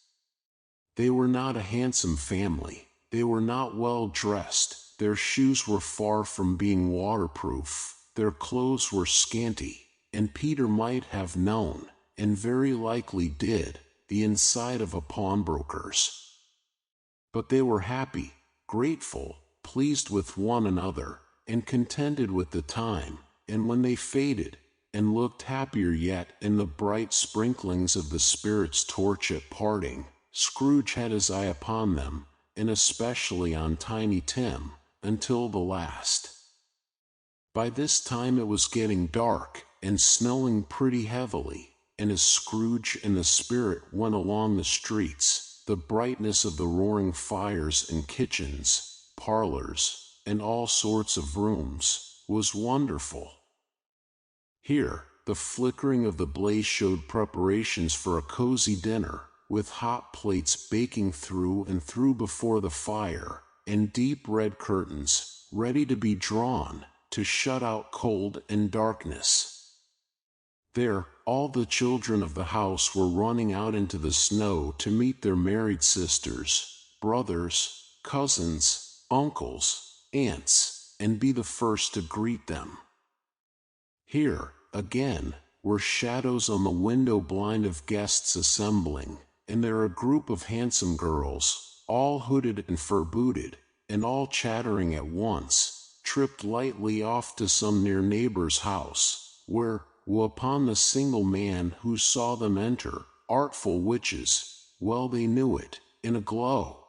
They were not a handsome family, they were not well dressed, their shoes were far from being waterproof, their clothes were scanty, and Peter might have known, and very likely did, the inside of a pawnbroker's. But they were happy, grateful, pleased with one another, and contented with the time, and when they faded, and looked happier yet in the bright sprinklings of the Spirit's torch at parting, Scrooge had his eye upon them, and especially on Tiny Tim, until the last. By this time it was getting dark, and snowing pretty heavily, and as Scrooge and the Spirit went along the streets, the brightness of the roaring fires in kitchens, parlors, and all sorts of rooms, was wonderful. Here, the flickering of the blaze showed preparations for a cozy dinner, with hot plates baking through and through before the fire, and deep red curtains, ready to be drawn, to shut out cold and darkness. There, all the children of the house were running out into the snow to meet their married sisters, brothers, cousins, uncles, aunts, and be the first to greet them. Here, again, were shadows on the window blind of guests assembling, and there a group of handsome girls, all hooded and fur-booted, and all chattering at once, tripped lightly off to some near neighbor's house, where, upon the single man who saw them enter, artful witches, well they knew it, in a glow.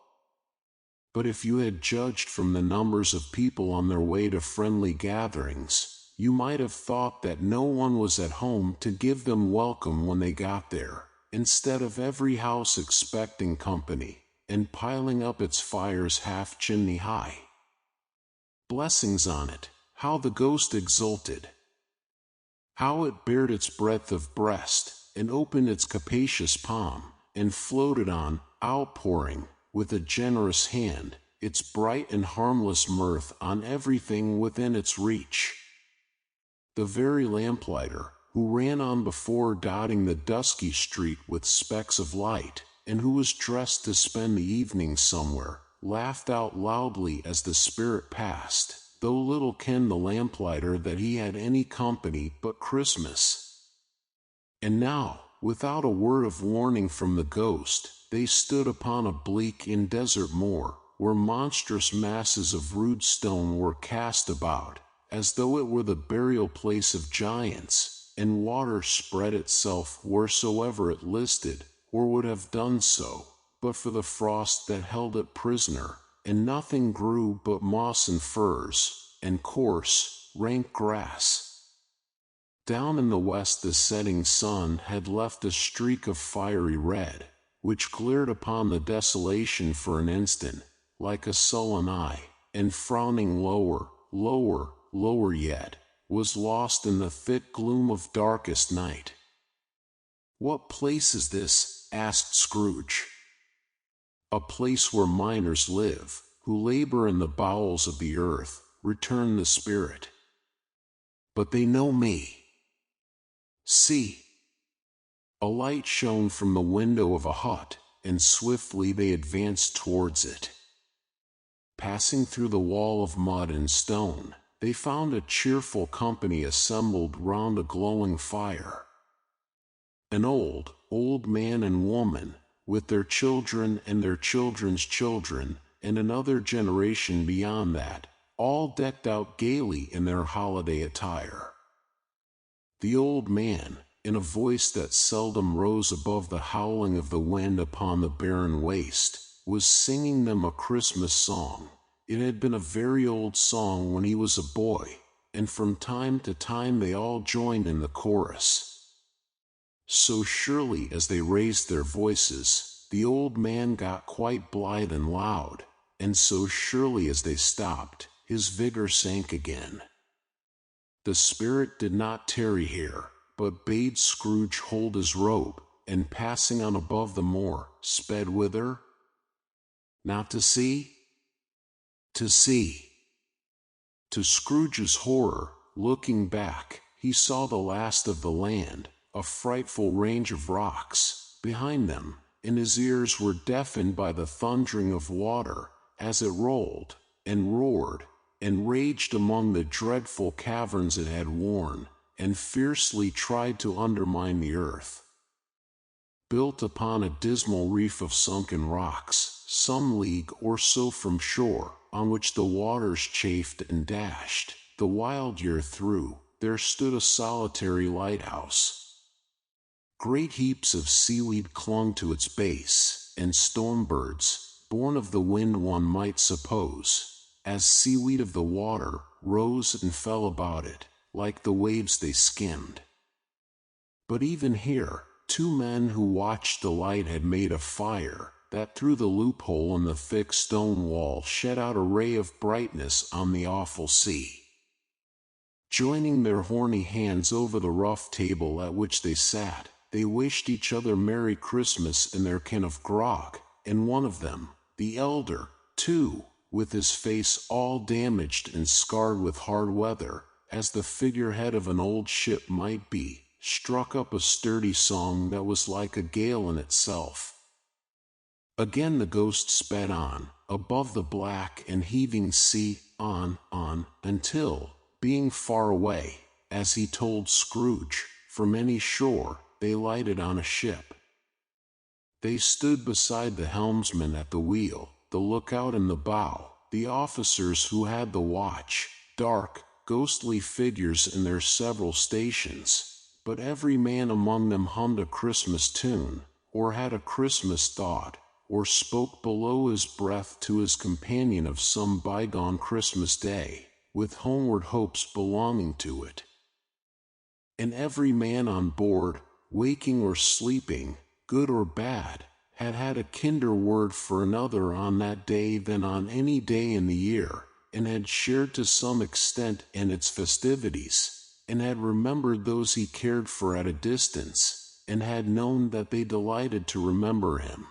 But if you had judged from the numbers of people on their way to friendly gatherings, you might have thought that no one was at home to give them welcome when they got there, instead of every house expecting company, and piling up its fires half chimney high. Blessings on it, how the ghost exulted! How it bared its breadth of breast, and opened its capacious palm, and floated on, outpouring, with a generous hand, its bright and harmless mirth on everything within its reach. The very lamplighter, who ran on before dotting the dusky street with specks of light, and who was dressed to spend the evening somewhere, laughed out loudly as the Spirit passed, though little kenned the lamplighter that he had any company but Christmas. And now, without a word of warning from the ghost, they stood upon a bleak and desert moor, where monstrous masses of rude stone were cast about, as though it were the burial place of giants, and water spread itself wheresoever it listed, or would have done so, but for the frost that held it prisoner, and nothing grew but moss and furze, and coarse, rank grass. Down in the west the setting sun had left a streak of fiery red, which glared upon the desolation for an instant, like a sullen eye, and frowning lower, lower yet, was lost in the thick gloom of darkest night. "What place is this?" asked Scrooge. "A place where miners live, who labor in the bowels of the earth," returned the spirit. "But they know me. See!" A light shone from the window of a hut, and swiftly they advanced towards it. Passing through the wall of mud and stone, they found a cheerful company assembled round a glowing fire. An old man and woman, with their children and their children's children, and another generation beyond that, all decked out gaily in their holiday attire. The old man, in a voice that seldom rose above the howling of the wind upon the barren waste, was singing them a Christmas song. It had been a very old song when he was a boy, and from time to time they all joined in the chorus. So surely as they raised their voices, the old man got quite blithe and loud, and so surely as they stopped, his vigor sank again. The spirit did not tarry here, but bade Scrooge hold his robe, and passing on above the moor, sped whither? Not to see? To see. To Scrooge's horror, looking back, he saw the last of the land, a frightful range of rocks, behind them, and his ears were deafened by the thundering of water, as it rolled, and roared, and raged among the dreadful caverns it had worn, and fiercely tried to undermine the earth. Built upon a dismal reef of sunken rocks, some league or so from shore, on which the waters chafed and dashed, the wild year through, there stood a solitary lighthouse. Great heaps of seaweed clung to its base, and storm-birds, born of the wind one might suppose, as seaweed of the water, rose and fell about it, like the waves they skimmed. But even here, two men who watched the light had made a fire, that through the loophole in the thick stone wall shed out a ray of brightness on the awful sea. Joining their horny hands over the rough table at which they sat, they wished each other Merry Christmas in their can of grog, and one of them, the elder, too, with his face all damaged and scarred with hard weather, as the figurehead of an old ship might be, struck up a sturdy song that was like a gale in itself. Again the ghost sped on, above the black and heaving sea, on, until, being far away, as he told Scrooge, from any shore, they lighted on a ship. They stood beside the helmsman at the wheel, the lookout in the bow, the officers who had the watch, dark, ghostly figures in their several stations, but every man among them hummed a Christmas tune, or had a Christmas thought, or spoke below his breath to his companion of some bygone Christmas day, with homeward hopes belonging to it. And every man on board, waking or sleeping, good or bad, had had a kinder word for another on that day than on any day in the year, and had shared to some extent in its festivities, and had remembered those he cared for at a distance, and had known that they delighted to remember him.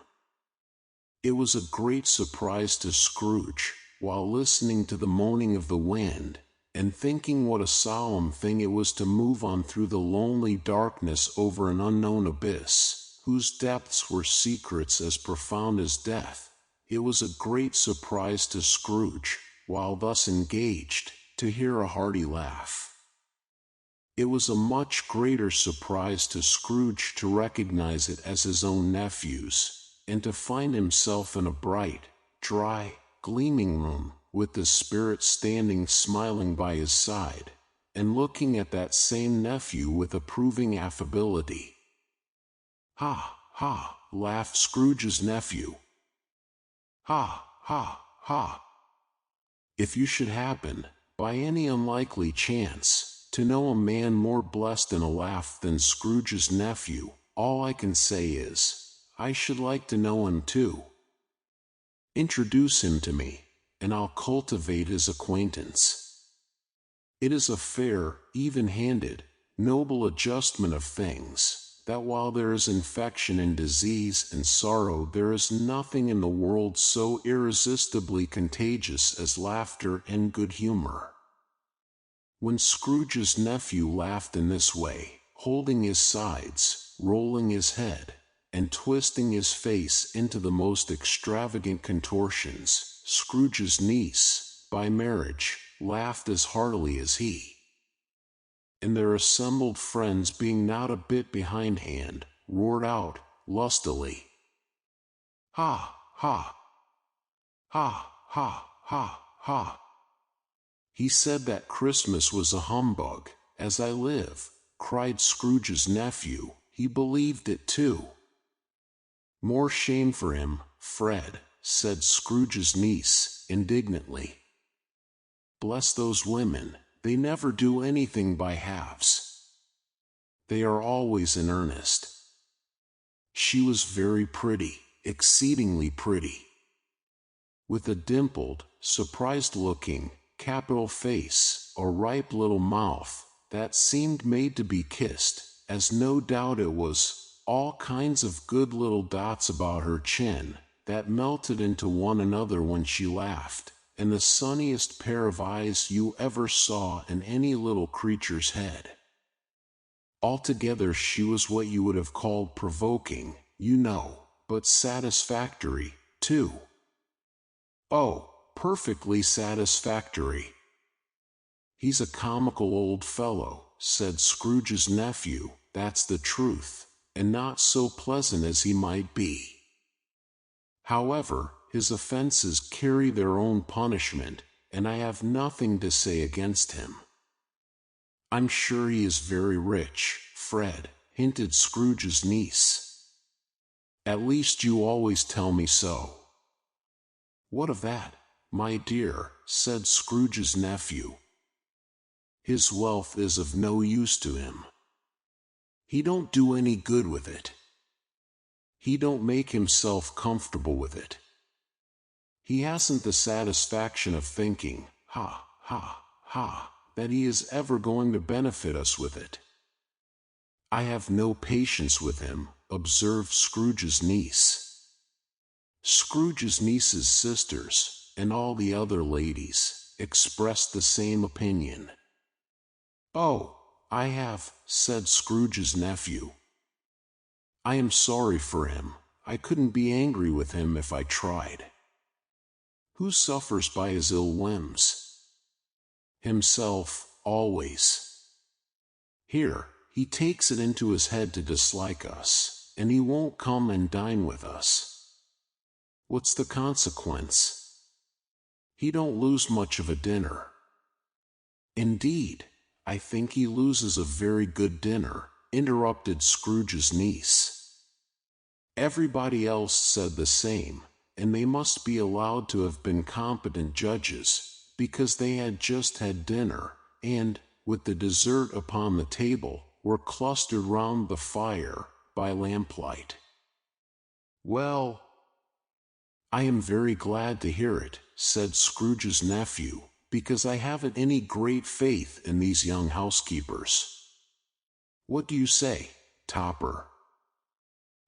It was a great surprise to Scrooge, while listening to the moaning of the wind, and thinking what a solemn thing it was to move on through the lonely darkness over an unknown abyss, whose depths were secrets as profound as death. It was a great surprise to Scrooge, while thus engaged, to hear a hearty laugh. It was a much greater surprise to Scrooge to recognize it as his own nephew's, and to find himself in a bright, dry, gleaming room, with the spirit standing smiling by his side, and looking at that same nephew with approving affability. "Ha, ha," laughed Scrooge's nephew. "Ha, ha, ha. If you should happen, by any unlikely chance, to know a man more blessed in a laugh than Scrooge's nephew, all I can say is, I should like to know him too. Introduce him to me, and I'll cultivate his acquaintance. It is a fair, even-handed, noble adjustment of things, that while there is infection and disease and sorrow, there is nothing in the world so irresistibly contagious as laughter and good humor. When Scrooge's nephew laughed in this way, holding his sides, rolling his head, and twisting his face into the most extravagant contortions, Scrooge's niece, by marriage, laughed as heartily as he. And their assembled friends, being not a bit behindhand, roared out, lustily, "Ha, ha! Ha, ha, ha, ha! He said that Christmas was a humbug, as I live," cried Scrooge's nephew. "He believed it too." "More shame for him, Fred," said Scrooge's niece, indignantly. "Bless those women, they never do anything by halves. They are always in earnest." She was very pretty, exceedingly pretty, with a dimpled, surprised-looking, capital face, a ripe little mouth that seemed made to be kissed, as no doubt it was, all kinds of good little dots about her chin that melted into one another when she laughed, and the sunniest pair of eyes you ever saw in any little creature's head. Altogether she was what you would have called provoking, you know, but satisfactory, too. Oh, perfectly satisfactory. "He's a comical old fellow," said Scrooge's nephew, "that's the truth, and not so pleasant as he might be. However, his offenses carry their own punishment, and I have nothing to say against him." "I'm sure he is very rich, Fred," hinted Scrooge's niece. "At least you always tell me so." "What of that, my dear?" said Scrooge's nephew. "His wealth is of no use to him. He don't do any good with it. He don't make himself comfortable with it. He hasn't the satisfaction of thinking, ha, ha, ha, that he is ever going to benefit us with it." "I have no patience with him," observed Scrooge's niece. Scrooge's niece's sisters, and all the other ladies, expressed the same opinion. "Oh, I have," said Scrooge's nephew. "I am sorry for him. I couldn't be angry with him if I tried. Who suffers by his ill whims? Himself, always. Here, he takes it into his head to dislike us, and he won't come and dine with us. What's the consequence? He don't lose much of a dinner." "Indeed, I think he loses a very good dinner," interrupted Scrooge's niece. Everybody else said the same, and they must be allowed to have been competent judges, because they had just had dinner, and, with the dessert upon the table, were clustered round the fire, by lamplight. "Well, I am very glad to hear it," said Scrooge's nephew, "because I haven't any great faith in these young housekeepers. What do you say, Topper?"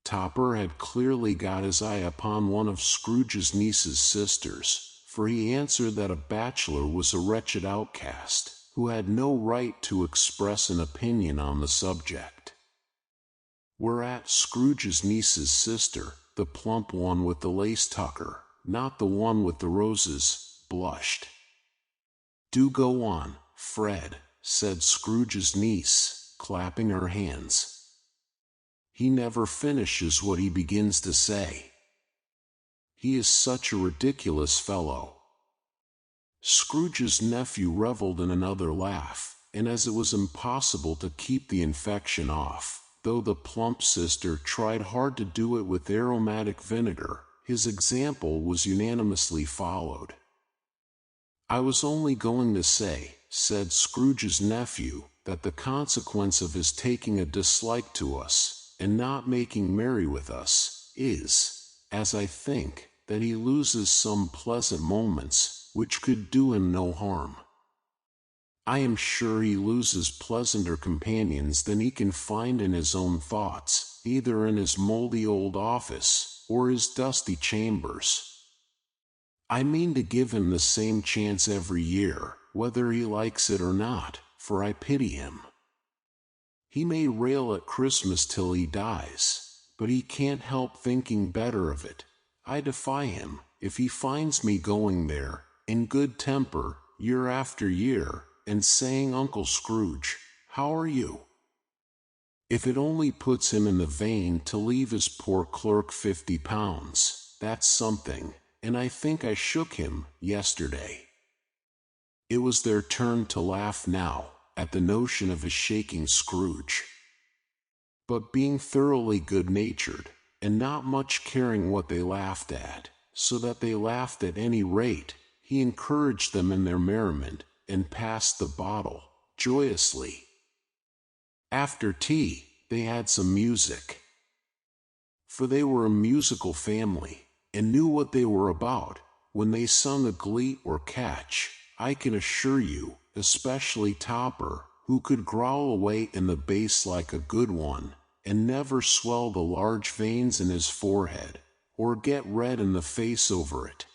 Topper had clearly got his eye upon one of Scrooge's niece's sisters, for he answered that a bachelor was a wretched outcast, who had no right to express an opinion on the subject. Whereat Scrooge's niece's sister, the plump one with the lace tucker, not the one with the roses, blushed. "Do go on, Fred," said Scrooge's niece, clapping her hands. "He never finishes what he begins to say. He is such a ridiculous fellow." Scrooge's nephew reveled in another laugh, and as it was impossible to keep the infection off, though the plump sister tried hard to do it with aromatic vinegar, his example was unanimously followed. "I was only going to say," said Scrooge's nephew, "that the consequence of his taking a dislike to us, and not making merry with us, is, as I think, that he loses some pleasant moments, which could do him no harm." I am sure he loses pleasanter companions than he can find in his own thoughts, either in his moldy old office or his dusty chambers. I mean to give him the same chance every year, whether he likes it or not, for I pity him. He may rail at Christmas till he dies, but he can't help thinking better of it. I defy him, if he finds me going there, in good temper, year after year, and saying, "Uncle Scrooge, how are you?" If it only puts him in the vein to leave his poor clerk £50, that's something, and I think I shook him yesterday. It was their turn to laugh now, at the notion of his shaking Scrooge. But being thoroughly good-natured, and not much caring what they laughed at, so that they laughed at any rate, he encouraged them in their merriment, and passed the bottle, joyously. After tea, they had some music. For they were a musical family, and knew what they were about, when they sung a glee or catch, I can assure you, especially Topper, who could growl away in the bass like a good one, and never swell the large veins in his forehead, or get red in the face over it.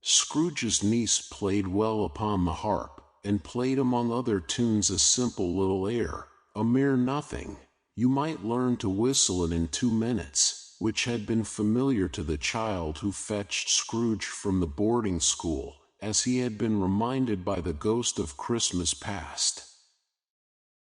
Scrooge's niece played well upon the harp, and played among other tunes a simple little air, a mere nothing, you might learn to whistle it in 2 minutes, which had been familiar to the child who fetched Scrooge from the boarding school, as he had been reminded by the ghost of Christmas past.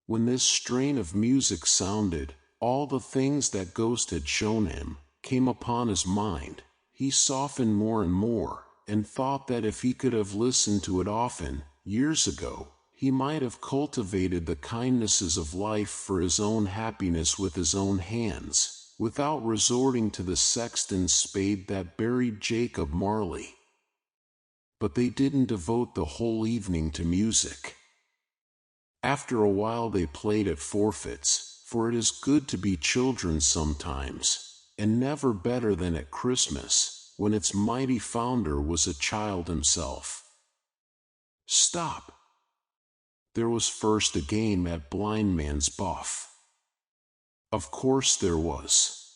When this strain of music sounded, all the things that ghost had shown him came upon his mind. He softened more and more, and thought that if he could have listened to it often, years ago, he might have cultivated the kindnesses of life for his own happiness with his own hands, without resorting to the sexton's spade that buried Jacob Marley. But they didn't devote the whole evening to music. After a while they played at forfeits, for it is good to be children sometimes, and never better than at Christmas, when its mighty founder was a child himself. Stop! There was first a game at blind man's buff. Of course there was.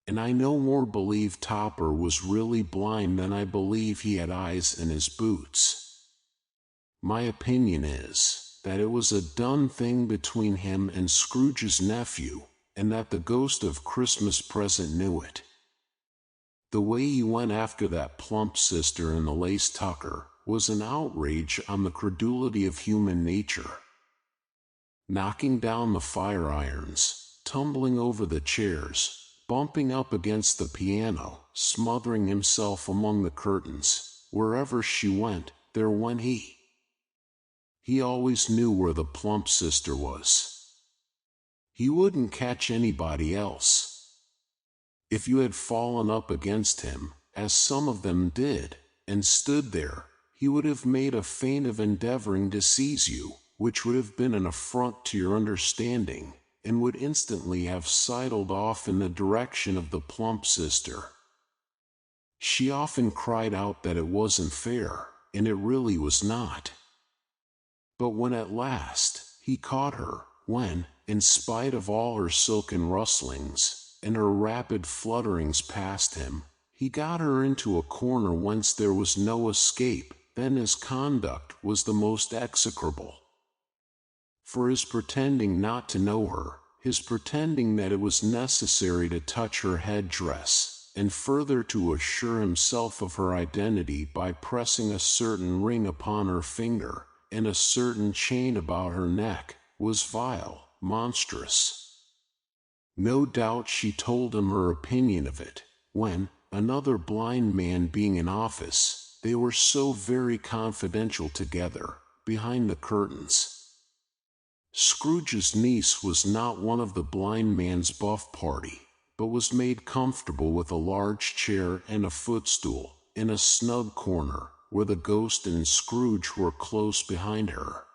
And I no more believe Topper was really blind than I believe he had eyes in his boots. My opinion is that it was a done thing between him and Scrooge's nephew, and that the ghost of Christmas present knew it. The way he went after that plump sister in the lace tucker was an outrage on the credulity of human nature. Knocking down the fire irons, tumbling over the chairs, bumping up against the piano, smothering himself among the curtains, wherever she went, there went he. He always knew where the plump sister was. He wouldn't catch anybody else. If you had fallen up against him, as some of them did, and stood there, he would have made a feint of endeavoring to seize you, which would have been an affront to your understanding, and would instantly have sidled off in the direction of the plump sister. She often cried out that it wasn't fair, and it really was not. But when at last he caught her, when, in spite of all her silken rustlings, and her rapid flutterings past him, he got her into a corner whence there was no escape, then his conduct was the most execrable. For his pretending not to know her, his pretending that it was necessary to touch her headdress, and further to assure himself of her identity by pressing a certain ring upon her finger, and a certain chain about her neck, was vile, monstrous. No doubt she told him her opinion of it, when, another blind man being in office, they were so very confidential together, behind the curtains. Scrooge's niece was not one of the blind man's buff party, but was made comfortable with a large chair and a footstool, in a snug corner, where the ghost and Scrooge were close behind her.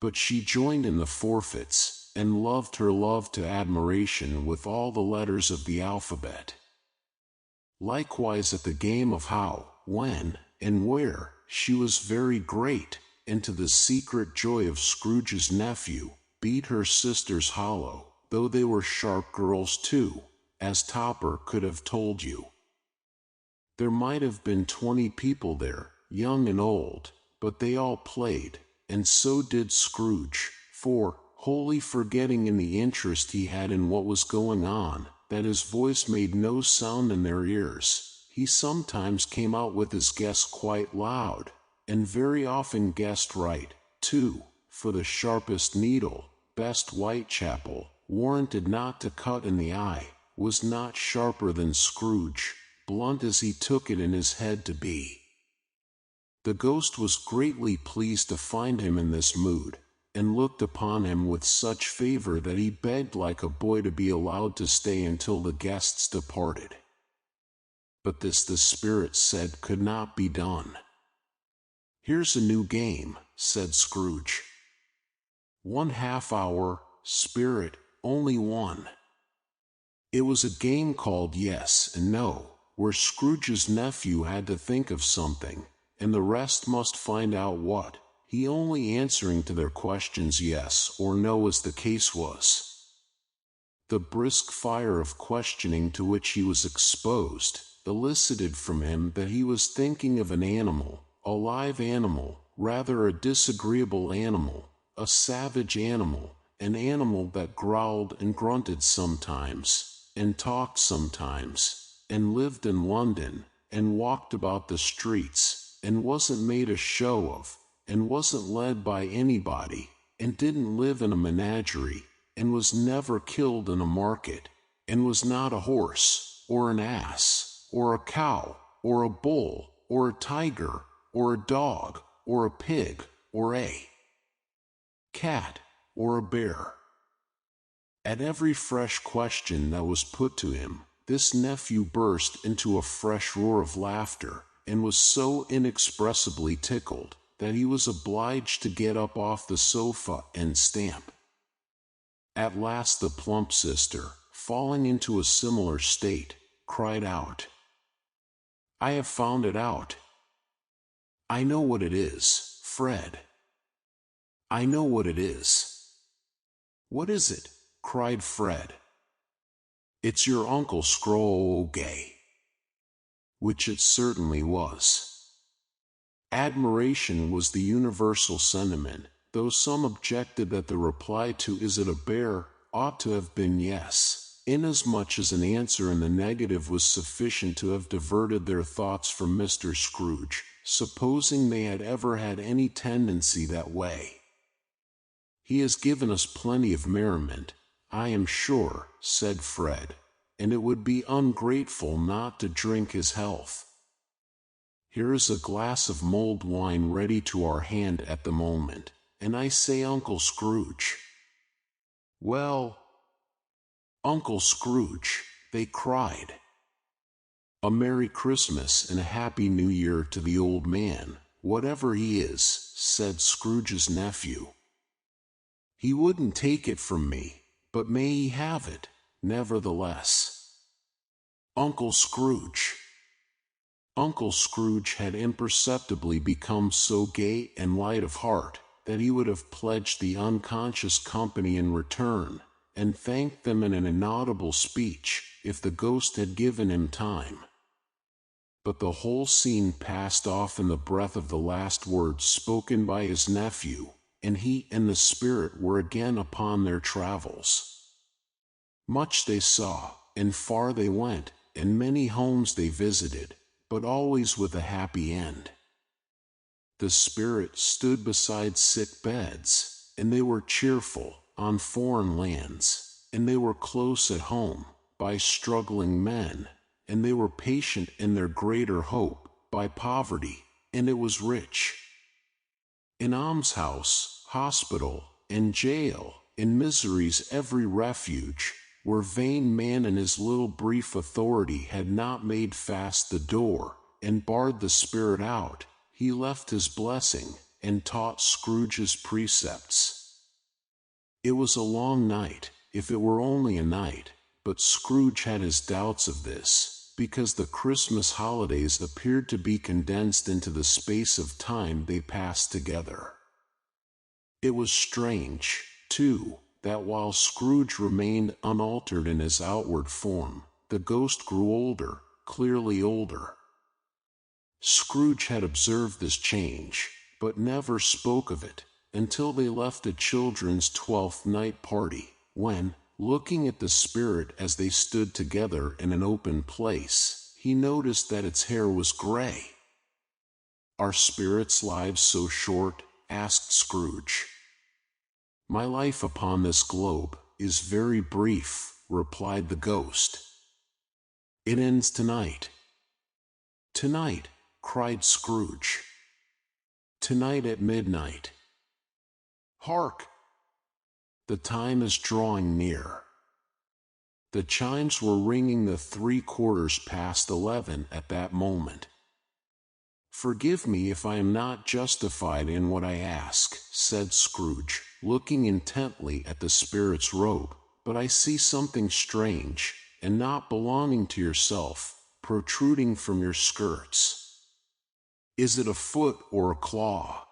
But she joined in the forfeits, and loved her love to admiration with all the letters of the alphabet. Likewise at the game of how, when, and where, she was very great, and to the secret joy of Scrooge's nephew, beat her sisters hollow, though they were sharp girls too, as Topper could have told you. There might have been 20 people there, young and old, but they all played, and so did Scrooge, for, wholly forgetting in the interest he had in what was going on, that his voice made no sound in their ears, he sometimes came out with his guess quite loud, and very often guessed right, too, for the sharpest needle, best Whitechapel, warranted not to cut in the eye, was not sharper than Scrooge, blunt as he took it in his head to be. The ghost was greatly pleased to find him in this mood, and looked upon him with such favor that he begged like a boy to be allowed to stay until the guests departed. But this the spirit said could not be done. "Here's a new game," said Scrooge. "1 half-hour, spirit, only one." It was a game called Yes and No, where Scrooge's nephew had to think of something, and the rest must find out what, he only answering to their questions yes or no as the case was. The brisk fire of questioning to which he was exposed elicited from him that he was thinking of an animal, a live animal, rather a disagreeable animal, a savage animal, an animal that growled and grunted sometimes, and talked sometimes, and lived in London, and walked about the streets, and wasn't made a show of, and wasn't led by anybody, and didn't live in a menagerie, and was never killed in a market, and was not a horse, or an ass, or a cow, or a bull, or a tiger, or a dog, or a pig, or a cat, or a bear. At every fresh question that was put to him, this nephew burst into a fresh roar of laughter, and was so inexpressibly tickled that he was obliged to get up off the sofa and stamp. At last the plump sister, falling into a similar state, cried out, "I have found it out. I know what it is, Fred. I know what it is." "What is it?" cried Fred. "It's your Uncle Scrooge." Which it certainly was. Admiration was the universal sentiment, though some objected that the reply to "Is it a bear?" ought to have been yes, inasmuch as an answer in the negative was sufficient to have diverted their thoughts from Mr. Scrooge, supposing they had ever had any tendency that way. "He has given us plenty of merriment, I am sure," said Fred, "and it would be ungrateful not to drink his health. Here is a glass of mulled wine ready to our hand at the moment, and I say, Uncle Scrooge." "Well, Uncle Scrooge," they cried. "A Merry Christmas and a Happy New Year to the old man, whatever he is," said Scrooge's nephew. "He wouldn't take it from me, but may he have it, nevertheless." Uncle Scrooge. Uncle Scrooge had imperceptibly become so gay and light of heart that he would have pledged the unconscious company in return, and thanked them in an inaudible speech, if the ghost had given him time. But the whole scene passed off in the breath of the last words spoken by his nephew, and he and the spirit were again upon their travels. Much they saw, and far they went, and many homes they visited, but always with a happy end. The spirit stood beside sick beds, and they were cheerful, on foreign lands, and they were close at home, by struggling men, and they were patient in their greater hope, by poverty, and it was rich. In almshouse, hospital, and jail, in misery's every refuge, where vain man in his little brief authority had not made fast the door, and barred the spirit out, he left his blessing, and taught Scrooge's precepts. It was a long night, if it were only a night, but Scrooge had his doubts of this, because the Christmas holidays appeared to be condensed into the space of time they passed together. It was strange, too, that while Scrooge remained unaltered in his outward form, the ghost grew older, clearly older. Scrooge had observed this change, but never spoke of it, until they left a children's 12th night party, when, looking at the spirit as they stood together in an open place, he noticed that its hair was gray. "Are spirits' lives so short?" asked Scrooge. "My life upon this globe is very brief," replied the ghost. "It ends tonight." "Tonight!" cried Scrooge. "Tonight at midnight." "Hark! The time is drawing near." The chimes were ringing the 11:75 at that moment. "Forgive me if I am not justified in what I ask," said Scrooge, looking intently at the spirit's robe, "but I see something strange, and not belonging to yourself, protruding from your skirts. Is it a foot or a claw?"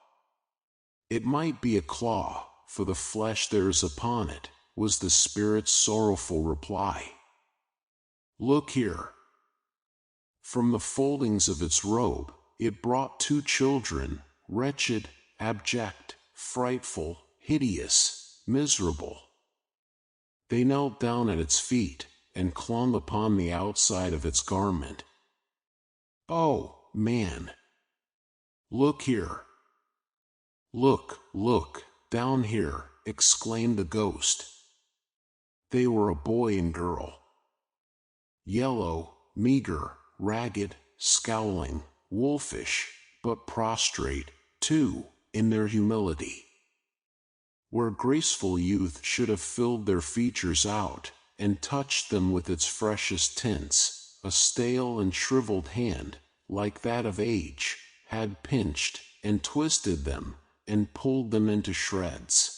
"It might be a claw, for the flesh there is upon it," was the spirit's sorrowful reply. "Look here." From the foldings of its robe, it brought 2 children, wretched, abject, frightful, hideous, miserable. They knelt down at its feet, and clung upon the outside of its garment. "Oh, man! Look here." Look, down here," exclaimed the ghost. They were a boy and girl. Yellow, meager, ragged, scowling, wolfish, but prostrate, too, in their humility. Where graceful youth should have filled their features out, and touched them with its freshest tints, a stale and shriveled hand, like that of age, had pinched, and twisted them, and pulled them into shreds.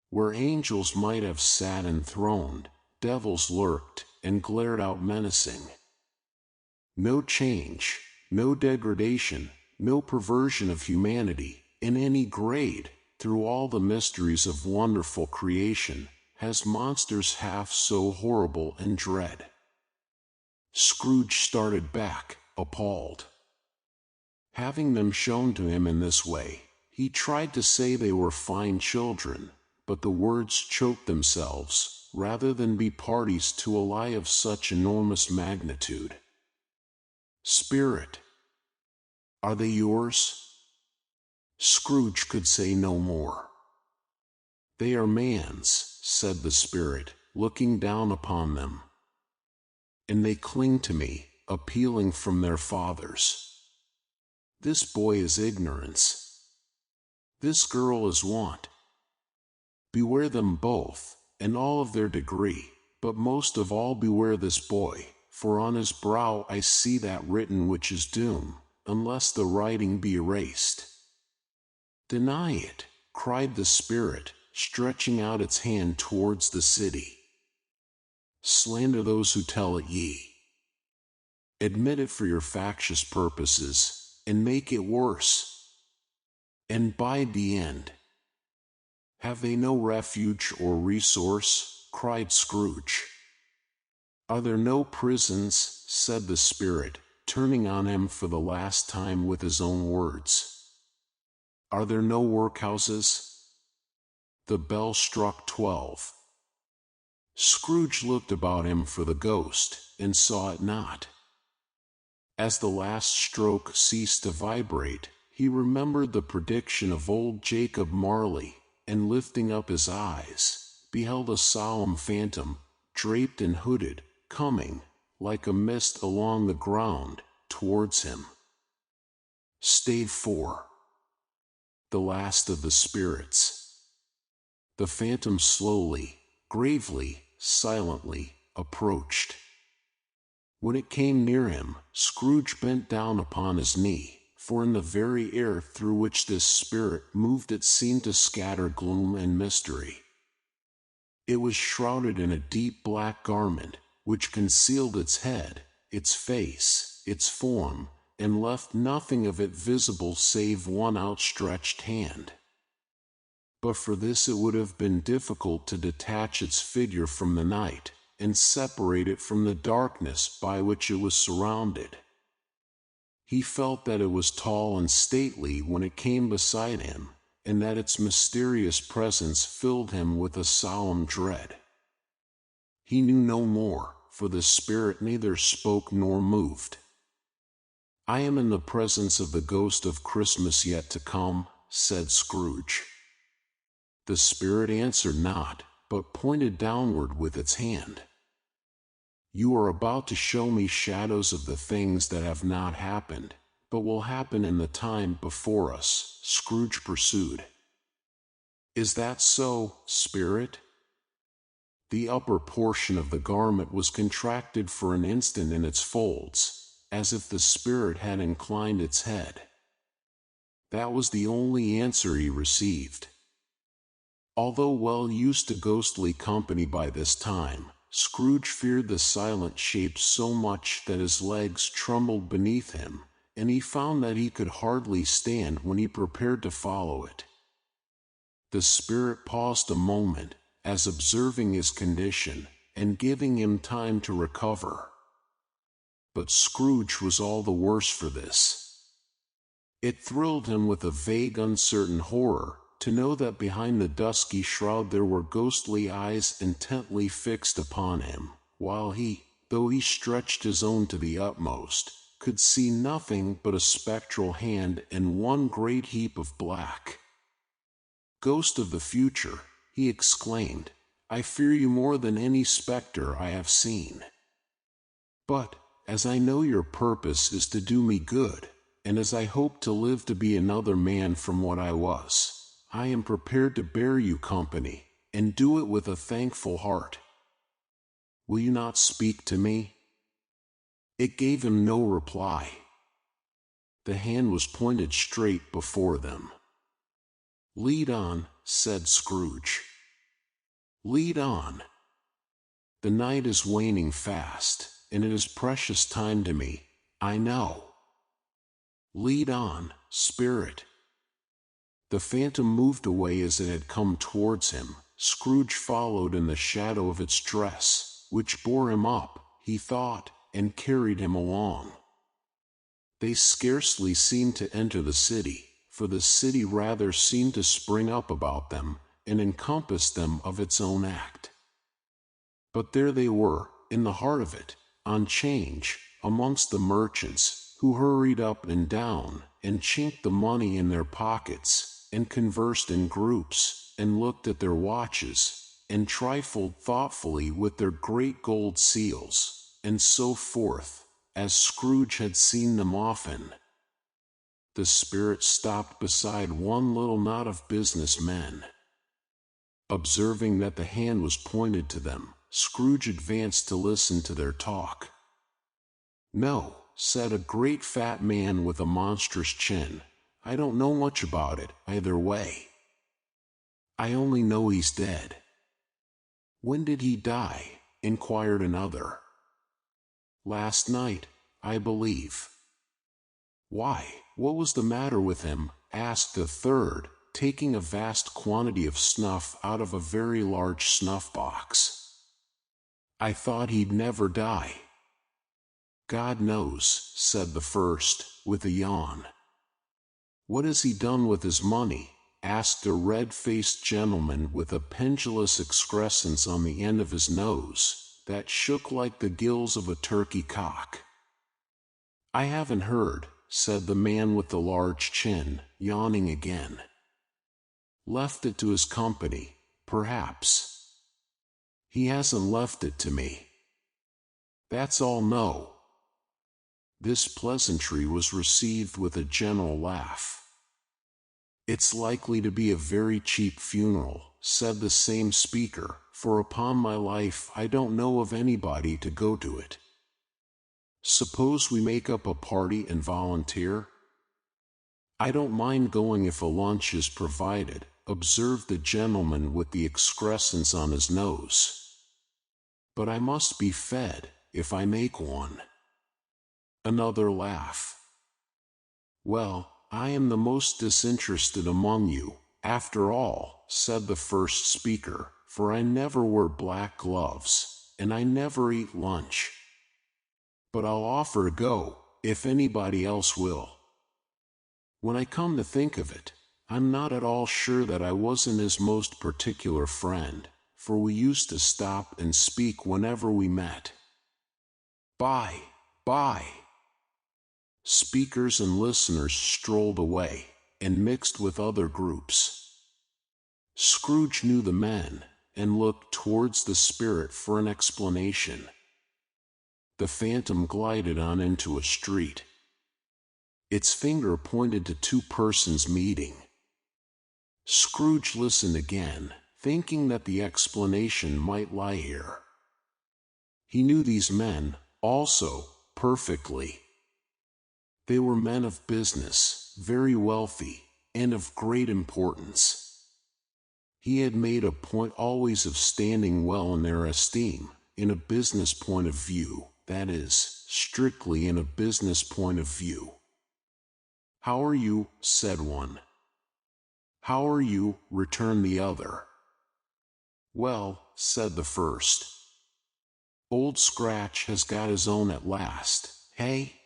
Where angels might have sat enthroned, devils lurked, and glared out menacing. No change, no degradation, no perversion of humanity, in any grade, through all the mysteries of wonderful creation, has monsters half so horrible and dread. Scrooge started back, appalled. Having them shown to him in this way, he tried to say they were fine children, but the words choked themselves, rather than be parties to a lie of such enormous magnitude. "Spirit, are they yours?" Scrooge could say no more. "They are man's," said the spirit, looking down upon them. "And they cling to me, appealing from their fathers. This boy is ignorance. This girl is want. Beware them both, and all of their degree, but most of all beware this boy, for on his brow I see that written which is doom, unless the writing be erased." "Deny it," cried the spirit, stretching out its hand towards the city. "Slander those who tell it ye. Admit it for your factious purposes, and make it worse. And bide the end. Have they no refuge or resource?" cried Scrooge. "Are there no prisons?" said the spirit, turning on him for the last time with his own words. "Are there no workhouses?" The bell struck 12. Scrooge looked about him for the ghost, and saw it not. As the last stroke ceased to vibrate, he remembered the prediction of old Jacob Marley, and lifting up his eyes, beheld a solemn phantom, draped and hooded, coming, like a mist along the ground, towards him. Stave 4. The last of the spirits. The phantom slowly, gravely, silently, approached. When it came near him, Scrooge bent down upon his knee, for in the very air through which this spirit moved it seemed to scatter gloom and mystery. It was shrouded in a deep black garment, which concealed its head, its face, its form, and left nothing of it visible save one outstretched hand. But for this it would have been difficult to detach its figure from the night, and separate it from the darkness by which it was surrounded. He felt that it was tall and stately when it came beside him, and that its mysterious presence filled him with a solemn dread. He knew no more, for the spirit neither spoke nor moved. "I am in the presence of the ghost of Christmas yet to come," said Scrooge. The spirit answered not, but pointed downward with its hand. "You are about to show me shadows of the things that have not happened, but will happen in the time before us," Scrooge pursued. "Is that so, spirit?" The upper portion of the garment was contracted for an instant in its folds, as if the spirit had inclined its head. That was the only answer he received. Although well used to ghostly company by this time, Scrooge feared the silent shape so much that his legs trembled beneath him, and he found that he could hardly stand when he prepared to follow it. The spirit paused a moment, as observing his condition, and giving him time to recover. But Scrooge was all the worse for this. It thrilled him with a vague, uncertain horror to know that behind the dusky shroud there were ghostly eyes intently fixed upon him, while he, though he stretched his own to the utmost, could see nothing but a spectral hand and one great heap of black. "Ghost of the future," he exclaimed, "I fear you more than any spectre I have seen. But, as I know your purpose is to do me good, and as I hope to live to be another man from what I was, I am prepared to bear you company, and do it with a thankful heart. Will you not speak to me?" It gave him no reply. The hand was pointed straight before them. "Lead on," said Scrooge. "Lead on. The night is waning fast, and it is precious time to me, I know. Lead on, spirit." The phantom moved away as it had come towards him. Scrooge followed in the shadow of its dress, which bore him up, he thought, and carried him along. They scarcely seemed to enter the city, for the city rather seemed to spring up about them, and encompass them of its own act. But there they were, in the heart of it, on 'change, amongst the merchants, who hurried up and down, and chinked the money in their pockets, and conversed in groups, and looked at their watches, and trifled thoughtfully with their great gold seals, and so forth, as Scrooge had seen them often. The spirit stopped beside one little knot of business men. Observing that the hand was pointed to them, Scrooge advanced to listen to their talk. "No," said a great fat man with a monstrous chin, "I don't know much about it, either way. I only know he's dead." "When did he die?" inquired another. "Last night, I believe." "Why, what was the matter with him?" asked a third, taking a vast quantity of snuff out of a very large snuff-box. "I thought he'd never die." "God knows," said the first, with a yawn. "What has he done with his money?" asked a red-faced gentleman with a pendulous excrescence on the end of his nose, that shook like the gills of a turkey cock. "I haven't heard," said the man with the large chin, yawning again. "Left it to his company, perhaps." "He hasn't left it to me." "That's all no." This pleasantry was received with a general laugh. "It's likely to be a very cheap funeral," said the same speaker, "for upon my life I don't know of anybody to go to it. Suppose we make up a party and volunteer?" "I don't mind going if a lunch is provided," observed the gentleman with the excrescence on his nose. "But I must be fed, if I make one." Another laugh. "Well, I am the most disinterested among you, after all," said the first speaker, "for I never wear black gloves, and I never eat lunch. But I'll offer to go, if anybody else will. When I come to think of it, I'm not at all sure that I wasn't his most particular friend, for we used to stop and speak whenever we met. Bye, bye." Speakers and listeners strolled away, and mixed with other groups. Scrooge knew the men, and looked towards the spirit for an explanation. The phantom glided on into a street. Its finger pointed to two persons meeting. Scrooge listened again, thinking that the explanation might lie here. He knew these men, also, perfectly. They were men of business, very wealthy, and of great importance. He had made a point always of standing well in their esteem, in a business point of view, that is, strictly in a business point of view. "How are you?" said one. "How are you?" returned the other. "Well," said the first, "Old Scratch has got his own at last, hey?"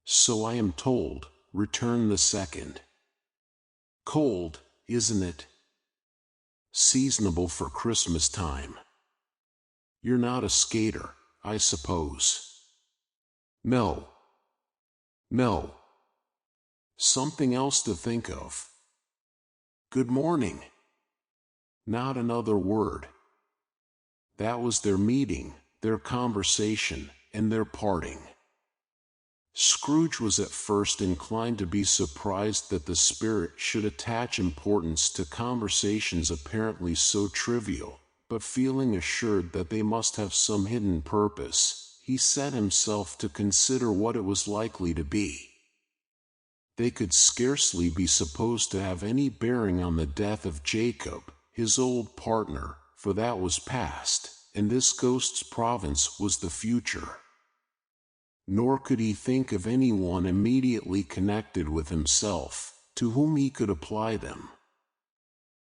"So I am told," returned the second. "Cold, isn't it? Seasonable for Christmas time. You're not a skater, I suppose?" "No. No. Something else to think of. Good morning." Not another word. That was their meeting, their conversation, and their parting. Scrooge was at first inclined to be surprised that the spirit should attach importance to conversations apparently so trivial, but feeling assured that they must have some hidden purpose, he set himself to consider what it was likely to be. They could scarcely be supposed to have any bearing on the death of Jacob, his old partner, for that was past, and this ghost's province was the future. Nor could he think of anyone immediately connected with himself, to whom he could apply them.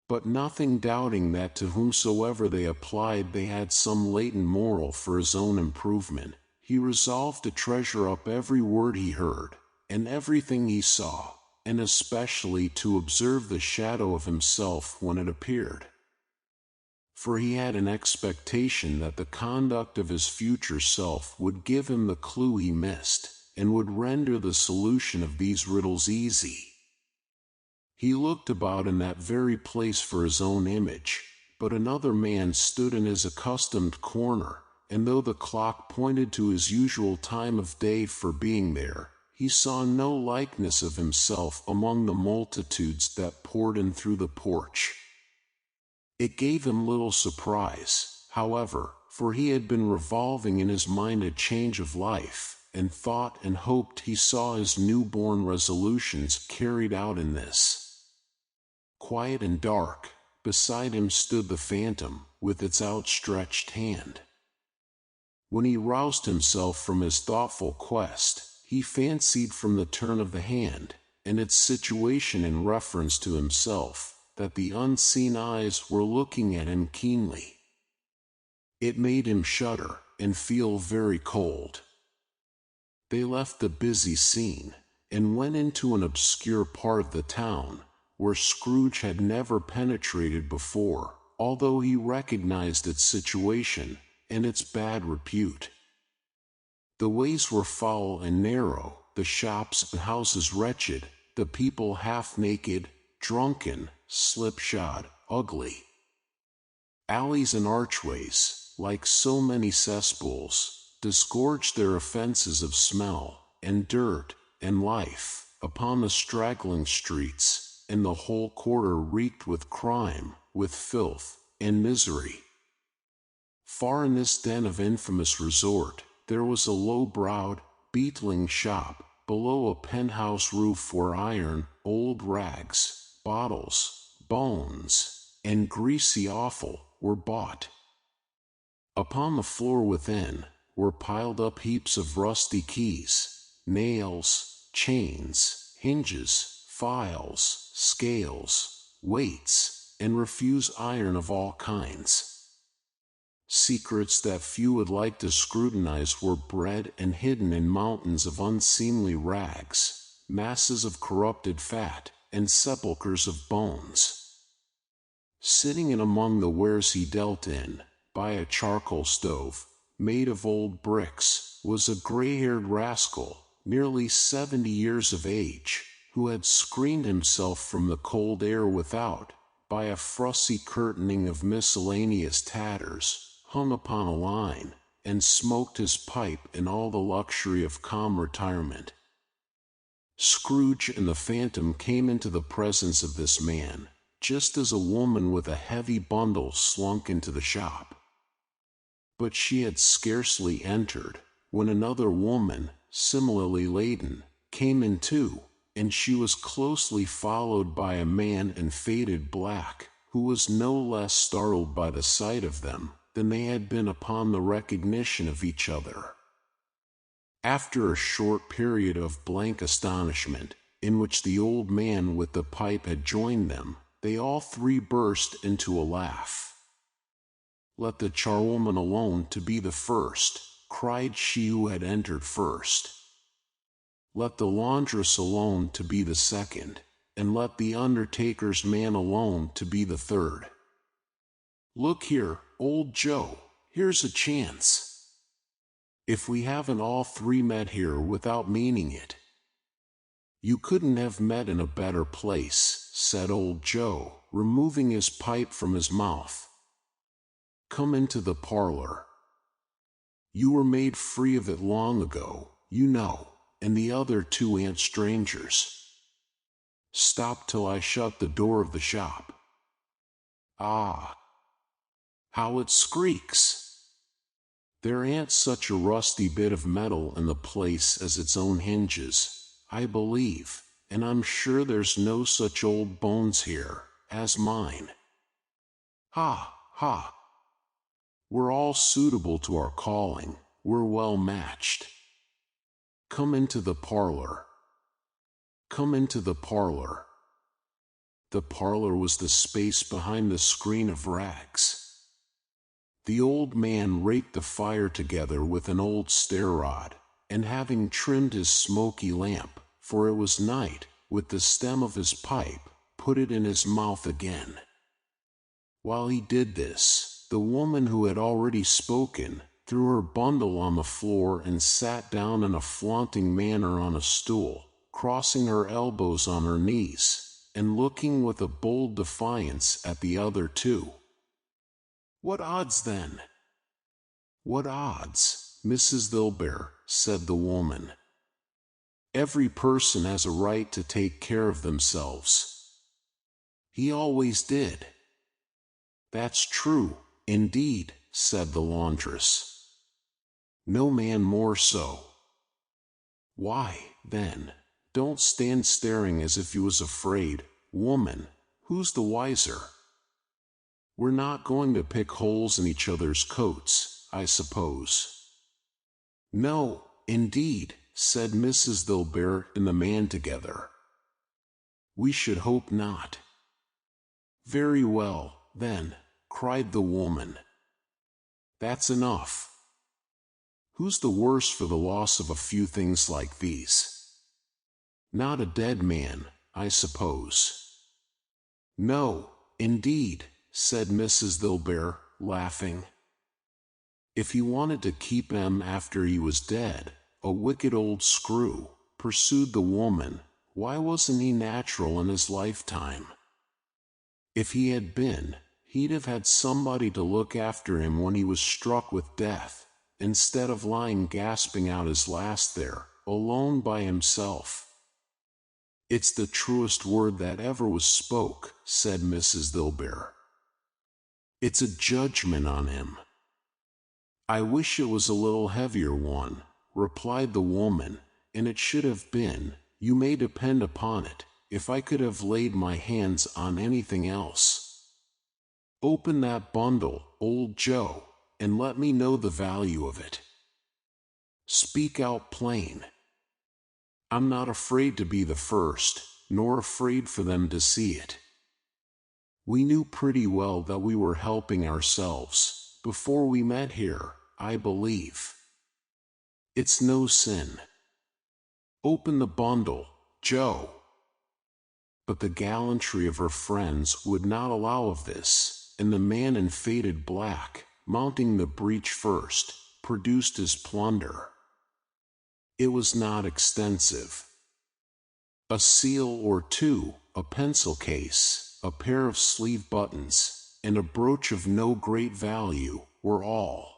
But nothing doubting that to whomsoever they applied they had some latent moral for his own improvement, he resolved to treasure up every word he heard, and everything he saw, and especially to observe the shadow of himself when it appeared. For he had an expectation that the conduct of his future self would give him the clue he missed, and would render the solution of these riddles easy. He looked about in that very place for his own image, but another man stood in his accustomed corner, and though the clock pointed to his usual time of day for being there, he saw no likeness of himself among the multitudes that poured in through the porch. It gave him little surprise, however, for he had been revolving in his mind a change of life, and thought and hoped he saw his new-born resolutions carried out in this. Quiet and dark, beside him stood the phantom, with its outstretched hand. When he roused himself from his thoughtful quest, he fancied from the turn of the hand, and its situation in reference to himself, that the unseen eyes were looking at him keenly. It made him shudder, and feel very cold. They left the busy scene, and went into an obscure part of the town, where Scrooge had never penetrated before, although he recognized its situation, and its bad repute. The ways were foul and narrow, the shops and houses wretched, the people half-naked, drunken, slipshod, ugly. Alleys and archways, like so many cesspools, disgorged their offenses of smell, and dirt, and life, upon the straggling streets, and the whole quarter reeked with crime, with filth, and misery. Far in this den of infamous resort, there was a low-browed, beetling shop, below a penthouse roof where iron, old rags, bottles, bones, and greasy offal were bought. Upon the floor within, were piled up heaps of rusty keys, nails, chains, hinges, files, scales, weights, and refuse iron of all kinds. Secrets that few would like to scrutinize were bred and hidden in mountains of unseemly rags, masses of corrupted fat, and sepulchres of bones. Sitting in among the wares he dealt in, by a charcoal stove, made of old bricks, was a gray-haired rascal, nearly 70 years of age, who had screened himself from the cold air without, by a fussy curtaining of miscellaneous tatters, hung upon a line, and smoked his pipe in all the luxury of calm retirement. Scrooge and the Phantom came into the presence of this man, just as a woman with a heavy bundle slunk into the shop. But she had scarcely entered, when another woman, similarly laden, came in too, and she was closely followed by a man in faded black, who was no less startled by the sight of them than they had been upon the recognition of each other. After a short period of blank astonishment, in which the old man with the pipe had joined them, they all three burst into a laugh. "Let the charwoman alone to be the first," cried she who had entered first. "Let the laundress alone to be the second, and let the undertaker's man alone to be the third. Look here, old Joe, here's a chance. If we haven't all three met here without meaning it." "You couldn't have met in a better place," said old Joe, removing his pipe from his mouth. "Come into the parlor. You were made free of it long ago, you know, and the other two ain't strangers. Stop till I shut the door of the shop. Ah, how it squeaks! There ain't such a rusty bit of metal in the place as its own hinges, I believe, and I'm sure there's no such old bones here as mine. Ha, ha! We're all suitable to our calling, we're well matched. Come into the parlor. Come into the parlor." The parlor was the space behind the screen of rags. The old man raked the fire together with an old stair-rod, and having trimmed his smoky lamp, for it was night, with the stem of his pipe, put it in his mouth again. While he did this, the woman who had already spoken threw her bundle on the floor and sat down in a flaunting manner on a stool, crossing her elbows on her knees, and looking with a bold defiance at the other two. "What odds, then?" "What odds, Mrs. Dilber?" said the woman. "Every person has a right to take care of themselves. He always did." "That's true, indeed," said the laundress. "No man more so." "Why, then, don't stand staring as if you was afraid, woman. Who's the wiser? We're not going to pick holes in each other's coats, I suppose." "No, indeed," said Mrs. Dilber and the man together. "We should hope not." "Very well, then," cried the woman. "That's enough. Who's the worse for the loss of a few things like these? Not a dead man, I suppose." "No, indeed," said Mrs. Dilber, laughing. "If he wanted to keep him after he was dead, a wicked old screw," pursued the woman, "why wasn't he natural in his lifetime? If he had been, he'd have had somebody to look after him when he was struck with death, instead of lying gasping out his last there, alone by himself." "It's the truest word that ever was spoke," said Mrs. Dilber. "It's a judgment on him." "I wish it was a little heavier one," replied the woman, "and it should have been, you may depend upon it, if I could have laid my hands on anything else. Open that bundle, old Joe, and let me know the value of it." Speak out plain. I'm not afraid to be the first, nor afraid for them to see it. We knew pretty well that we were helping ourselves, before we met here, I believe. It's no sin. Open the bundle, Joe. But the gallantry of her friends would not allow of this, and the man in faded black, mounting the breach first, produced his plunder. It was not extensive. A seal or two, a pencil case, a pair of sleeve buttons, and a brooch of no great value, were all.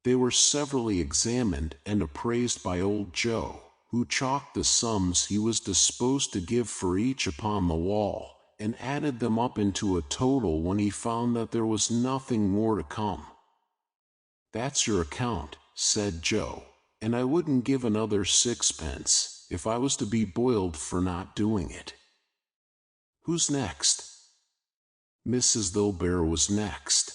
They were severally examined and appraised by old Joe, who chalked the sums he was disposed to give for each upon the wall, and added them up into a total when he found that there was nothing more to come. "That's your account," said Joe, "and I wouldn't give another 6pence, if I was to be boiled for not doing it." "Who's next?" Mrs. Thilbear was next.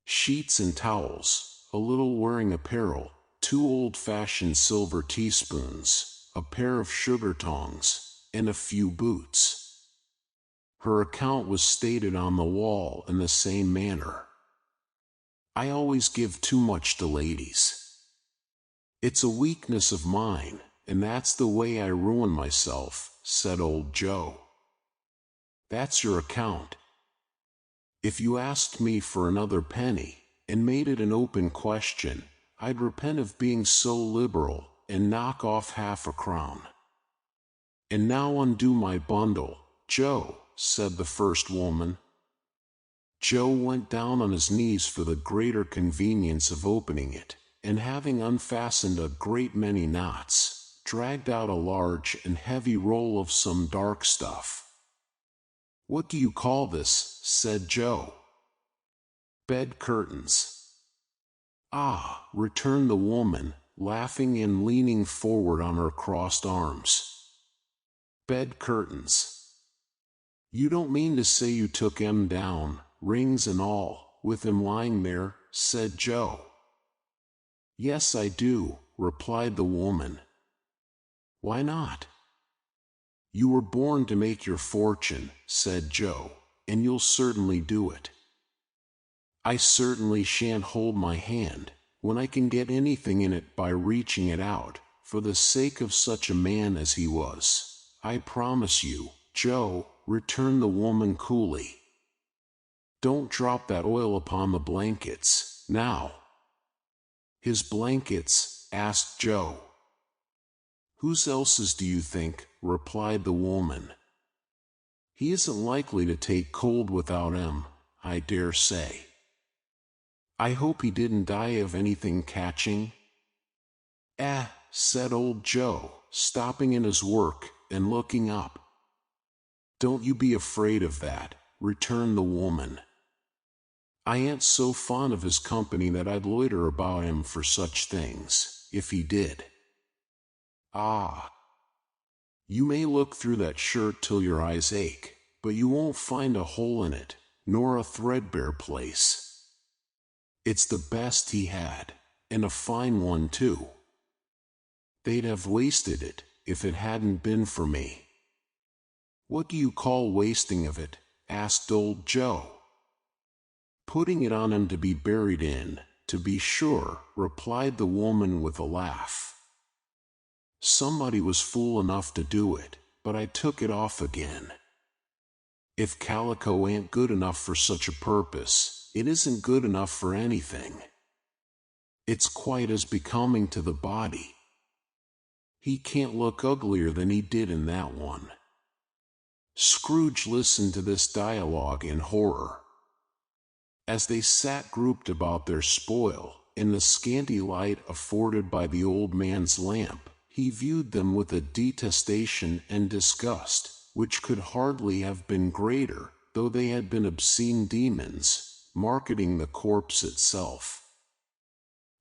Sheets and towels, a little wearing apparel, 2 old-fashioned silver teaspoons, a pair of sugar tongs, and a few boots. Her account was stated on the wall in the same manner. "I always give too much to ladies. It's a weakness of mine, and that's the way I ruin myself," said old Joe. "That's your account. If you asked me for another penny, and made it an open question, I'd repent of being so liberal, and knock off half a crown." "And now undo my bundle, Joe," said the first woman. Joe went down on his knees for the greater convenience of opening it, and having unfastened a great many knots, dragged out a large and heavy roll of some dark stuff. "What do you call this?" said Joe. "Bed curtains." "Ah," returned the woman, laughing and leaning forward on her crossed arms. "Bed curtains. You don't mean to say you took 'em down, rings and all, with him lying there?" said Joe. "Yes, I do," replied the woman. "Why not?" "You were born to make your fortune," said Joe, "and you'll certainly do it." "I certainly shan't hold my hand, when I can get anything in it by reaching it out, for the sake of such a man as he was, I promise you, Joe," returned the woman coolly. "Don't drop that oil upon the blankets, now." "His blankets?" asked Joe. "Whose else's do you think?" replied the woman. "He isn't likely to take cold without 'em, I dare say. I hope he didn't die of anything catching." Said old Joe, stopping in his work and looking up. "Don't you be afraid of that," returned the woman. "I ain't so fond of his company that I'd loiter about him for such things, if he did." "Ah, you may look through that shirt till your eyes ache, but you won't find a hole in it, nor a threadbare place. It's the best he had, and a fine one too. They'd have wasted it, if it hadn't been for me." "What do you call wasting of it?" asked old Joe. "Putting it on him to be buried in, to be sure," replied the woman with a laugh. "Somebody was fool enough to do it, but I took it off again. If calico ain't good enough for such a purpose, it isn't good enough for anything. It's quite as becoming to the body. He can't look uglier than he did in that one." Scrooge listened to this dialogue in horror. As they sat grouped about their spoil, in the scanty light afforded by the old man's lamp, he viewed them with a detestation and disgust, which could hardly have been greater, though they had been obscene demons, marketing the corpse itself.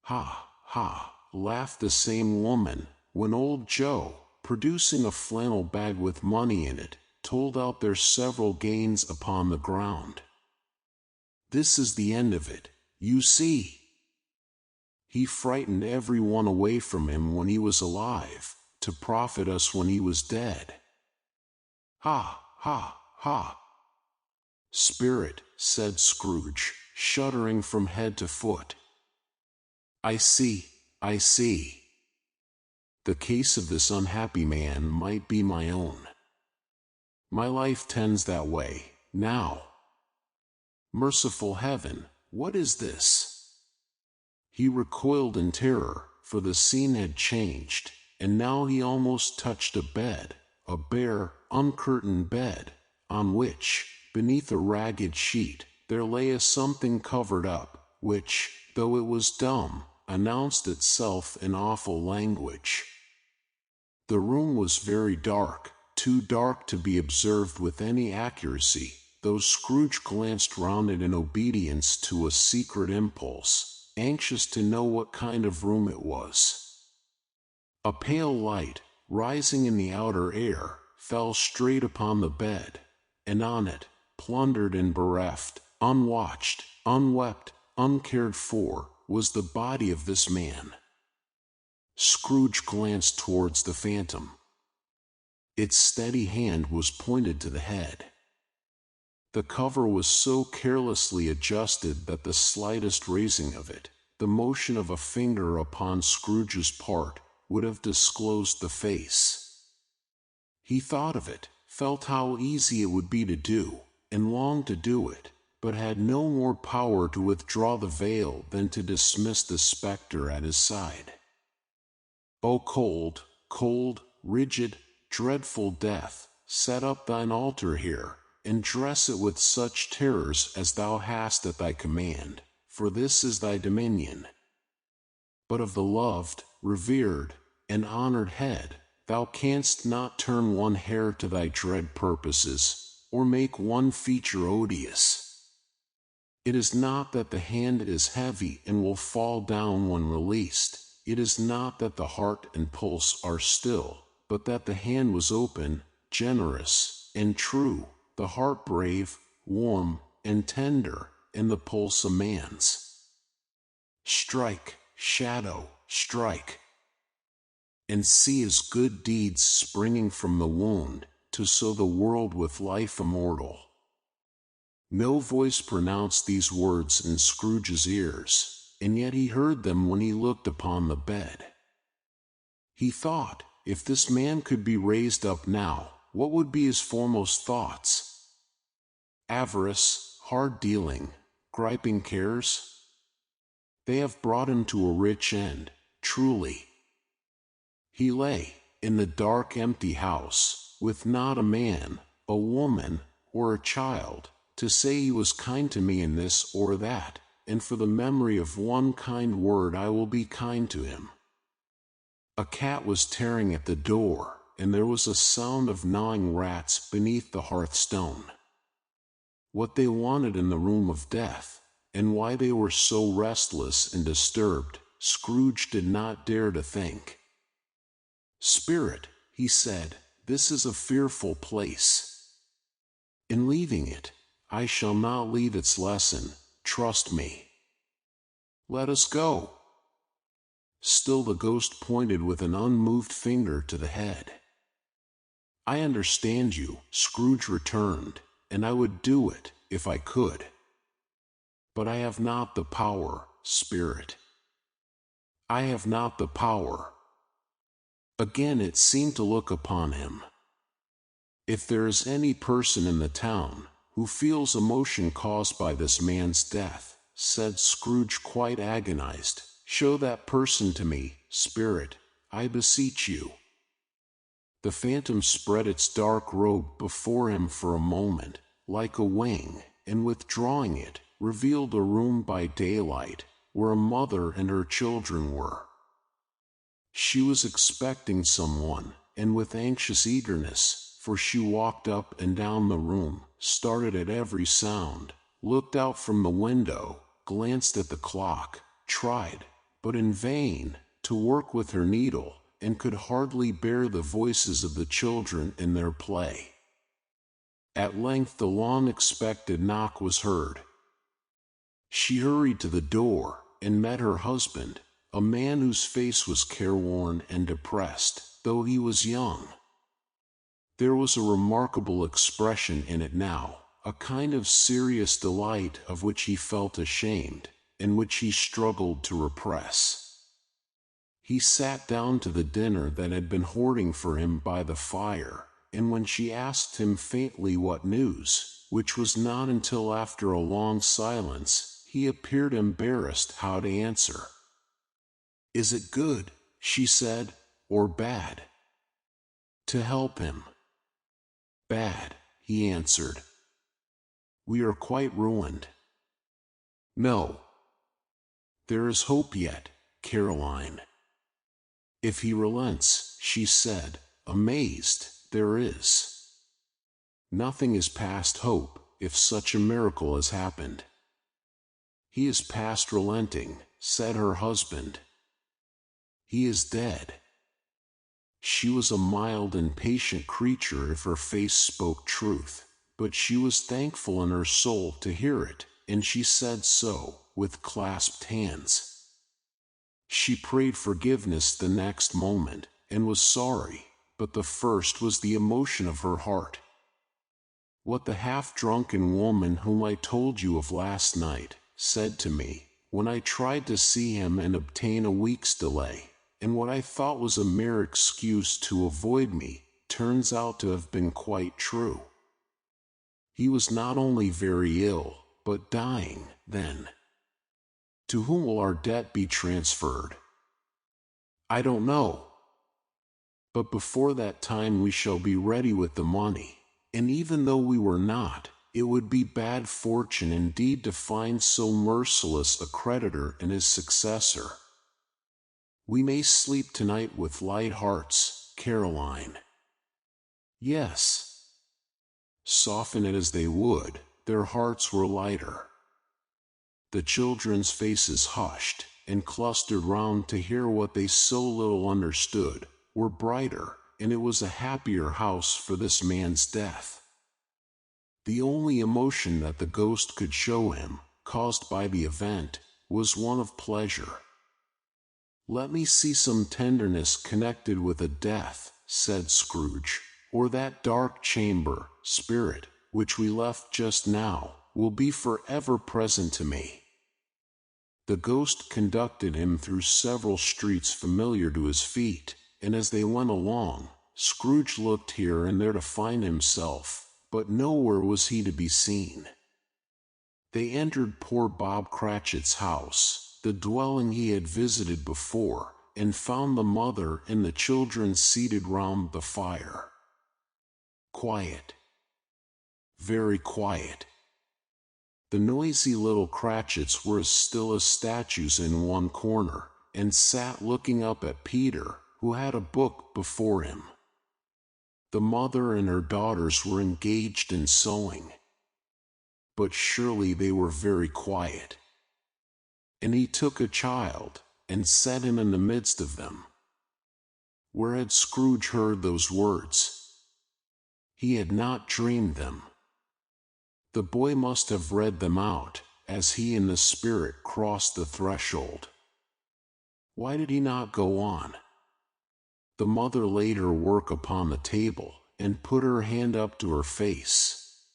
"Ha, ha," laughed the same woman, when old Joe, producing a flannel bag with money in it, told out their several gains upon the ground. "This is the end of it, you see." He frightened everyone away from him when he was alive, to profit us when he was dead. Ha, ha, ha! Spirit, said Scrooge, shuddering from head to foot. I see, I see. The case of this unhappy man might be my own. My life tends that way, now. Merciful heaven, what is this? He recoiled in terror, for the scene had changed, and now he almost touched a bed, a bare, uncurtained bed, on which, beneath a ragged sheet, there lay a something covered up, which, though it was dumb, announced itself in awful language. The room was very dark, too dark to be observed with any accuracy, though Scrooge glanced round it in obedience to a secret impulse, anxious to know what kind of room it was. A pale light, rising in the outer air, fell straight upon the bed, and on it, plundered and bereft, unwatched, unwept, uncared for, was the body of this man. Scrooge glanced towards the phantom. Its steady hand was pointed to the head. The cover was so carelessly adjusted that the slightest raising of it, the motion of a finger upon Scrooge's part, would have disclosed the face. He thought of it, felt how easy it would be to do, and longed to do it, but had no more power to withdraw the veil than to dismiss the spectre at his side. O cold, cold, rigid, dreadful death, set up thine altar here, and dress it with such terrors as thou hast at thy command, for this is thy dominion. But of the loved, revered, and honored head, thou canst not turn one hair to thy dread purposes, or make one feature odious. It is not that the hand is heavy and will fall down when released. It is not that the heart and pulse are still, but that the hand was open, generous, and true, the heart brave, warm, and tender, and the pulse a man's. Strike, shadow, strike, and see his good deeds springing from the wound, to sow the world with life immortal. No voice pronounced these words in Scrooge's ears, and yet he heard them when he looked upon the bed. He thought, if this man could be raised up now, what would be his foremost thoughts? Avarice, hard dealing, griping cares? They have brought him to a rich end, truly. He lay, in the dark empty house, with not a man, a woman, or a child, to say he was kind to me in this or that, and for the memory of one kind word I will be kind to him. A cat was tearing at the door, and there was a sound of gnawing rats beneath the hearthstone. What they wanted in the room of death, and why they were so restless and disturbed, Scrooge did not dare to think. Spirit, he said, this is a fearful place. In leaving it, I shall not leave its lesson, trust me. Let us go. Still the ghost pointed with an unmoved finger to the head. I understand you, Scrooge returned, and I would do it, if I could. But I have not the power, Spirit. I have not the power. Again it seemed to look upon him. If there is any person in the town who feels emotion caused by this man's death, said Scrooge quite agonized, show that person to me, Spirit, I beseech you. The phantom spread its dark robe before him for a moment, like a wing, and withdrawing it, revealed a room by daylight, where a mother and her children were. She was expecting someone, and with anxious eagerness, for she walked up and down the room, started at every sound, looked out from the window, glanced at the clock, tried, but in vain, to work with her needle, and could hardly bear the voices of the children in their play. At length the long-expected knock was heard. She hurried to the door, and met her husband, a man whose face was careworn and depressed, though he was young. There was a remarkable expression in it now, a kind of serious delight of which he felt ashamed, and which he struggled to repress. He sat down to the dinner that had been hoarding for him by the fire, and when she asked him faintly what news, which was not until after a long silence, he appeared embarrassed how to answer. "Is it good," she said, "or bad?" "To help him." "Bad," he answered. "We are quite ruined." "No. There is hope yet, Caroline." "If he relents," she said, amazed, "there is. Nothing is past hope, if such a miracle has happened." "He is past relenting," said her husband. "He is dead." She was a mild and patient creature if her face spoke truth, but she was thankful in her soul to hear it, and she said so, with clasped hands. She prayed forgiveness the next moment, and was sorry, but the first was the emotion of her heart. "What the half-drunken woman whom I told you of last night said to me, when I tried to see him and obtain a week's delay, and what I thought was a mere excuse to avoid me, turns out to have been quite true. He was not only very ill, but dying, then. To whom will our debt be transferred? I don't know. But before that time we shall be ready with the money, and even though we were not, it would be bad fortune indeed to find so merciless a creditor and his successor. We may sleep tonight with light hearts, Caroline." Yes. Soften it as they would, their hearts were lighter. The children's faces hushed, and clustered round to hear what they so little understood, were brighter, and it was a happier house for this man's death. The only emotion that the ghost could show him, caused by the event, was one of pleasure. "Let me see some tenderness connected with a death," said Scrooge, "or that dark chamber, spirit, which we left just now, will be forever present to me." The ghost conducted him through several streets familiar to his feet, and as they went along, Scrooge looked here and there to find himself, but nowhere was he to be seen. They entered poor Bob Cratchit's house, the dwelling he had visited before, and found the mother and the children seated round the fire. Quiet. Very quiet. The noisy little Cratchits were as still as statues in one corner, and sat looking up at Peter, who had a book before him. The mother and her daughters were engaged in sewing. But surely they were very quiet. And he took a child, and set him in the midst of them. Where had Scrooge heard those words? He had not dreamed them. The boy must have read them out, as he and the spirit crossed the threshold. Why did he not go on? The mother laid her work upon the table, and put her hand up to her face.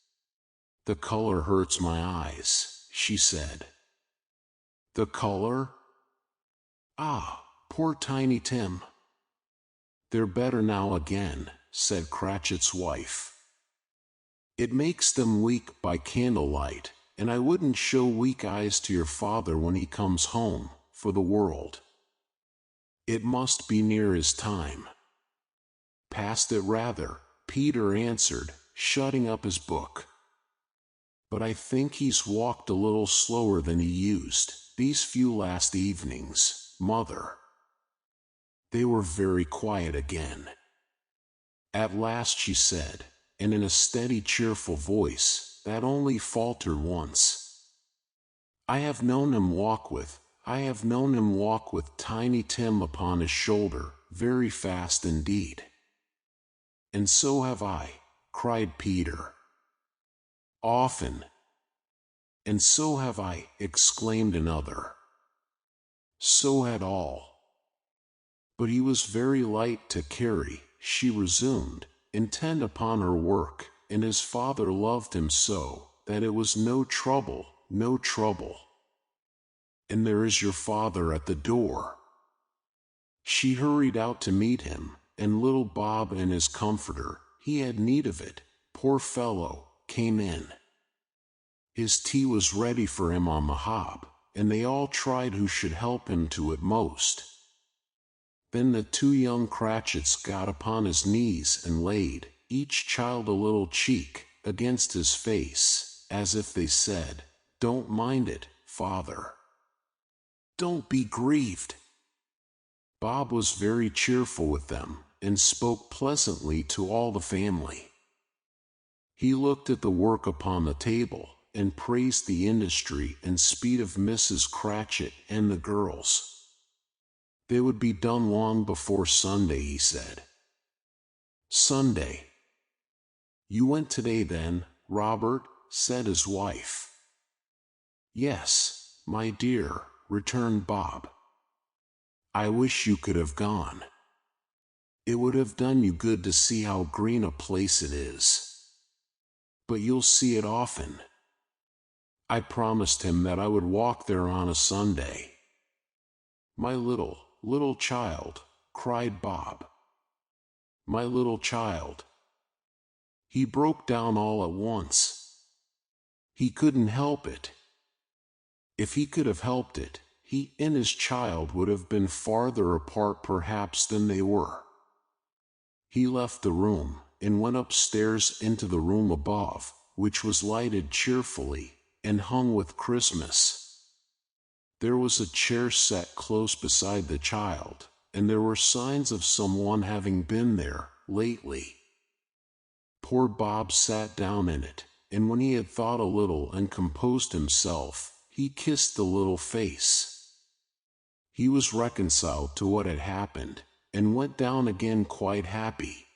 "The color hurts my eyes," she said. "The color? Ah, poor Tiny Tim." "They're better now again," said Cratchit's wife. "It makes them weak by candlelight, and I wouldn't show weak eyes to your father when he comes home, for the world. It must be near his time." "Past it rather," Peter answered, shutting up his book. "But I think he's walked a little slower than he used, these few last evenings, mother." They were very quiet again. At last she said, and in a steady, cheerful voice, that only faltered once, I have known him walk with Tiny Tim upon his shoulder, very fast indeed." "And so have I," cried Peter. "Often." "And so have I," exclaimed another. So had all. But he was very light to carry, she resumed, intent upon her work, and his father loved him so, that it was no trouble, no trouble. And there is your father at the door. She hurried out to meet him, and little Bob and his comforter, he had need of it, poor fellow, came in. His tea was ready for him on the hob, and they all tried who should help him to it most. Then the two young Cratchits got upon his knees and laid, each child a little cheek, against his face, as if they said, "Don't mind it, father. Don't be grieved." Bob was very cheerful with them, and spoke pleasantly to all the family. He looked at the work upon the table, and praised the industry and speed of Mrs. Cratchit and the girls. They would be done long before Sunday, he said. Sunday. You went today then, Robert? Said his wife. Yes, my dear, returned Bob. I wish you could have gone. It would have done you good to see how green a place it is. But you'll see it often. I promised him that I would walk there on a Sunday. My little child, cried Bob. My little child. He broke down all at once. He couldn't help it. If he could have helped it, he and his child would have been farther apart perhaps than they were. He left the room, and went upstairs into the room above, which was lighted cheerfully, and hung with Christmas. There was a chair set close beside the child, and there were signs of someone having been there lately. Poor Bob sat down in it, and when he had thought a little and composed himself, he kissed the little face. He was reconciled to what had happened, and went down again quite happy.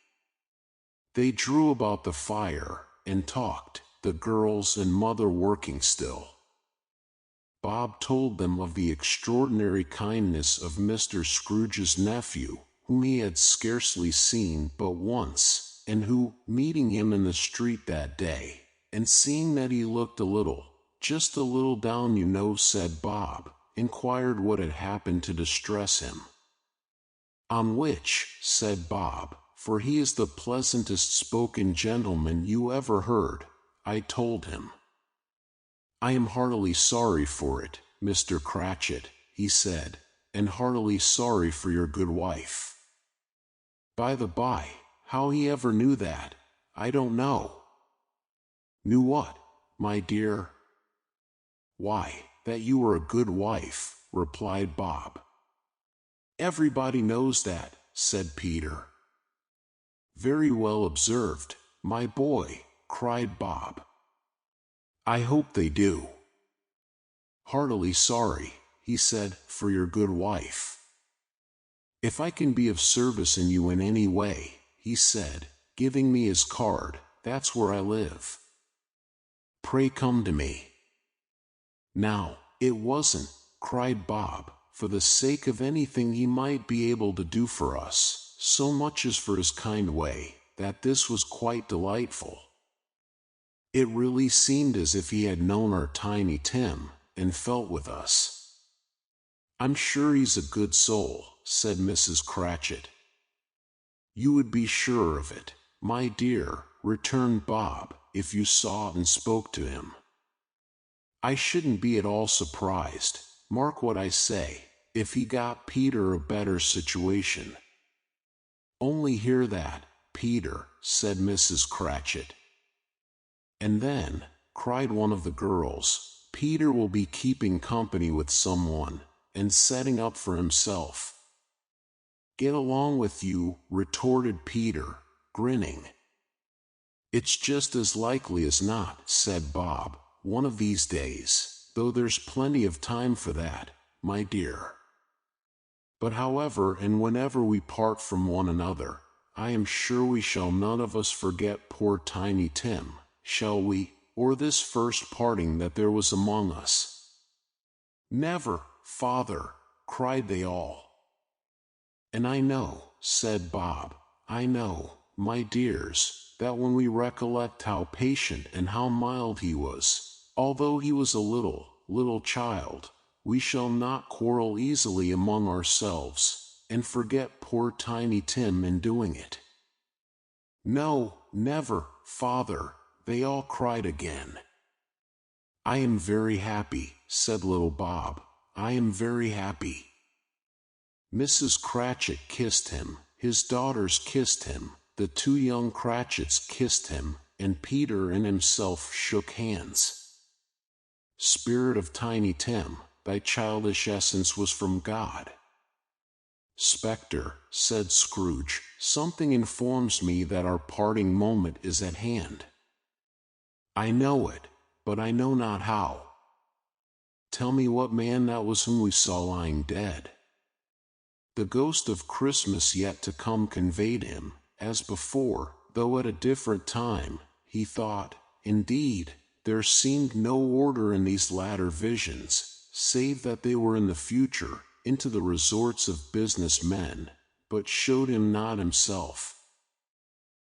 They drew about the fire, and talked, the girls and mother working still. Bob told them of the extraordinary kindness of Mr. Scrooge's nephew, whom he had scarcely seen but once, and who, meeting him in the street that day, and seeing that he looked just a little down, you know, said Bob, inquired what had happened to distress him. On which, said Bob, for he is the pleasantest spoken gentleman you ever heard, I told him. I am heartily sorry for it, Mr. Cratchit, he said, and heartily sorry for your good wife. By the by, how he ever knew that, I don't know. Knew what, my dear? Why, that you were a good wife, replied Bob. Everybody knows that, said Peter. Very well observed, my boy, cried Bob. I hope they do. Heartily sorry, he said, for your good wife. If I can be of service in you in any way, he said, giving me his card, that's where I live. Pray come to me. Now, it wasn't, cried Bob, for the sake of anything he might be able to do for us, so much as for his kind way, that this was quite delightful. It really seemed as if he had known our Tiny Tim, and felt with us. I'm sure he's a good soul, said Mrs. Cratchit. You would be sure of it, my dear, returned Bob, if you saw and spoke to him. I shouldn't be at all surprised, mark what I say, if he got Peter a better situation. Only hear that, Peter, said Mrs. Cratchit. And then, cried one of the girls, Peter will be keeping company with someone, and setting up for himself. Get along with you, retorted Peter, grinning. It's just as likely as not, said Bob, one of these days, though there's plenty of time for that, my dear. But however and whenever we part from one another, I am sure we shall none of us forget poor Tiny Tim, shall we, or this first parting that there was among us? Never, father, cried they all. And I know, said Bob, I know, my dears, that when we recollect how patient and how mild he was, although he was a little child, we shall not quarrel easily among ourselves, and forget poor Tiny Tim in doing it. No, never, father, they all cried again. I am very happy, said little Bob, I am very happy. Mrs. Cratchit kissed him, his daughters kissed him, the two young Cratchits kissed him, and Peter and himself shook hands. Spirit of Tiny Tim, thy childish essence was from God. Spectre, said Scrooge, something informs me that our parting moment is at hand. I know it, but I know not how. Tell me what man that was whom we saw lying dead. The ghost of Christmas yet to come conveyed him, as before, though at a different time, he thought. Indeed, there seemed no order in these latter visions, save that they were in the future, into the resorts of business men, but showed him not himself.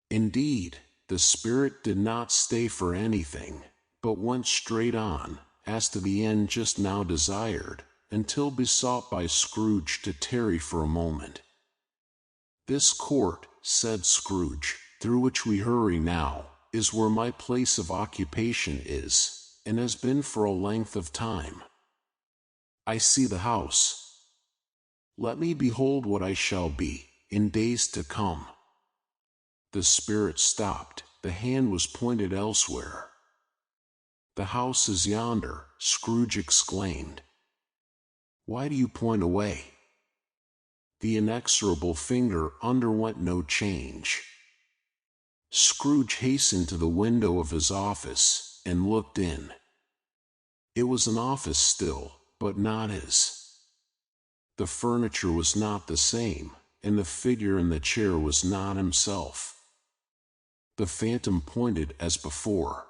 Indeed, the spirit did not stay for anything, but went straight on, as to the end just now desired, until besought by Scrooge to tarry for a moment. This court, said Scrooge, through which we hurry now, is where my place of occupation is, and has been for a length of time. I see the house. Let me behold what I shall be, in days to come. The spirit stopped, the hand was pointed elsewhere. The house is yonder, Scrooge exclaimed. Why do you point away? The inexorable finger underwent no change. Scrooge hastened to the window of his office, and looked in. It was an office still, but not his. The furniture was not the same, and the figure in the chair was not himself. The phantom pointed as before.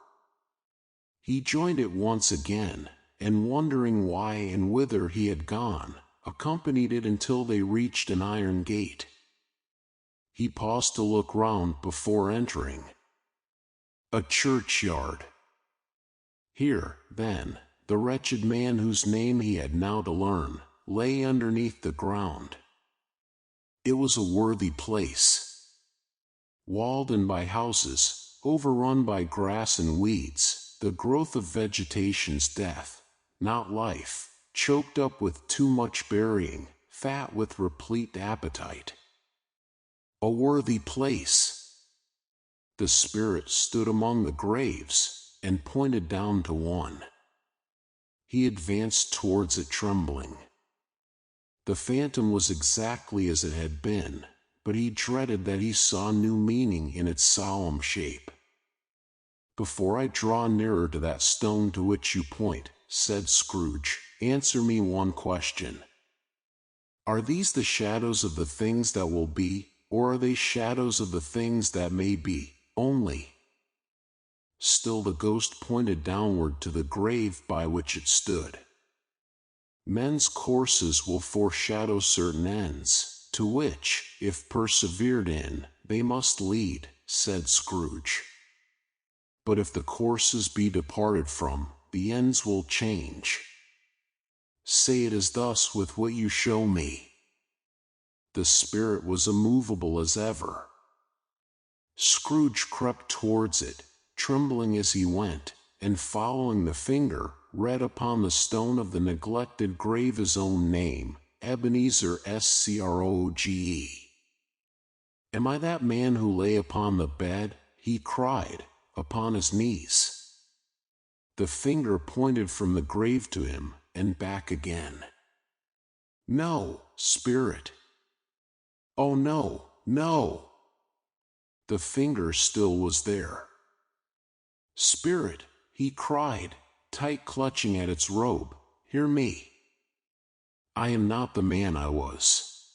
He joined it once again, and wondering why and whither he had gone, accompanied it until they reached an iron gate. He paused to look round before entering. A churchyard. Here, then, the wretched man whose name he had now to learn, lay underneath the ground. It was a worthy place. Walled in by houses, overrun by grass and weeds, the growth of vegetation's death, not life, choked up with too much burying, fat with replete appetite. A worthy place. The spirit stood among the graves, and pointed down to one. He advanced towards it trembling. The phantom was exactly as it had been, but he dreaded that he saw new meaning in its solemn shape. Before I draw nearer to that stone to which you point, said Scrooge, answer me one question. Are these the shadows of the things that will be, or are they shadows of the things that may be, only? Still the ghost pointed downward to the grave by which it stood. Men's courses will foreshadow certain ends, to which, if persevered in, they must lead, said Scrooge. But if the courses be departed from, the ends will change. Say it is thus with what you show me. The spirit was immovable as ever. Scrooge crept towards it, trembling as he went, and following the finger, read upon the stone of the neglected grave his own name, Ebenezer Scrooge. Am I that man who lay upon the bed? He cried, upon his knees. The finger pointed from the grave to him, and back again. No, spirit. Oh no, no. The finger still was there. Spirit, he cried, tight clutching at its robe, hear me. I am not the man I was.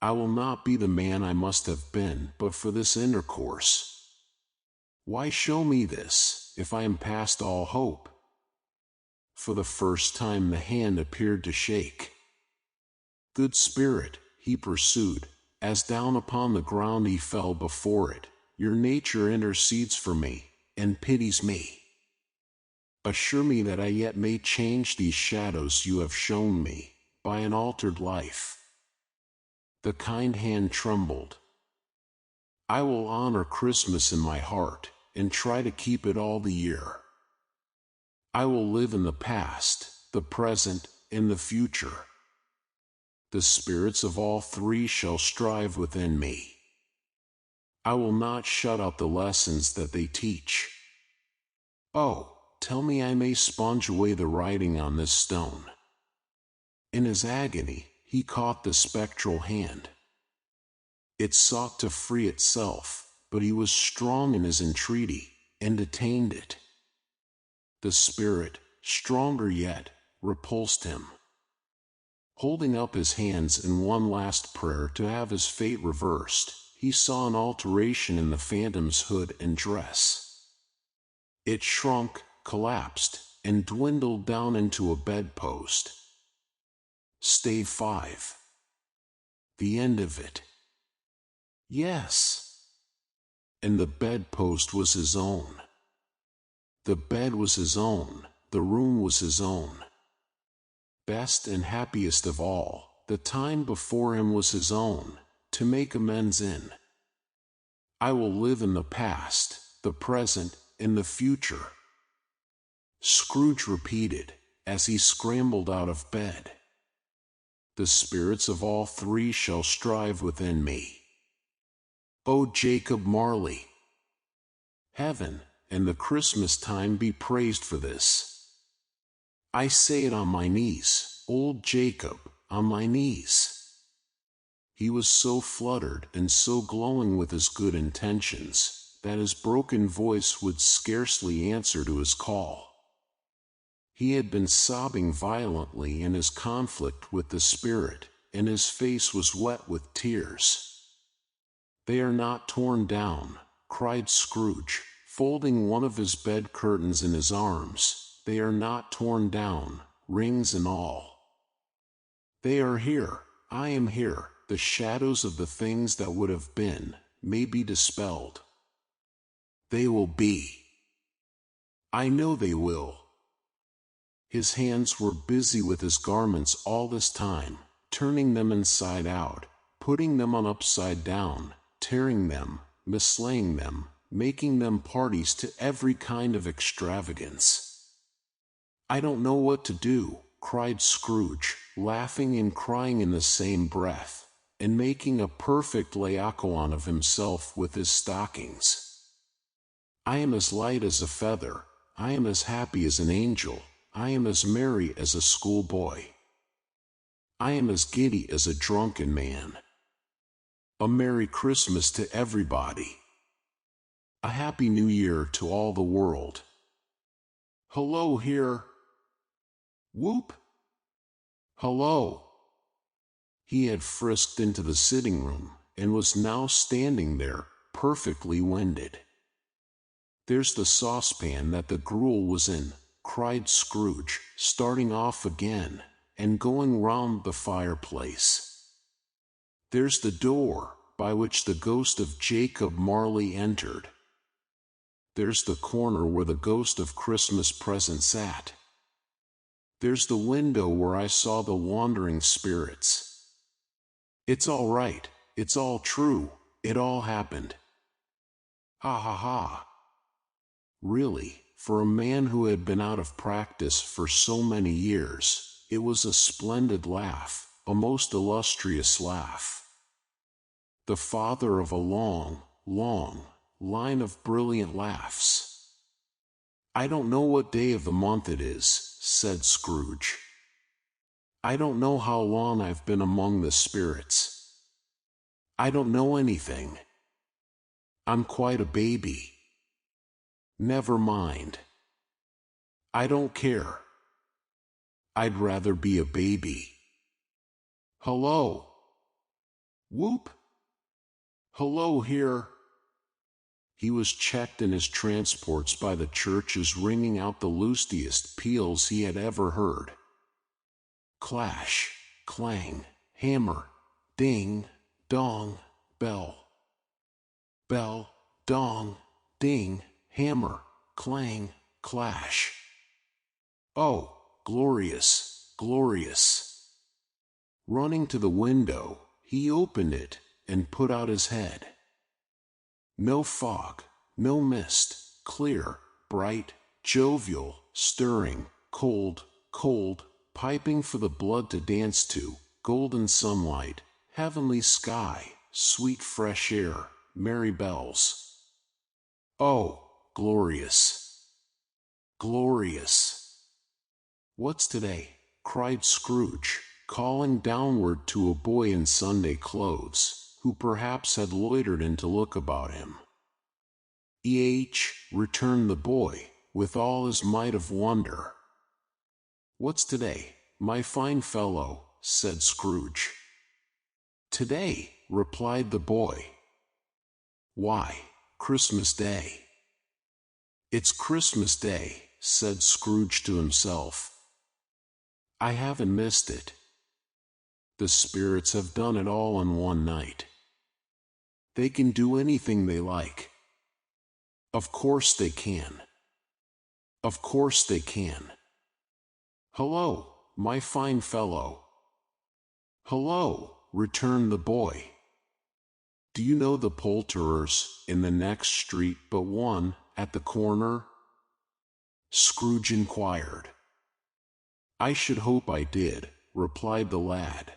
I will not be the man I must have been but for this intercourse. Why show me this, if I am past all hope? For the first time the hand appeared to shake. Good spirit, he pursued, as down upon the ground he fell before it, your nature intercedes for me, and pities me. Assure me that I yet may change these shadows you have shown me, by an altered life. The kind hand trembled. I will honor Christmas in my heart, and try to keep it all the year. I will live in the past, the present, and the future. The spirits of all three shall strive within me. I will not shut out the lessons that they teach. Oh, tell me I may sponge away the writing on this stone. In his agony, he caught the spectral hand. It sought to free itself, but he was strong in his entreaty, and detained it. The spirit, stronger yet, repulsed him. Holding up his hands in one last prayer to have his fate reversed, he saw an alteration in the phantom's hood and dress. It shrunk, collapsed, and dwindled down into a bedpost. Stave 5. The end of it. Yes. And the bedpost was his own. The bed was his own, the room was his own. Best and happiest of all, the time before him was his own, to make amends in. I will live in the past, the present, and the future. Scrooge repeated, as he scrambled out of bed. The spirits of all three shall strive within me. O Jacob Marley! Heaven and the Christmas time be praised for this. I say it on my knees, old Jacob, on my knees. He was so fluttered and so glowing with his good intentions, that his broken voice would scarcely answer to his call. He had been sobbing violently in his conflict with the spirit, and his face was wet with tears. They are not torn down, cried Scrooge, folding one of his bed curtains in his arms. They are not torn down, rings and all. They are here, I am here, the shadows of the things that would have been, may be dispelled. They will be. I know they will. His hands were busy with his garments all this time, turning them inside out, putting them on upside down, tearing them, mislaying them, making them parties to every kind of extravagance. I don't know what to do, cried Scrooge, laughing and crying in the same breath, and making a perfect Laocoon of himself with his stockings. I am as light as a feather, I am as happy as an angel, I am as merry as a schoolboy. I am as giddy as a drunken man. A Merry Christmas to everybody. A Happy New Year to all the world. Hello here. Whoop! Hello! He had frisked into the sitting room, and was now standing there, perfectly winded. There's the saucepan that the gruel was in, cried Scrooge, starting off again, and going round the fireplace. There's the door, by which the ghost of Jacob Marley entered. There's the corner where the ghost of Christmas present sat. There's the window where I saw the wandering spirits. It's all right, it's all true, it all happened. Ha ha ha. Really, for a man who had been out of practice for so many years, it was a splendid laugh, a most illustrious laugh. The father of a long, long line of brilliant laughs. I don't know what day of the month it is, said Scrooge. I don't know how long I've been among the spirits. I don't know anything. I'm quite a baby. Never mind. I don't care. I'd rather be a baby. Hello. Whoop. Hello here. He was checked in his transports by the churches ringing out the lustiest peals he had ever heard. Clash, clang, hammer, ding, dong, bell. Bell, dong, ding, hammer, clang, clash. Oh, glorious, glorious. Running to the window, he opened it and put out his head. No fog, no mist, clear, bright, jovial, stirring, cold, cold, piping for the blood to dance to, golden sunlight, heavenly sky, sweet fresh air, merry bells. Oh, glorious, glorious. What's today? Cried Scrooge, calling downward to a boy in Sunday clothes, who perhaps had loitered in to look about him. Returned the boy, with all his might of wonder. What's today, my fine fellow? Said Scrooge. Today, replied the boy. Why, Christmas Day. It's Christmas Day, said Scrooge to himself. I haven't missed it. The spirits have done it all in one night. They can do anything they like. Of course they can. Of course they can. Hello, my fine fellow. Hello, returned the boy. Do you know the poulterers in the next street but one, at the corner? Scrooge inquired. I should hope I did, replied the lad.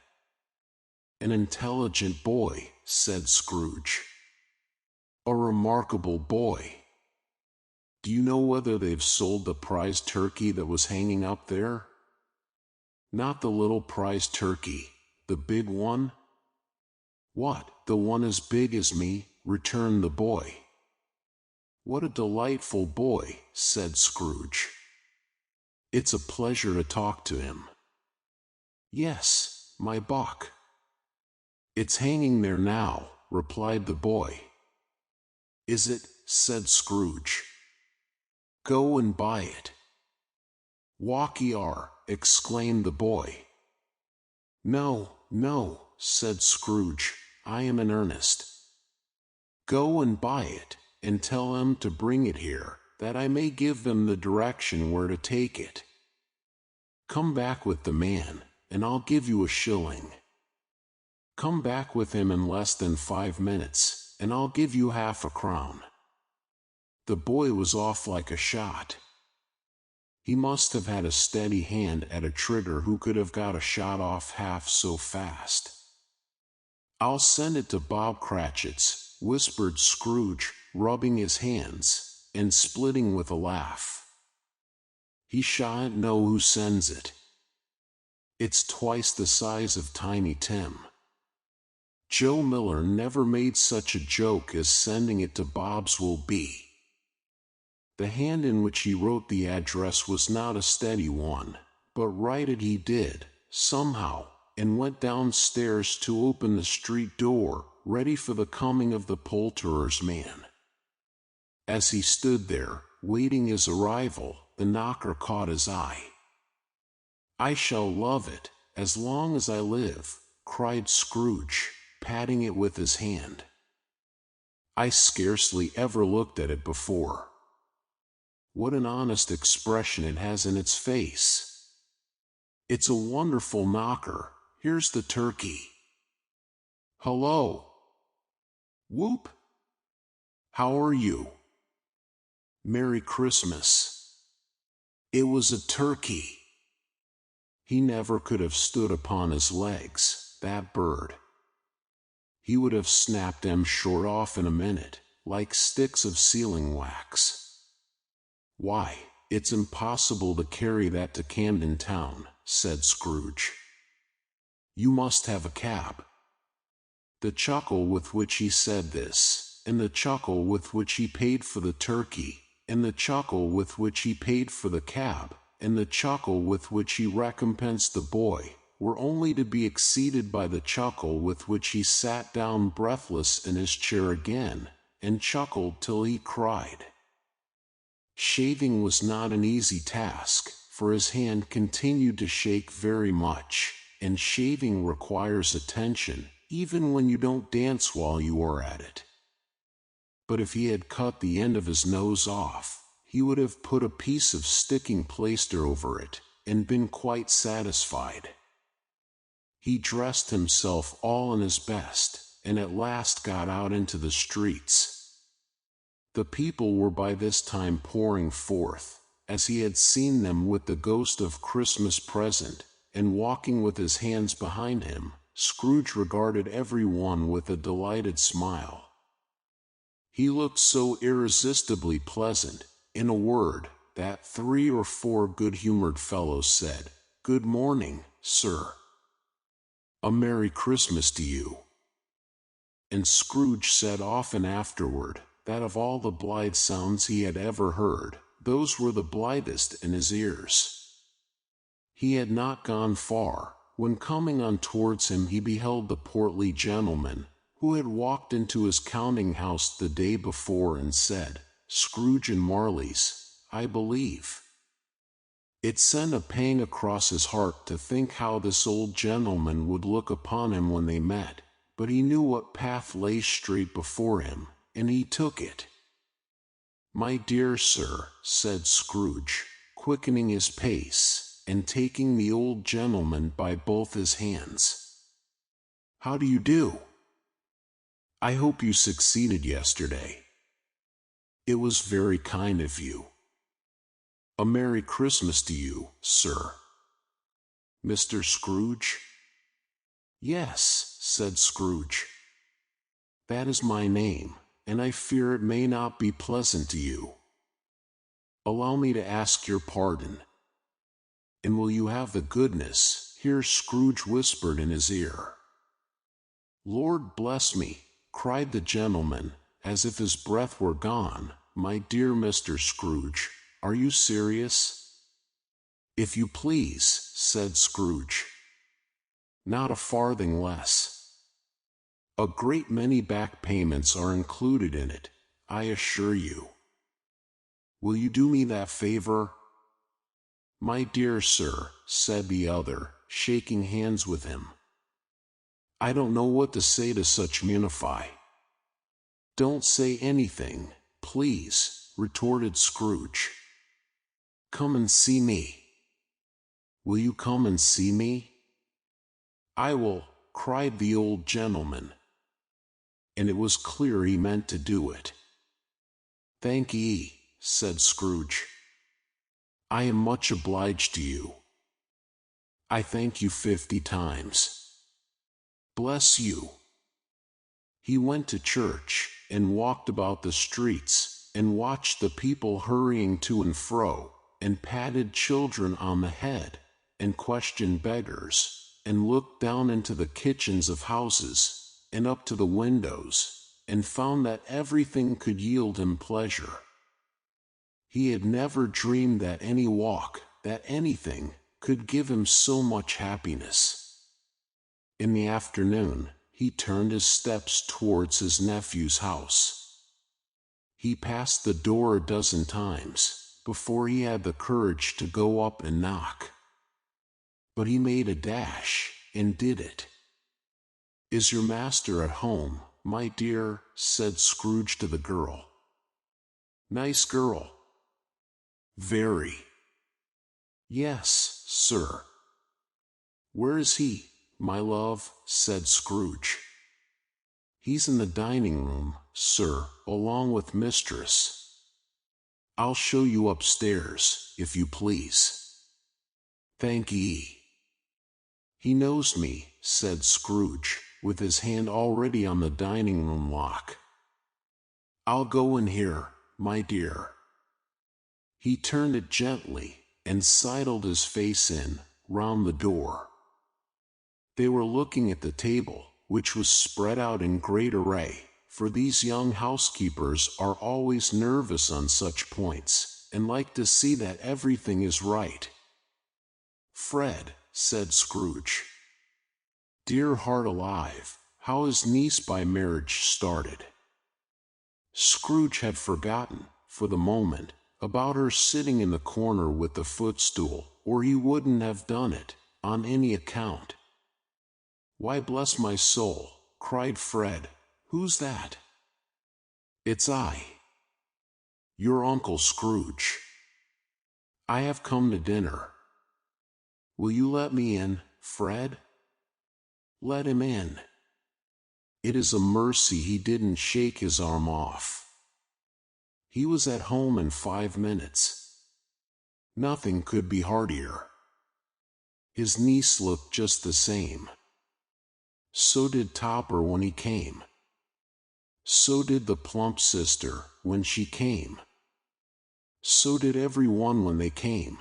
An intelligent boy, said Scrooge. A remarkable boy. Do you know whether they've sold the prize turkey that was hanging up there? Not the little prize turkey, the big one? What, the one as big as me? Returned the boy. What a delightful boy, said Scrooge. It's a pleasure to talk to him. Yes, my buck. It's hanging there now, replied the boy. Is it? Said Scrooge. Go and buy it. Walk-ye-are, exclaimed the boy. No, no, said Scrooge, I am in earnest. Go and buy it, and tell them to bring it here, that I may give them the direction where to take it. Come back with the man, and I'll give you a shilling. Come back with him in less than 5 minutes, and I'll give you half a crown. The boy was off like a shot. He must have had a steady hand at a trigger who could have got a shot off half so fast. I'll send it to Bob Cratchit's, whispered Scrooge, rubbing his hands, and splitting with a laugh. He shan't know who sends it. It's twice the size of Tiny Tim. Joe Miller never made such a joke as sending it to Bob's will be. The hand in which he wrote the address was not a steady one, but write it he did, somehow, and went downstairs to open the street door, ready for the coming of the poulterer's man. As he stood there, waiting his arrival, the knocker caught his eye. I shall love it, as long as I live, cried Scrooge, patting it with his hand. I scarcely ever looked at it before. What an honest expression it has in its face. It's a wonderful knocker. Here's the turkey. Hello. Whoop. How are you? Merry Christmas. It was a turkey. He never could have stood upon his legs, that bird. He would have snapped them short off in a minute, like sticks of sealing wax. Why, it's impossible to carry that to Camden Town, said Scrooge. You must have a cab. The chuckle with which he said this, and the chuckle with which he paid for the turkey, and the chuckle with which he paid for the cab, and the chuckle with which he recompensed the boy, were only to be exceeded by the chuckle with which he sat down breathless in his chair again, and chuckled till he cried. Shaving was not an easy task, for his hand continued to shake very much, and shaving requires attention, even when you don't dance while you are at it. But if he had cut the end of his nose off, he would have put a piece of sticking plaster over it, and been quite satisfied. He dressed himself all in his best, and at last got out into the streets. The people were by this time pouring forth, as he had seen them with the ghost of Christmas present, and walking with his hands behind him. Scrooge regarded every one with a delighted smile. He looked so irresistibly pleasant, in a word, that 3 or 4 good-humored fellows said, "Good morning, sir. A Merry Christmas to you." And Scrooge said often afterward, that of all the blithe sounds he had ever heard, those were the blithest in his ears. He had not gone far, when coming on towards him he beheld the portly gentleman, who had walked into his counting-house the day before and said, "Scrooge and Marley's, I believe." It sent a pang across his heart to think how this old gentleman would look upon him when they met, but he knew what path lay straight before him, and he took it. "My dear sir," said Scrooge, quickening his pace, and taking the old gentleman by both his hands. "How do you do? I hope you succeeded yesterday. It was very kind of you. A Merry Christmas to you, sir." "Mr. Scrooge?" "Yes," said Scrooge. "That is my name, and I fear it may not be pleasant to you. Allow me to ask your pardon. And will you have the goodness," here Scrooge whispered in his ear. "Lord bless me," cried the gentleman, as if his breath were gone. "My dear Mr. Scrooge, are you serious?" "If you please," said Scrooge. "Not a farthing less. A great many back payments are included in it, I assure you. Will you do me that favor?" "My dear sir," said the other, shaking hands with him, "I don't know what to say to such munify." "Don't say anything, please," retorted Scrooge. "Come and see me." "Will you come and see me?" "I will," cried the old gentleman. And it was clear he meant to do it. "Thank ye," said Scrooge. "I am much obliged to you. I thank you 50 times. Bless you." He went to church, and walked about the streets, and watched the people hurrying to and fro, and patted children on the head, and questioned beggars, and looked down into the kitchens of houses, and up to the windows, and found that everything could yield him pleasure. He had never dreamed that any walk, that anything, could give him so much happiness. In the afternoon, he turned his steps towards his nephew's house. He passed the door a dozen times, before he had the courage to go up and knock. But he made a dash, and did it. "Is your master at home, my dear?" said Scrooge to the girl. "Nice girl." "Very." "Yes, sir." "Where is he, my love?" said Scrooge. "He's in the dining room, sir, along with mistress." "I'll show you upstairs, if you please." "Thank ye." "He knows me," said Scrooge, with his hand already on the dining room lock. "I'll go in here, my dear." He turned it gently, and sidled his face in, round the door. They were looking at the table, which was spread out in great array, for these young housekeepers are always nervous on such points, and like to see that everything is right. "Fred," said Scrooge. "Dear heart alive, how is niece by marriage started?" Scrooge had forgotten, for the moment, about her sitting in the corner with the footstool, or he wouldn't have done it, on any account. "Why, bless my soul," cried Fred, "who's that?" "It's I, your Uncle Scrooge. I have come to dinner. Will you let me in, Fred?" "Let him in. It is a mercy he didn't shake his arm off. He was at home in 5 minutes. Nothing could be heartier. His niece looked just the same. So did Topper when he came. So did the plump sister when she came. So did everyone when they came.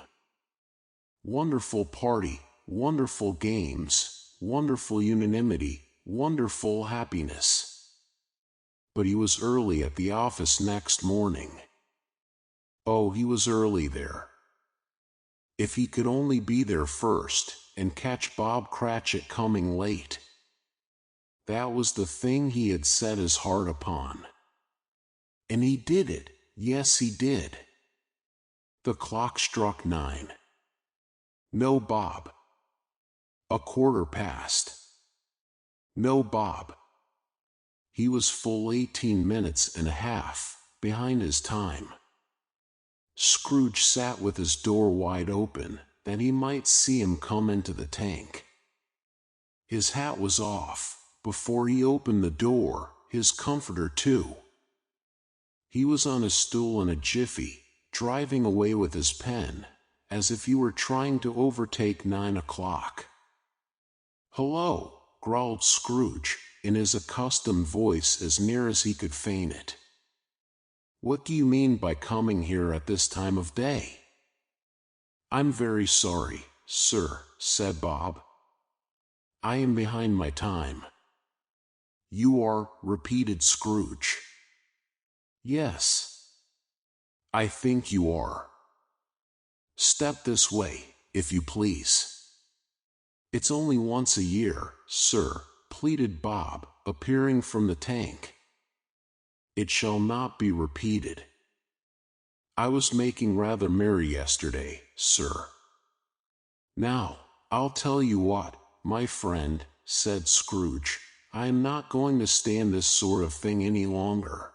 Wonderful party, wonderful games, wonderful unanimity, wonderful happiness. But he was early at the office next morning. Oh, he was early there. If he could only be there first, and catch Bob Cratchit coming late. That was the thing he had set his heart upon. And he did it, yes he did. The clock struck 9. No Bob. 1/4 past. No Bob. He was full 18 minutes and a half behind his time. Scrooge sat with his door wide open, that he might see him come into the tank. His hat was off before he opened the door, his comforter too. He was on a stool in a jiffy, driving away with his pen, as if he were trying to overtake 9 o'clock. "Hello," growled Scrooge, in his accustomed voice as near as he could feign it. "What do you mean by coming here at this time of day?" "I'm very sorry, sir," said Bob. "I am behind my time." "You are?" repeated Scrooge. "Yes. I think you are. Step this way, if you please." "It's only once a year, sir," pleaded Bob, appearing from the tank. "It shall not be repeated. I was making rather merry yesterday, sir." "Now, I'll tell you what, my friend," said Scrooge, "I am not going to stand this sort of thing any longer.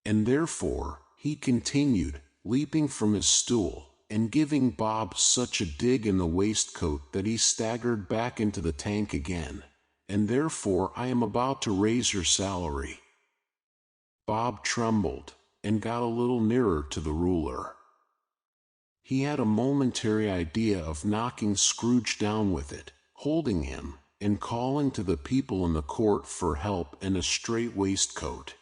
And therefore," he continued, leaping from his stool, and giving Bob such a dig in the waistcoat that he staggered back into the tank again, "and therefore I am about to raise your salary." Bob trembled, and got a little nearer to the ruler. He had a momentary idea of knocking Scrooge down with it, holding him, and calling to the people in the court for help and a straight waistcoat.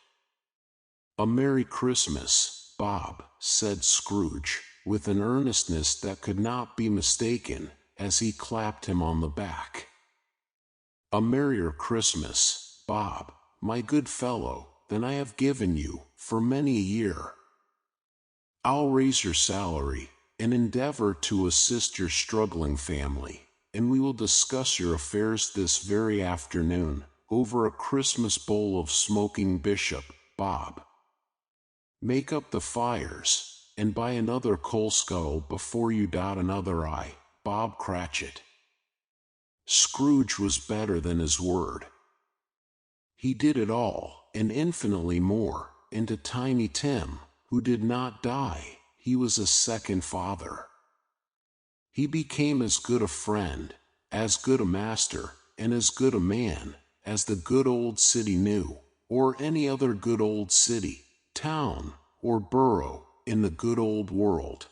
"A Merry Christmas, Bob," said Scrooge, with an earnestness that could not be mistaken, as he clapped him on the back. "A merrier Christmas, Bob, my good fellow, than I have given you for many a year. I'll raise your salary, and endeavor to assist your struggling family, and we will discuss your affairs this very afternoon, over a Christmas bowl of smoking bishop, Bob. Make up the fires, and buy another coal scuttle before you dot another I, Bob Cratchit." Scrooge was better than his word. He did it all, and infinitely more, and to Tiny Tim, who did not die, he was a second father. He became as good a friend, as good a master, and as good a man, as the good old city knew, or any other good old city, town, or borough, in the good old world.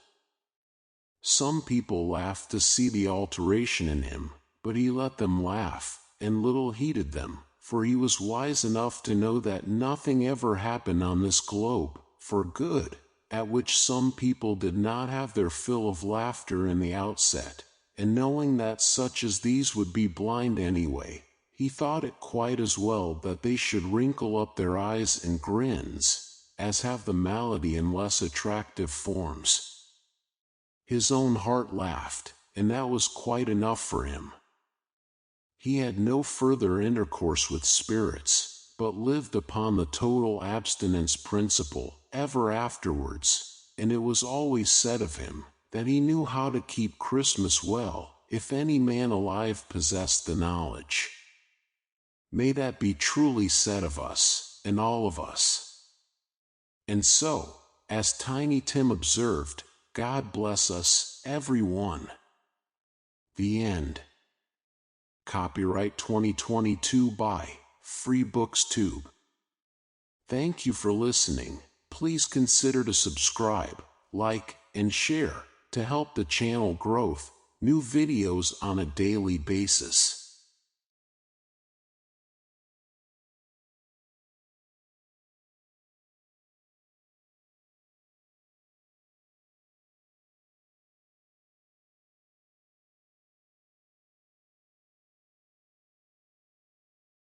Some people laughed to see the alteration in him, but he let them laugh, and little heeded them, for he was wise enough to know that nothing ever happened on this globe, for good, at which some people did not have their fill of laughter in the outset, and knowing that such as these would be blind anyway, he thought it quite as well that they should wrinkle up their eyes in grins, as have the malady in less attractive forms. His own heart laughed, and that was quite enough for him. He had no further intercourse with spirits, but lived upon the total abstinence principle ever afterwards, and it was always said of him, that he knew how to keep Christmas well, if any man alive possessed the knowledge. May that be truly said of us, and all of us. And so, as Tiny Tim observed, God bless us, every one. The end. Copyright 2022 by Free Books Tube. Thank you for listening. Please consider to subscribe, like, and share to help the channel growth. New videos on a daily basis.